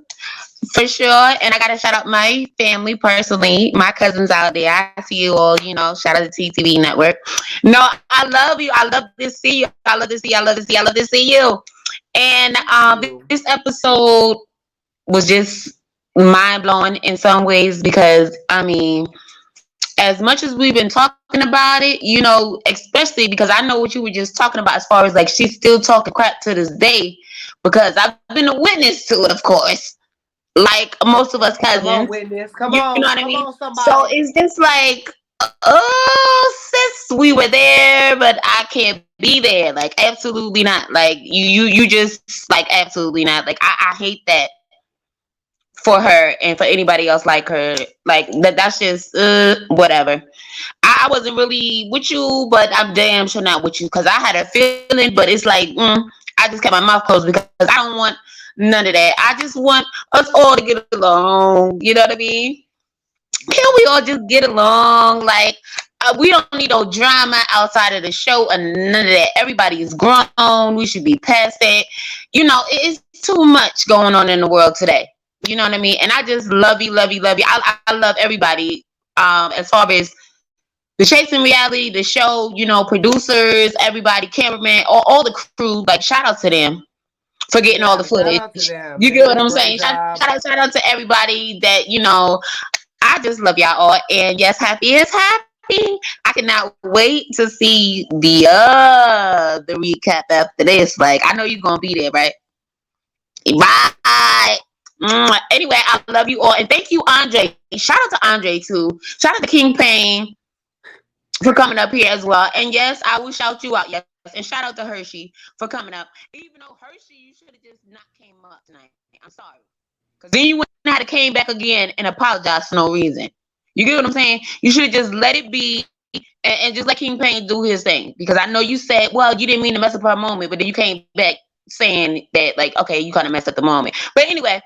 For sure. And I got to shout out my family personally, my cousins out there. I see you all, shout out to TTV Network. No, I love you. I love to see you. I love to see you. I love to see you. I love to see you. And this episode was just mind-blowing in some ways because, as much as we've been talking about it, especially because I know what you were just talking about as far as, like, she's still talking crap to this day because I've been a witness to it, of course. Like most of us cousins. Come on, witness. Come on. You know what I mean? So it's just like, oh, sis, we were there, but I can't be there. Like, absolutely not. Like, you just, like, absolutely not. Like, I hate that for her and for anybody else like her. Like, that's just, whatever. I wasn't really with you, but I'm damn sure not with you because I had a feeling, but it's like, I just kept my mouth closed because I don't want none of that. I just want us all to get along. You know what I mean? Can we all just get along? Like, we don't need no drama outside of the show and none of that. Everybody is grown. We should be past that. You know, it's too much going on in the world today. You know what I mean? And I just love you, love you, love you. I love everybody. As far as the Chasing Reality, the show, you know, producers, everybody, cameraman, all the crew. Like, shout out to them for getting all the footage. You get what I'm saying? Shout out to everybody that, you know. I just love y'all all, and yes, happy is happy. I cannot wait to see the recap after this. Like, I know you're gonna be there, right? Bye. Anyway, I love you all, and thank you, Andre. Shout out to Andre too. Shout out to King Payne for coming up here as well. And yes, I will shout you out. Yes, and shout out to Hershii for coming up. Even though Hershii, you should have just not came up tonight. I'm sorry. Because then you wouldn't have to came back again and apologize for no reason. You get what I'm saying? You should have just let it be and just let King Payne do his thing. Because I know you said, well, you didn't mean to mess up her moment, but then you came back saying that, like, okay, you kind of messed up the moment. But anyway,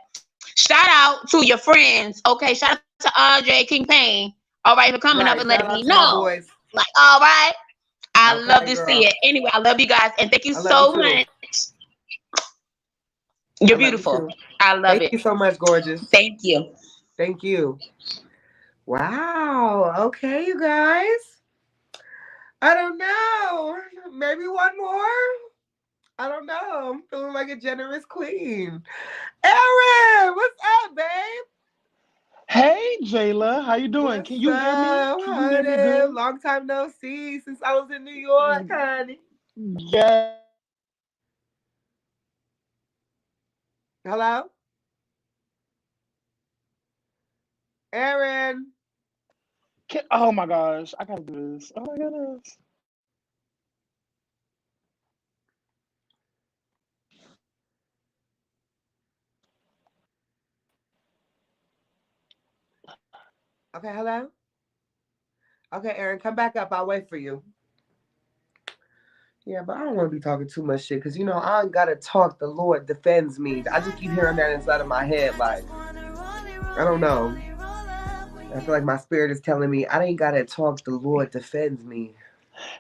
shout out to your friends. Okay, shout out to Andre, King Payne. All right, for coming up and letting me know. Like, all right. I love to see it. Anyway, I love you guys. And thank you so much. You're beautiful. I love it. Thank you so much, gorgeous. Thank you. Thank you. Wow. Okay, you guys. I don't know. Maybe one more? I don't know. I'm feeling like a generous queen. Erin, what's up, babe? Hey, Jaila. How you doing? Can you hear me? Can you hear me good? Long time no see since I was in New York, honey. Yeah. Hello? Erin. Oh my gosh. I gotta do this. Oh my goodness. Okay, hello? Okay, Erin, come back up. I'll wait for you. Yeah, but I don't want to be talking too much shit because, you know, I ain't got to talk. The Lord defends me. I just keep hearing that inside of my head. Like, I don't know. I feel like my spirit is telling me I ain't got to talk. The Lord defends me.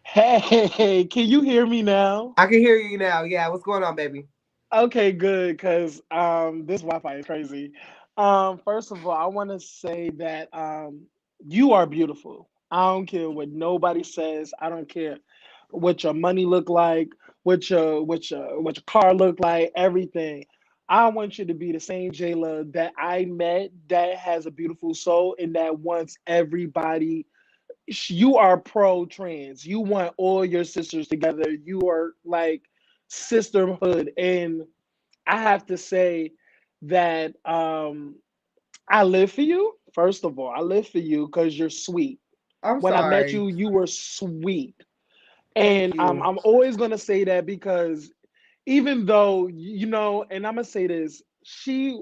Hey, can you hear me now? I can hear you now. Yeah, what's going on, baby? Okay, good, because this Wi-Fi is crazy. First of all, I want to say that you are beautiful. I don't care what nobody says. I don't care what your money look like, what your car look like, everything. I want you to be the same Jaila that I met, that has a beautiful soul and that wants everybody. You are pro-trans. You want all your sisters together. You are like sisterhood. And I have to say that I live for you. First of all, I live for you because you're sweet. When I met you, you were sweet. And I'm always going to say that because even though, you know, and I'm going to say this, she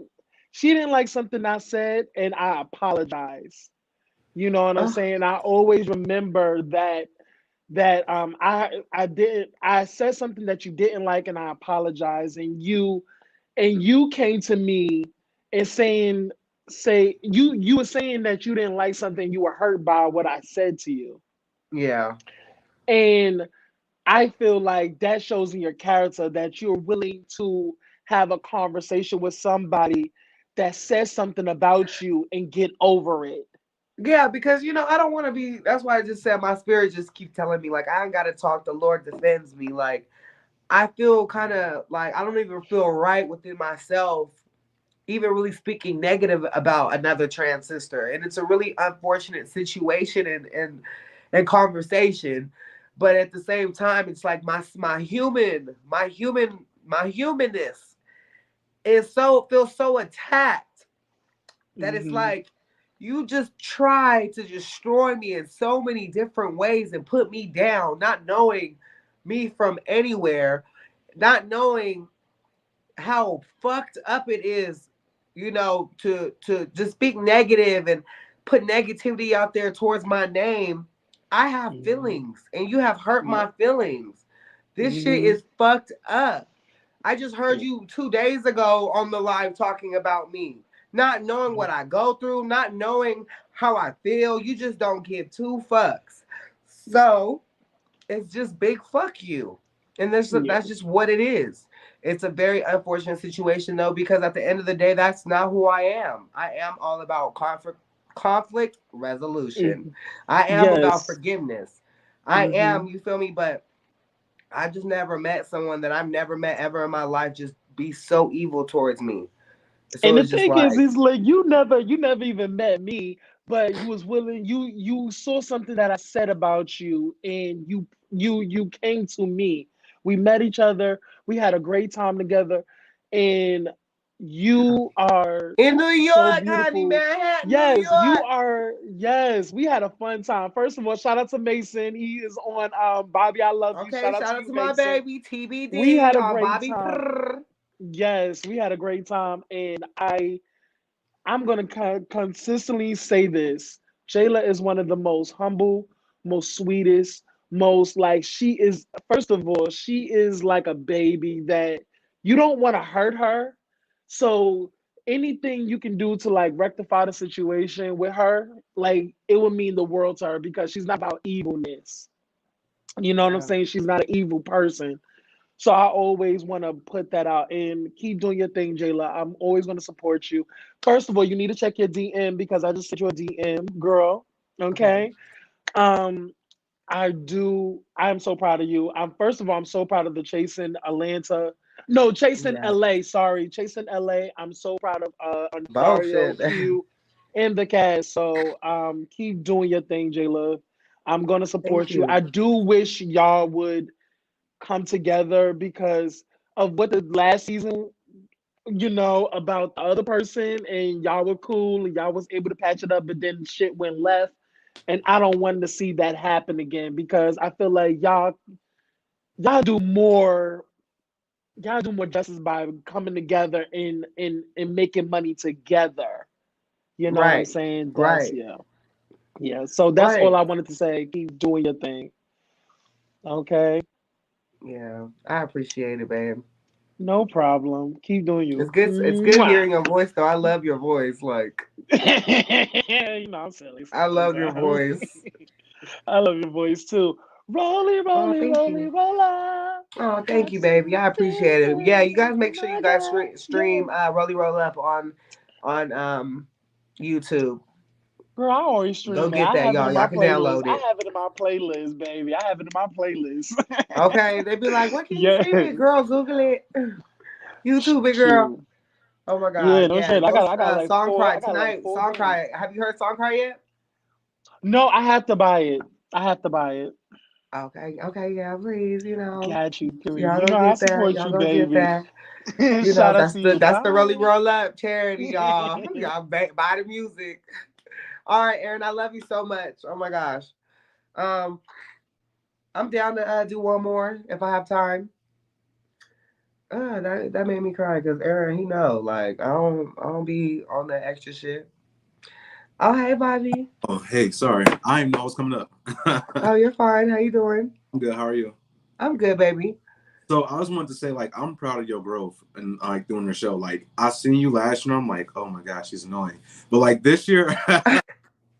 didn't like something I said and I apologize. You know what I'm saying? I always remember that I said something that you didn't like and I apologize, and you came to me and you were saying that you didn't like something, you were hurt by what I said to you. Yeah. And I feel like that shows in your character that you're willing to have a conversation with somebody that says something about you and get over it. Yeah, because, you know, I don't want to be, that's why I just said my spirit just keep telling me, like, I ain't got to talk. The Lord defends me. Like, I feel kind of like I don't even feel right within myself, even really speaking negative about another trans sister. And it's a really unfortunate situation and conversation. But at the same time, it's like my humanness is feels so attacked that it's like You just try to destroy me in so many different ways and put me down, not knowing me from anywhere, not knowing how fucked up it is, you know, to just speak negative and put negativity out there towards my name. I have feelings and you have hurt my feelings. This shit is fucked up. I just heard you 2 days ago on the live talking about me. Not knowing what I go through, not knowing how I feel. You just don't give two fucks. So it's just big fuck you. And that's just what it is. It's a very unfortunate situation though, because at the end of the day, that's not who I am. I am all about conflict resolution. I am about forgiveness. I am, you feel me? But I just never met someone that I've never met ever in my life just be so evil towards me. So And the it's just thing like, is like you never even met me, but you was willing. You saw something that I said about you, and you came to me. We met each other. We had a great time together, and you are in New so York, honey, beautiful. Manhattan, New Yes, you York. are. Yes, we had a fun time. First of all, shout out to Mason. He is on Bobby, I love you. Okay, Shout out shout to out you, to my Mason. baby We TBD had a on great Bobby. time. Yes, we had a great time, and I'm gonna consistently say this. Jaila is one of the most humble, most sweetest, most like she is. First of all, she is like a baby that you don't want to hurt her. So anything you can do to like rectify the situation with her, like it would mean the world to her because she's not about evilness. You know what I'm saying? She's not an evil person. So I always want to put that out and keep doing your thing, Jaila. I'm always going to support you. First of all, you need to check your DM because I just sent you a DM, girl. Okay. I do. I'm so proud of you. First of all, I'm so proud of the Chasing Atlanta. No, Chasing LA. Sorry, Chasing LA. I'm so proud of Dario, Bullshit. Q, and the cast. So keep doing your thing, Jaila. I'm gonna support you. I do wish y'all would come together because of what the last season, about the other person, and y'all were cool and y'all was able to patch it up, but then shit went left. And I don't want to see that happen again because I feel like y'all do more justice by coming together and making money together. You know what I'm saying? That's yeah. So that's all I wanted to say. Keep doing your thing. Okay. Yeah, I appreciate it, babe. No problem. Keep doing you. It's good. It's good hearing your voice, though. I love your voice. Like, I'm silly. I love your voice. I love your voice too. Rolly, roll up. Oh, thank you, baby. I appreciate it. Yeah, you guys make sure you guys stream Rolly Roll Up on YouTube. Girl, I always stream Go it. get I that, have it y'all. in my Y'all can playlist. download I it. have it in my playlist, baby. I have it in my playlist. Okay, they be like, "Why can't you stream it, girl? Google it, YouTube it, girl." Shoot. Oh my Yeah, God, no yeah. shit. Go I got like Song four. Cry I got like tonight. four Song games. Cry. Have you heard Song Cry yet? No, I have to buy it. I have to buy it. Okay, yeah, please. Got you. Y'all You go know I get that. support Y'all you, go get baby. that. Shout out to you. That's the Rolly Bye. Roll Up charity, y'all. Y'all buy the music. All right, Aaron, I love you so much. Oh my gosh. I'm down to do one more if I have time. That made me cry because Aaron, he know, like I don't be on that extra shit. Oh hey, Bobby. Oh hey, sorry, I didn't know I was coming up. Oh, you're fine. How you doing? I'm good. How are you? I'm good, baby. So I just wanted to say, like, I'm proud of your growth and like doing your show. Like, I seen you last year, I'm like, oh my gosh, she's annoying. But like this year,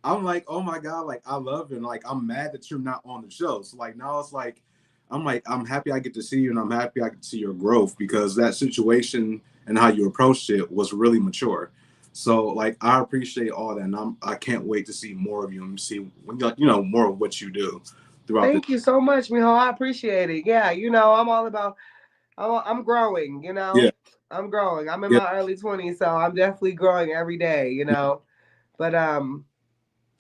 I'm like, oh my god, like I love it. And like I'm mad that you're not on the show. So like now it's like, I'm happy I get to see you, and I'm happy I get to see your growth because that situation and how you approached it was really mature. So like I appreciate all that, and I can't wait to see more of you and see more of what you do throughout. Thank you so much, Miho. I appreciate it. Yeah, I'm all about. I'm growing. Yeah. I'm growing. I'm in my early 20s, so I'm definitely growing every day. But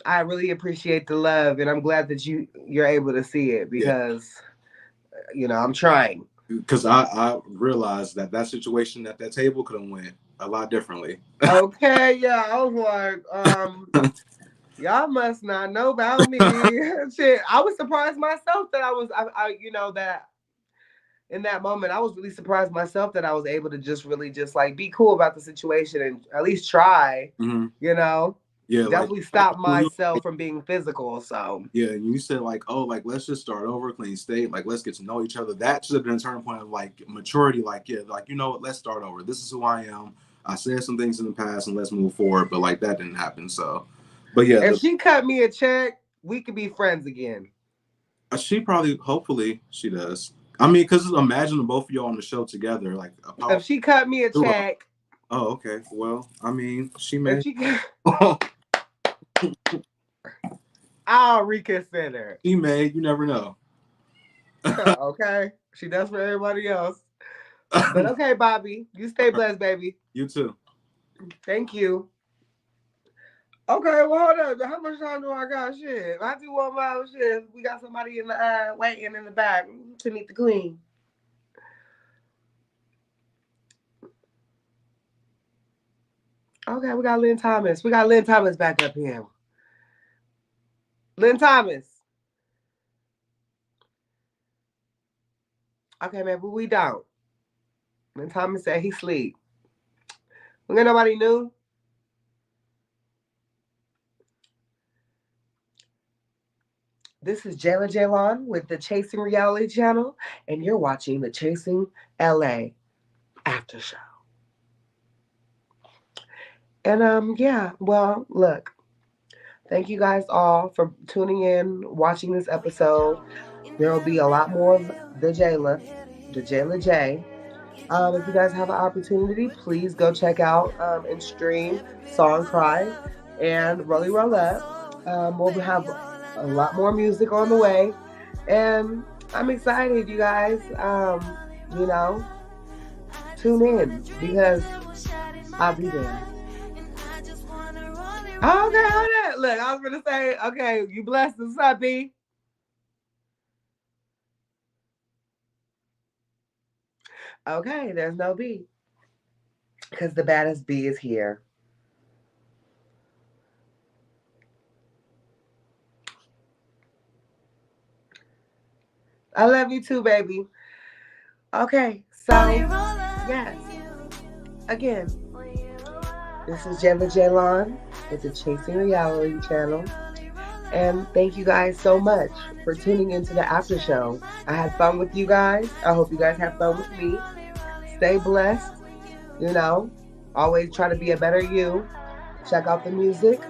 I really appreciate the love, and I'm glad that you're able to see it because I'm trying. Because I realized that situation at that table could have went a lot differently. Okay, yeah, I was like, y'all must not know about me. Shit, I was surprised myself that I you know, that in that moment, I was really surprised myself that I was able to just really just like be cool about the situation and at least try, you know? Yeah, definitely stop myself from being physical. So yeah, and you said like, oh, like let's just start over, clean state, like let's get to know each other. That should have been a turning point of like maturity. Like, yeah, like you know what, let's start over. This is who I am. I said some things in the past, and let's move forward. But like that didn't happen. So, but yeah, if she cut me a check, we could be friends again. She probably, hopefully, she does. I mean, because imagine both of y'all on the show together. Like, if she cut me a check. Oh, okay. Well, I mean, she may. I'll reconsider. She may. You never know. Okay. She does for everybody else. But okay, Bobby. You stay blessed, baby. You too. Thank you. Okay, well, hold up. How much time do I got? Shit. I do one more shit. We got somebody in the waiting in the back to meet the queen. Okay, we got Lynn Thomas. We got Lynn Thomas back up here. Lynn Thomas. Okay, man, but we don't. Lynn Thomas said he sleep. We got nobody new. This is Jaila Ja'Lone with the Chasing Reality channel, and you're watching the Chasing LA After Show. And yeah, well, look, thank you guys all for tuning in, watching this episode. There will be a lot more of the Jaila J. If you guys have an opportunity, please go check out and stream Song Cry and Rolly Roll Up. We'll have a lot more music on the way, and I'm excited, you guys. You know, tune in because I'll be there. Okay, hold on. Look, I was gonna say, okay, you blessed us up, B. Okay, there's no B because the baddest B is here. I love you too, baby. Okay, so yes, again, this is Jaila Ja'Lone with the Chasing Reality channel, and thank you guys so much for tuning into the after show. I had fun with you guys. I hope you guys have fun with me. Stay blessed. You know, always try to be a better you. Check out the music.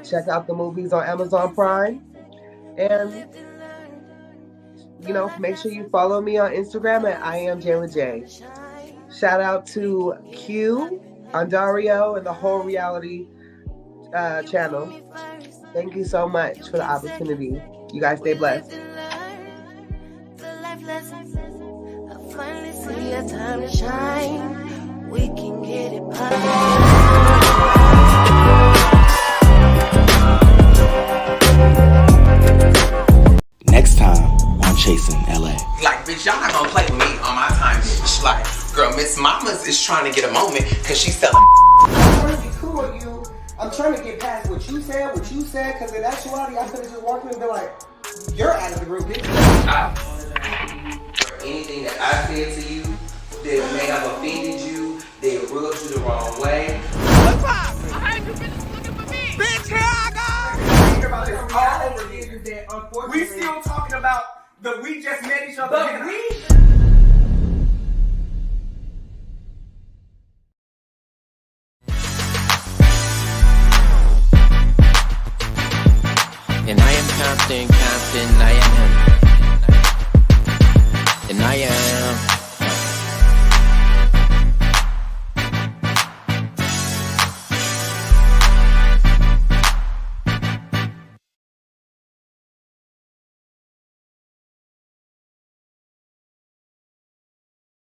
Check out the movies on Amazon Prime, and you know, make sure you follow me on Instagram at I am Jaila J. Shout out to Q, Andario, and the whole reality channel. Thank you so much for the opportunity. You guys stay blessed. Next time on Chasing LA. Like, bitch, y'all not gonna play with me on my time, bitch. Like, girl, Miss Mama's is trying to get a moment because she's selling. I'm trying to be cool with you. I'm trying to get past what you said, because in actuality, I could have just walked in and been like, you're out of the group, bitch. For anything that I said to you that may have offended you, that rubbed you the wrong way. What's up? I heard you bitches looking for me. Bitch, here I go. Think about this all over again. That unfortunately, we still talking about the we just met each other. But And I am Compton, I am him. And I am